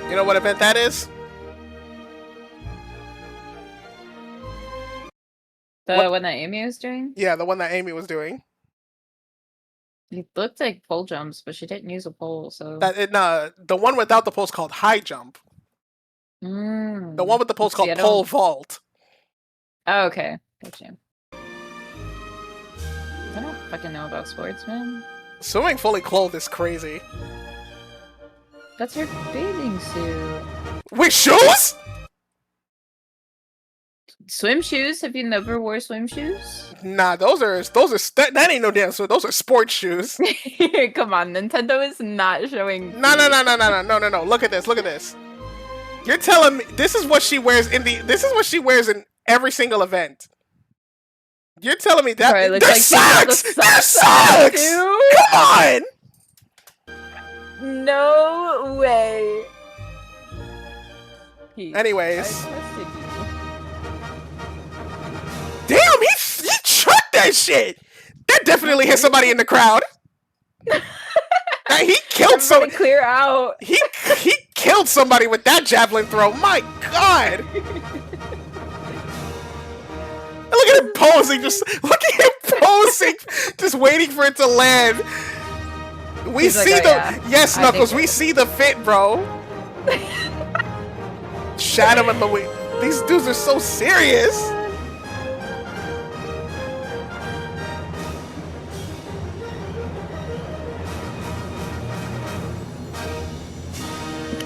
You know what event that is? The What- one that Amy was doing? Yeah, the one that Amy was doing. It looked like pole jumps, but she didn't use a pole, so... The one without the pole's called high jump. The one with the pole's called See, I pole don't- vault. Oh, okay. Gotcha. I don't fucking know about sports, man. Swimming fully clothed is crazy. That's her bathing suit. With shoes? Swim shoes? Have you never wore swim shoes? Nah, that ain't no damn swim. Those are sports shoes. Come on, Nintendo is not showing. No. Look at this. Look at this. You're telling me this is what she wears in every single event. You're telling me that Bro, it looks they're like she got the socks. They're socks on, socks. too. Come on. No way. Anyways. I trusted you. Damn, he chucked that shit. That definitely hit somebody in the crowd. He killed Everybody somebody. clear out. He killed somebody with that javelin throw. My God. Look at him posing. Just waiting for it to land. We He's like, see "Oh, the yeah, yes, I Knuckles. think We see the fit, bro. Shadow and Louis. These dudes are so serious.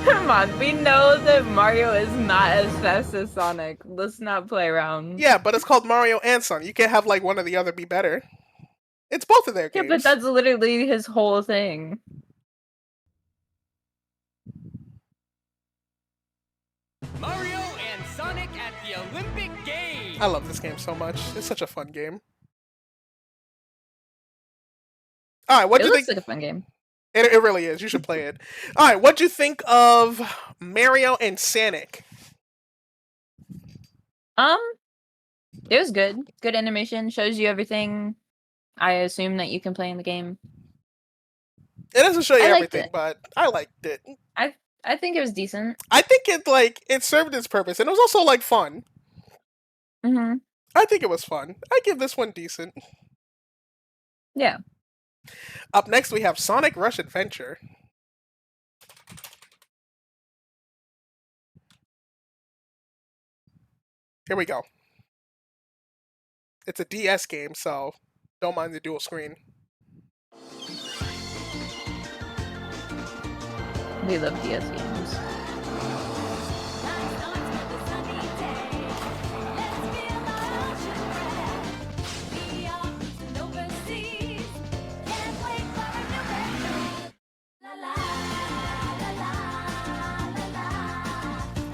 Come on, we know that Mario is not as fast as Sonic. Let's not play around. Yeah, but it's called Mario and Sonic. You can't have like one or the other be better. It's both of their Yeah, games. but that's literally his whole thing. Mario and Sonic at the Olympic Games. I love this game so much. It's such a fun game. All right, what It do you looks think? like a fun game. It really is. You should play it. All right, what do you think of Mario and Sonic? It was good. Good animation. Shows you everything. I assume that you can play in the game. It doesn't show you I liked everything, it. but I liked it. I think it was decent. I think it served its purpose, and it was also like fun. Mm-hmm. I think it was fun. I give this one decent. Yeah. Up next, we have Sonic Rush Adventure. Here we go. It's a DS game, so don't mind the dual screen. We love DS games.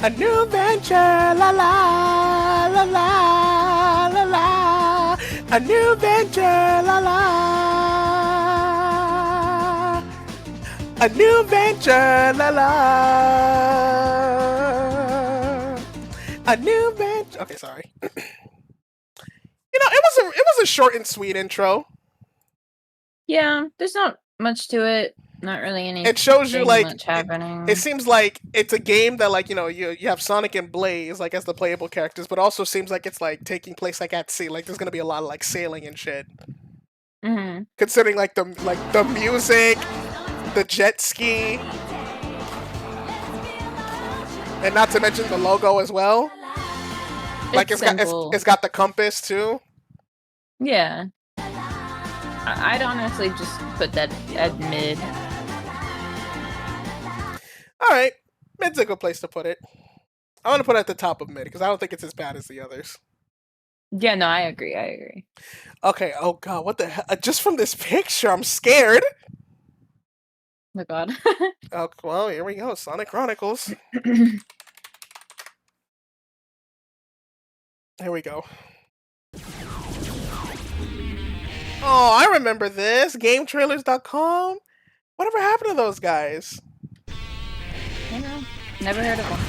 A new venture, la la la la la la. A new venture, la la. A new venture, la la. A new venture. Okay, sorry. It was a short and sweet intro. Yeah, there's not much to it. Not really anything. It shows you like much happening. it seems like it's a game that like you have Sonic and Blaze like as the playable characters, but also seems like it's like taking place like at sea. Like there's gonna be a lot of like sailing and shit. Mm-hmm. Considering like the music, the jet ski, and not to mention the logo as well. Like it's got the compass too. Yeah. I'd honestly just put that at mid. All right, mid's a good place to put it. I want to put it at the top of mid because I don't think it's as bad as the others. Yeah, no, I agree. Okay. Oh god, what the hell? Just from this picture, I'm scared. Oh god. Oh well, here we go. Sonic Chronicles. Here we go. Oh, I remember this. GameTrailers.com. Whatever happened to those guys? I know. Never heard of one.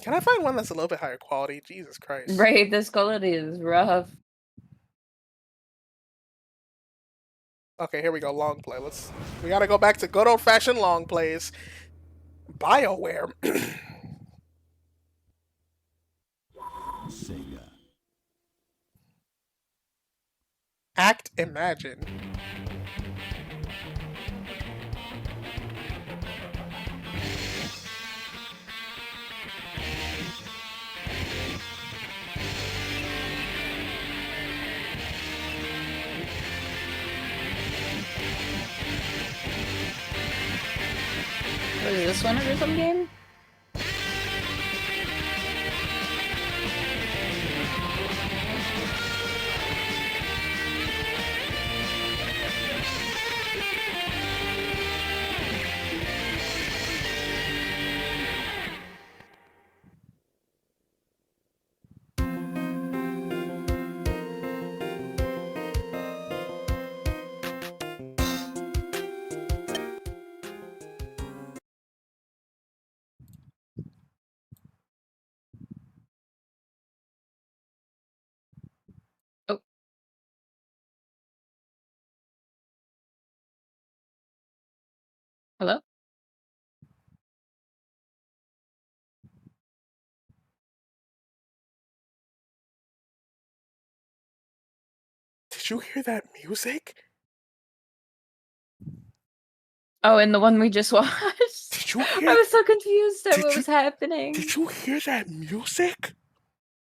Can I find one that's a little bit higher quality? Jesus Christ. Right, this quality is rough. Okay, here we go. Long play. We gotta go back to good old fashioned long plays. BioWare. Sega. Act Imagine. Was this one a rhythm game? Oh. Hello? Did you hear that music? Oh, and the one we just watched. Did you I hear? was so confused at Did what you- was happening. Did you hear that music?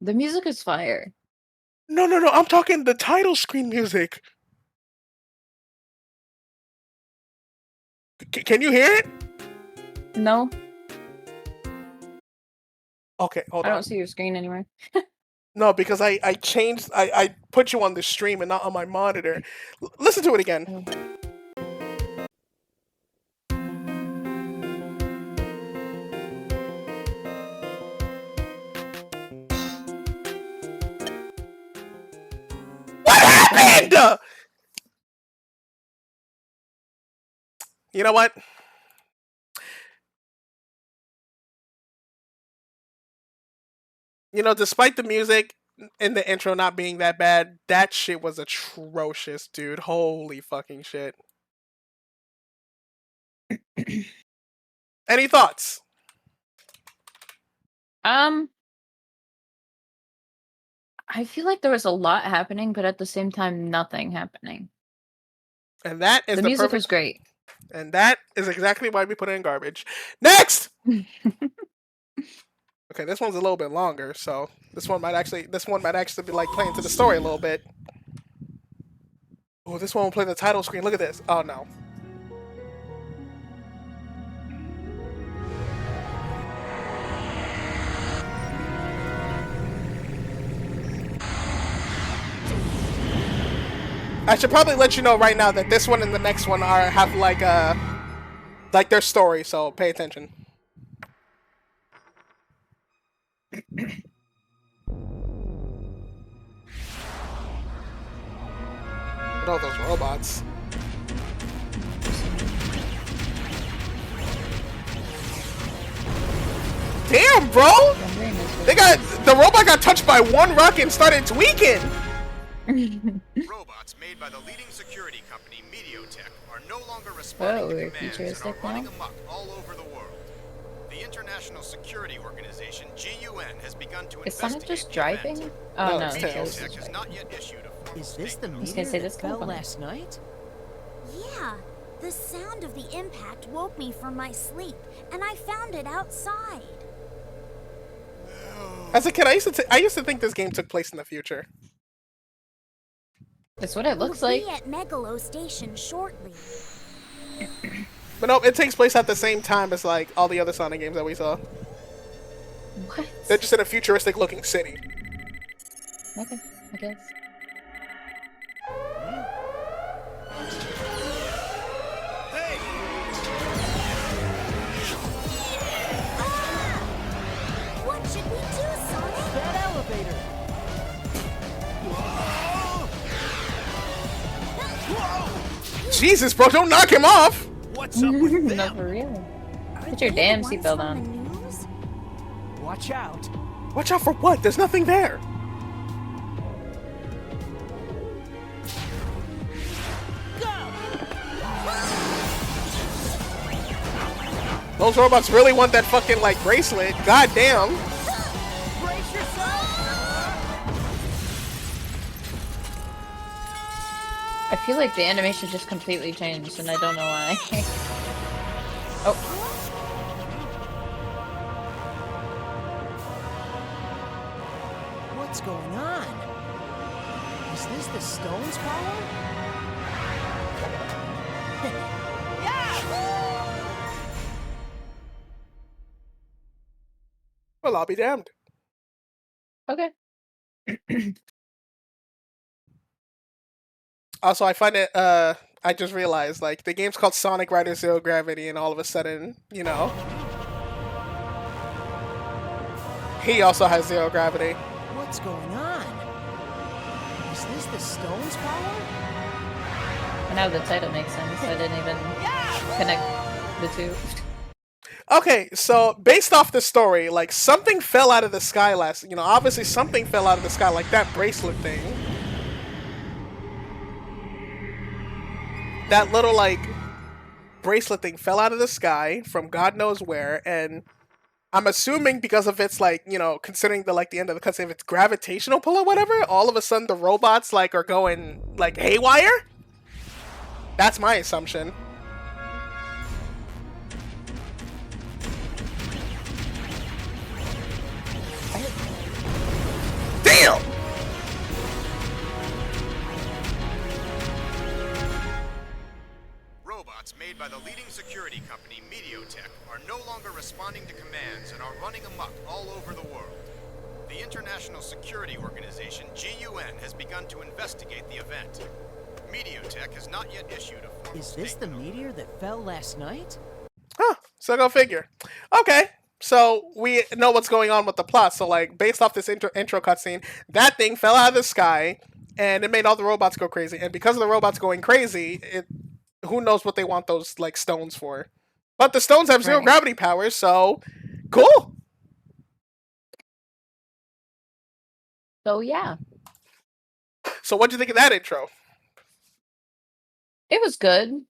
The music is fire. No, no, no. I'm talking the title screen music. Can you hear it? No, Okay, hold I on. don't see your screen anywhere. No, because I changed. I put you on the stream and not on my monitor. Listen to it again. Oh. What happened? You know what? You know, despite the music in the intro not being that bad, that shit was atrocious, dude. Holy fucking shit. Any thoughts? I feel like there was a lot happening, but at the same time, nothing happening. And that is The the music perfect. was great. And that is exactly why we put it in garbage. Next. Okay, this one's a little bit longer, so this one might actually be like playing to the story a little bit. Oh, this one will play the title screen. Look at this. Oh no. I should probably let you know right now that this one and the next one have like their story, so pay attention. Look at all those robots. Damn, bro! The robot got touched by one rock and started tweaking. Robots made by the leading security company Mediotech are no longer responding Whoa, to we're commands and are futuristic running now? amok all over the world. The International Security Organization GUN has begun to Is Sonic investigate just the driving? event. Oh No, no, it's it's Tails. Mediotech has not yet issued a formal Is this the statement. was meteor gonna say that this fell kinda funny. last night? Yeah, the sound of the impact woke me from my sleep, and I found it outside. As a kid, I used to think this game took place in the future. That's what it looks We'll like. be at Megalo Station shortly. But no, it takes place at the same time as like all the other Sonic games that we saw. What? They're just in a futuristic looking city. Okay, I guess. What should we do, Sonic? That elevator! Jesus, bro, don't knock him off! What's up with No, them? for real. Are Put your they damn the ones seatbelt from on. the news? Watch out! Watch out for what? There's nothing there. Those robots really want that fucking like bracelet. God damn. Brace yourself! I feel like the animation just completely changed, and I don't know why. Oh, What's going on? Is this the stone's power? Well, I'll be damned. okay. Also, I find it, I just realized, like, the game's called Sonic Riders Zero Gravity, and all of a sudden, you know, he also has zero gravity. What's going on? Is this the stone's power? Now the title makes sense. I didn't even connect the two. Okay, so based off the story, like, something fell out of the sky obviously something fell out of the sky, like that bracelet thing. That little, like, bracelet thing fell out of the sky from God knows where, and I'm assuming because of its, like, considering the end of the cutscene, if it's gravitational pull or whatever, all of a sudden the robots, like, are going, like, haywire? That's my assumption. by the leading security company, Mediotech, are no longer responding to commands and are running amok all over the world. The International Security Organization, GUN, has begun to investigate the event. Mediotech has not yet issued a formal Is this the statement on meteor that fell last night? Huh, so go figure. Okay, so we know what's going on with the plot. So, like, based off this intro cutscene, that thing fell out of the sky, and it made all the robots go crazy. And because of the robots going crazy, who knows what they want those, like, stones for. But the stones have zero Right. gravity powers, so cool. So yeah, So what'd you think of that intro? it was good.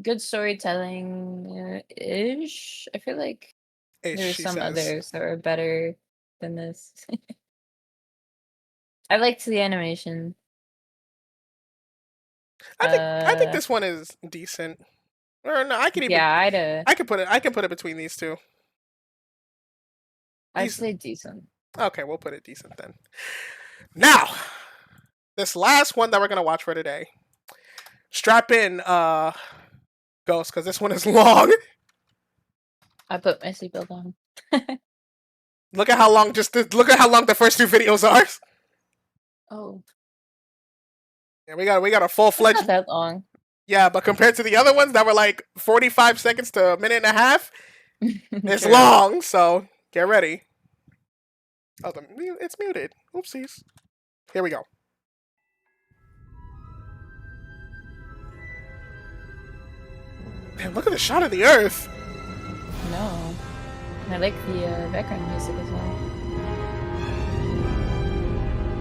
Good storytelling ish. I feel like Ish, there's she some says. others that were better than this. I liked the animation. I think this one is decent. Or no, I can even Yeah, I can put it between these two. I'd Decent. say decent. Okay, we'll put it decent then. Now, this last one that we're gonna watch for today. Strap in, Ghost, because this one is long. I put my seatbelt on. Look at how long the first two videos are. Oh, Yeah, we got a full it's fledged. not that long. Yeah, but compared to the other ones that were like 45 seconds to a minute and a half, it's True. long. So get ready. Oh, it's muted. Oopsies. Here we go. Man, look at the shot of the Earth. No, I like the background music as well.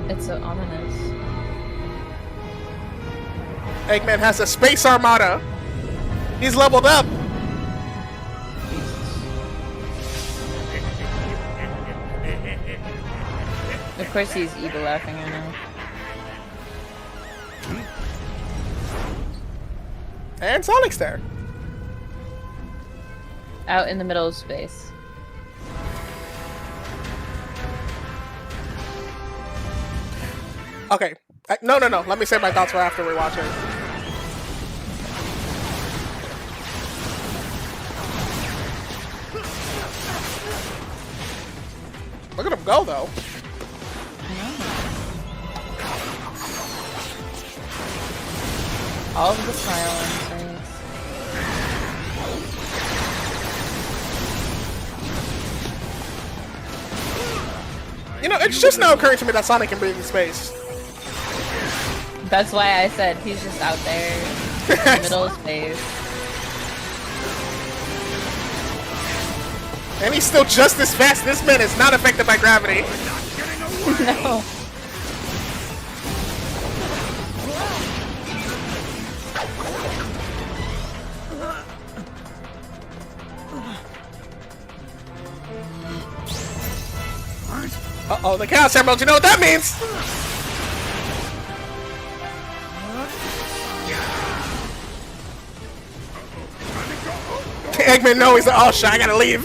It's so ominous. Eggman has a space armada. He's leveled up. Of course, he's evil laughing. I know. And Sonic's there. Out in the middle of space. Okay. No. Let me say my thoughts for after we watch it. Look at him go, though. All of the smile on his face. You know, it's just now occurring to me that Sonic can breathe in space. That's why I said he's just out there in the middle of space. And he's still just as fast. This man is not affected by gravity. No. Uh-oh, the Chaos Emeralds, you know what that means? Eggman, no, he's like, oh shit, I gotta leave.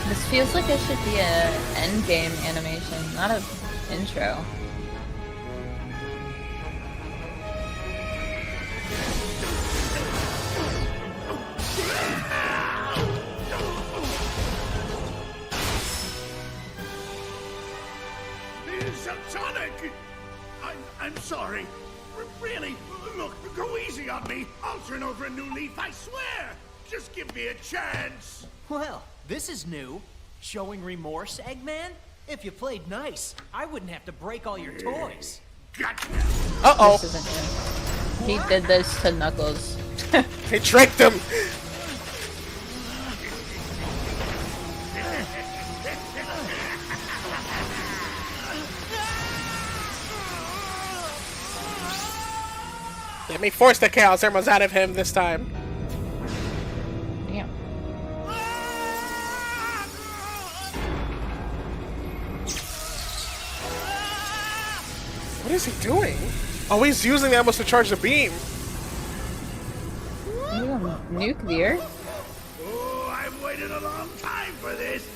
This feels like it should be a endgame animation, not a intro. Sonic! I'm sorry. Really, look, go easy on me. I'll turn over a new leaf, I swear. Just give me a chance. Well, this is new. Showing remorse, Eggman? If you played nice, I wouldn't have to break all your toys. Gotcha. Uh-oh, This isn't him. He did this to Knuckles. he tricked him. Let me force the Chaos Emeralds out of him this time. Yeah. What is he doing? Oh, he's using that almost to charge the beam. Ooh, nuclear. Oh, I've waited a long time for this.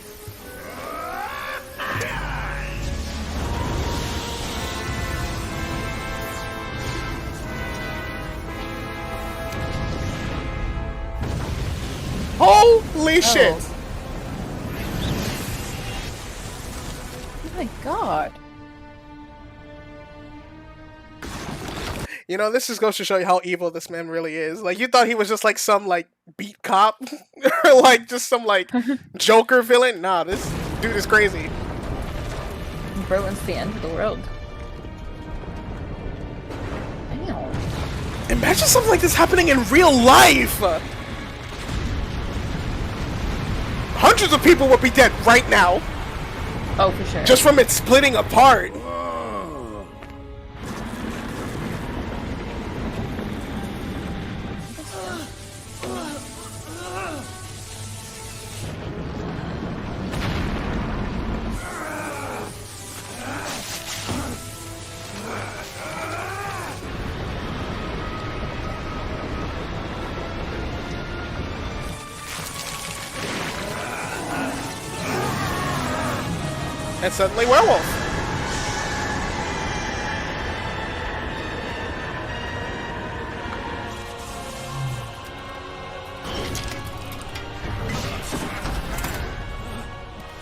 Holy shit! Oh my god. You know, this just goes to show you how evil this man really is. Like, you thought he was just like some like beat cop or like just some like Joker villain. Nah, this dude is crazy. Bro, it's the end of the world. Damn. Imagine something like this happening in real life. Hundreds of people would be dead right now Oh, for sure. just from it splitting apart. And suddenly werewolf.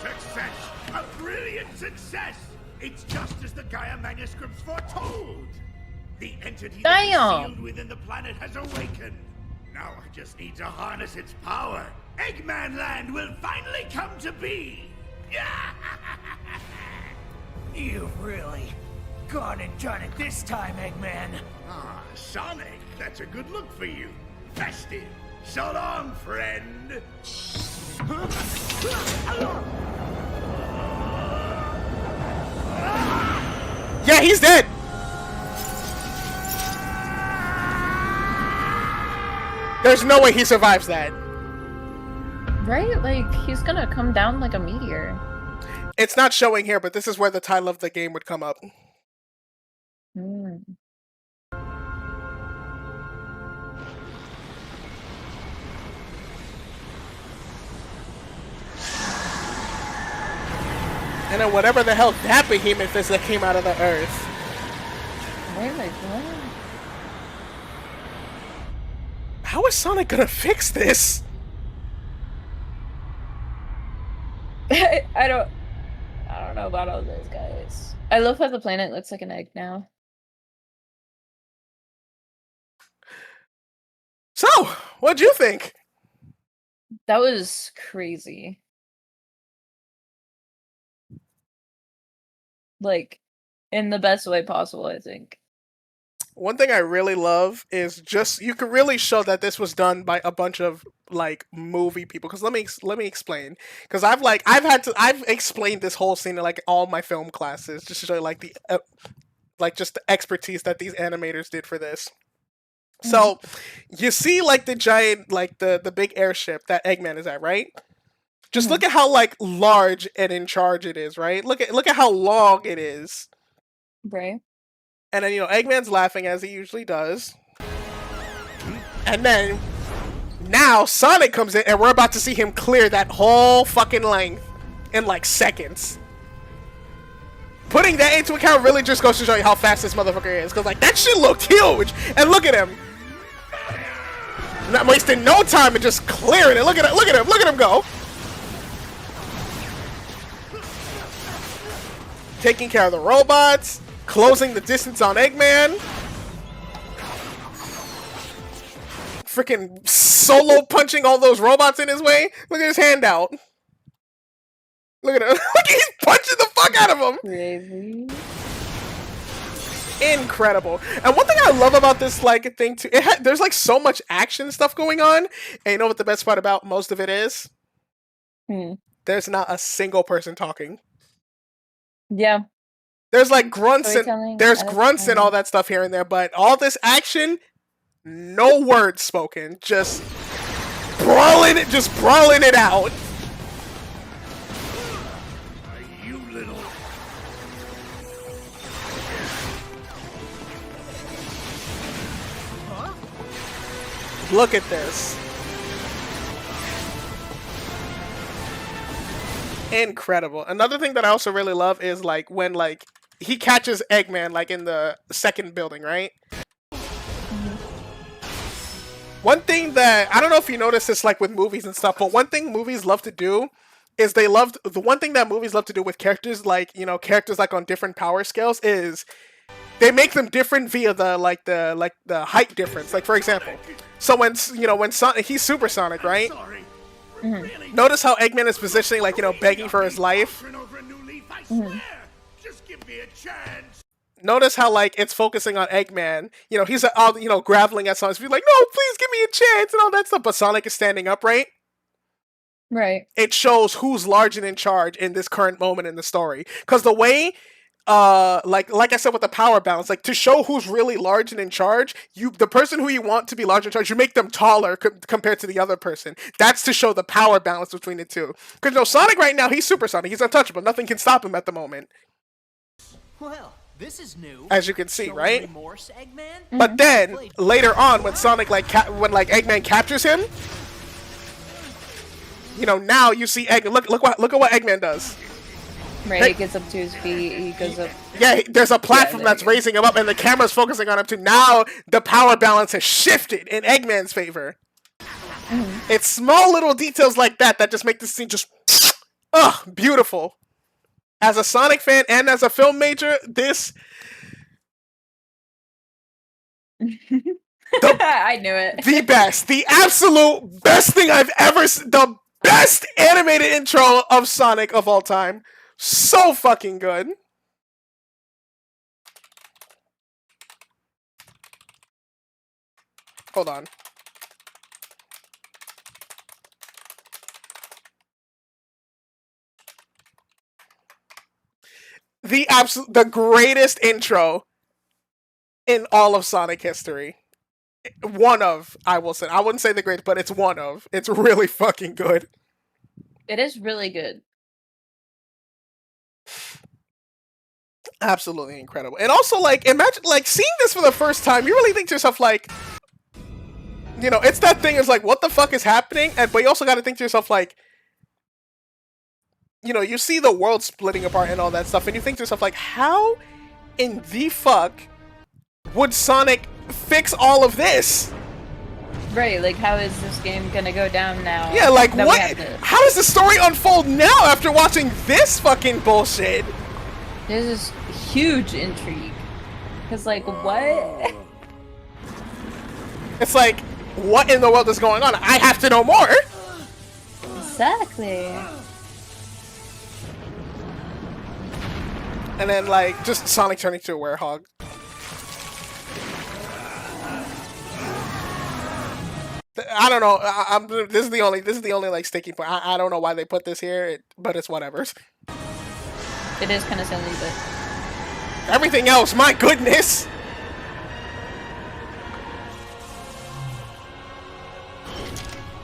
Success! A brilliant success! It's just as the Gaia manuscripts foretold! The entity that is Damn. sealed within the planet has awakened. Now I just need to harness its power. Eggman Land will finally come to be! You've really gone and done it this time, Eggman. Ah, Sonic, that's a good look for you. Festive. So long, friend. Yeah, he's dead. There's no way he survives that. Right? Like, he's gonna come down like a meteor. It's not showing here, but this is where the title of the game would come up. Hmm. And then whatever the hell that behemoth is that came out of the earth. Right, like, what? How is Sonic gonna fix this? I don't know about all those guys. I love how the planet looks like an egg now. So, what'd you think? That was crazy. Like, in the best way possible, I think. One thing I really love is just you can really show that this was done by a bunch of like movie people. Because let me explain. Because I've explained this whole scene in like all my film classes just to show you like the just the expertise that these animators did for this. So you see like the giant like the big airship that Eggman is at, right? Just look at how like large and in charge it is, right? Look at how long it is. Right? And then, Eggman's laughing as he usually does. And then, now Sonic comes in and we're about to see him clear that whole fucking length in like seconds. Putting that into account really just goes to show you how fast this motherfucker is. Because like, that shit looked huge. And look at him. Not wasting no time and just clearing it. Look at him go. Taking care of the robots. Closing the distance on Eggman. Freaking solo punching all those robots in his way. Look at his hand out. Look at him. Look, he's punching the fuck out of him. Crazy. Incredible. And one thing I love about this like thing too, there's like so much action stuff going on. And you know what the best part about most of it is? There's not a single person talking. Yeah. There's like grunts Storytelling, and grunts and all that stuff here and there, but all this action, no words spoken, just brawling it out. You little... Look at this. Incredible. Another thing that I also really love is like when like he catches Eggman like in the second building, right? One thing that I don't know if you notice this like with movies and stuff, but one thing movies love to do is the one thing that movies love to do with characters like, you know, characters like on different power scales is they make them different via the height difference. Like for example, so when Sonic, he's supersonic, right? Sorry. Mhm. Really? Notice how Eggman is positioning, like, you know, begging for his life. I'll turn over a new leaf, I swear. Just give me a chance. Notice how, like, it's focusing on Eggman. You know, he's out, you know, graveling at Sonic's feet, like, no, please give me a chance and all that stuff. But Sonic is standing upright. Right. It shows who's large and in charge in this current moment in the story. Because the way, like I said with the power balance, like to show who's really large and in charge, the person who you want to be large in charge, you make them taller compared to the other person. That's to show the power balance between the two. Because, you know, Sonic right now, he's supersonic. He's untouchable. Nothing can stop him at the moment. Well, this is new. As you can see, Showing right? remorse, Eggman? But then later on, when Sonic when Eggman captures him, you know, now you see Eggman. Look at what Eggman does. Right, he gets up to his feet, he goes up. Yeah, there's a platform there that's you go. raising him up, and the camera's focusing on him too. Now the power balance has shifted in Eggman's favor. It's small little details like that that just make this scene just, beautiful. As a Sonic fan and as a film major, this I knew it. the absolute best thing I've ever the best animated intro of Sonic of all time. So fucking good. Hold on. The greatest intro in all of Sonic history. One of, I will say. I wouldn't say the greatest, but it's one of. It's really fucking good. It is really good. Absolutely incredible. And also, like, imagine, like, seeing this for the first time, you really think to yourself, like, you know, it's that thing, it's like, what the fuck is happening? But you also gotta think to yourself, like, you know, you see the world splitting apart and all that stuff, and you think to yourself, like, how in the fuck would Sonic fix all of this? Right, like how is this game gonna go down now? Yeah, like, that we what? have this? How does the story unfold now after watching this fucking bullshit? There's this huge intrigue. Cause like, what? It's like, what in the world is going on? I have to know more! Exactly. And then, like, just Sonic turning into a werehog. I don't know. This is the only like sticking point. I don't know why they put this here, but it's whatever. It is kind of silly, but Everything else, my goodness.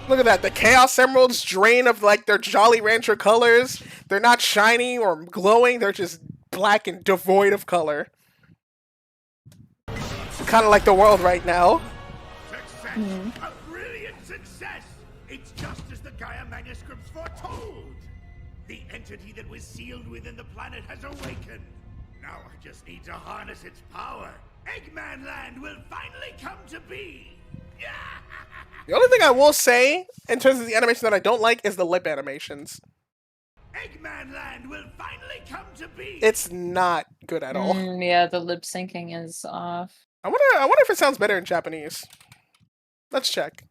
Look at that. The Chaos Emeralds drain of like their Jolly Rancher colors. They're not shiny or glowing. They're just black and devoid of color. Kind of like the world right now. Success! A brilliant success! It's just as the Gaia manuscripts foretold! The entity that was sealed within the planet has awakened. Now I just need to harness its power. Eggman Land will finally come to be! The only thing I will say, in terms of the animation that I don't like, is the lip animations. Eggman Land will finally come to be! It's not good at all. yeah, the lip syncing is off. I wonder if it sounds better in Japanese. Let's check.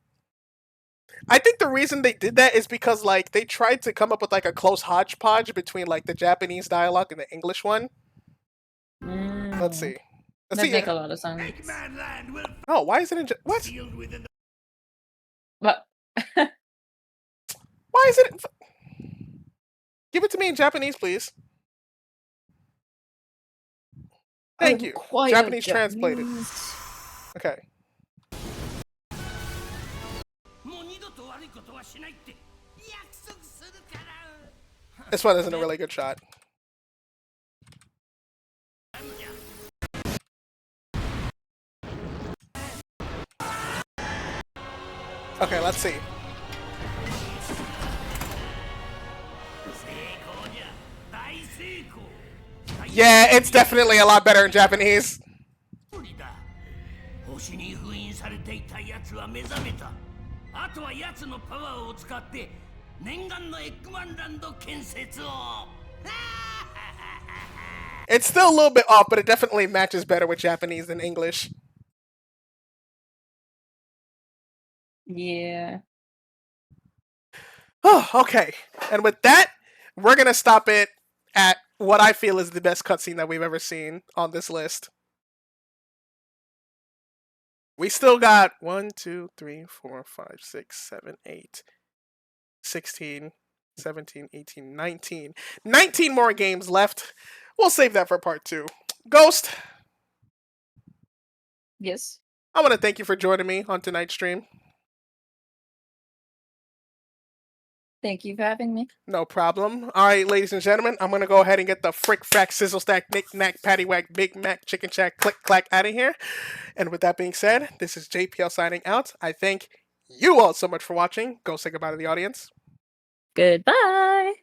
I think the reason they did that is because like they tried to come up with like a close hodgepodge between like the Japanese dialogue and the English one. Let's see. Let's That see. make a lot of sense. Eggman Land will Oh, why is it in what? sealed within the But Why is it? Give it to me in Japanese, please. Thank you. Japanese translated. Okay. This one isn't a really good shot. Okay, let's see. Yeah, it's definitely a lot better in Japanese. 星に封印されていた奴は目覚めた。あとは奴のパワーを使って念願のエッグマンランド建設を。It's still a little bit off, but it definitely matches better with Japanese than English. Yeah. Oh, okay. And with that, we're going to stop it at what I feel is the best cutscene that we've ever seen on this list. We still got 1, 2, 3, 4, 5, 6, 7, 8, 16, 17, 18, 19. 19 more games left. We'll save that for part 2. Ghost, Yes. I want to thank you for joining me on tonight's stream. Thank you for having me. No problem. All right, ladies and gentlemen, I'm going to go ahead and get the frick, frack, sizzle stack, knick, knack, paddywhack, Big Mac, chicken shack, click, clack out of here. And with that being said, this is JPL signing out. I thank you all so much for watching. Go say goodbye to the audience. Goodbye.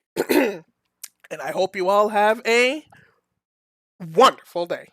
And I hope you all have a wonderful day.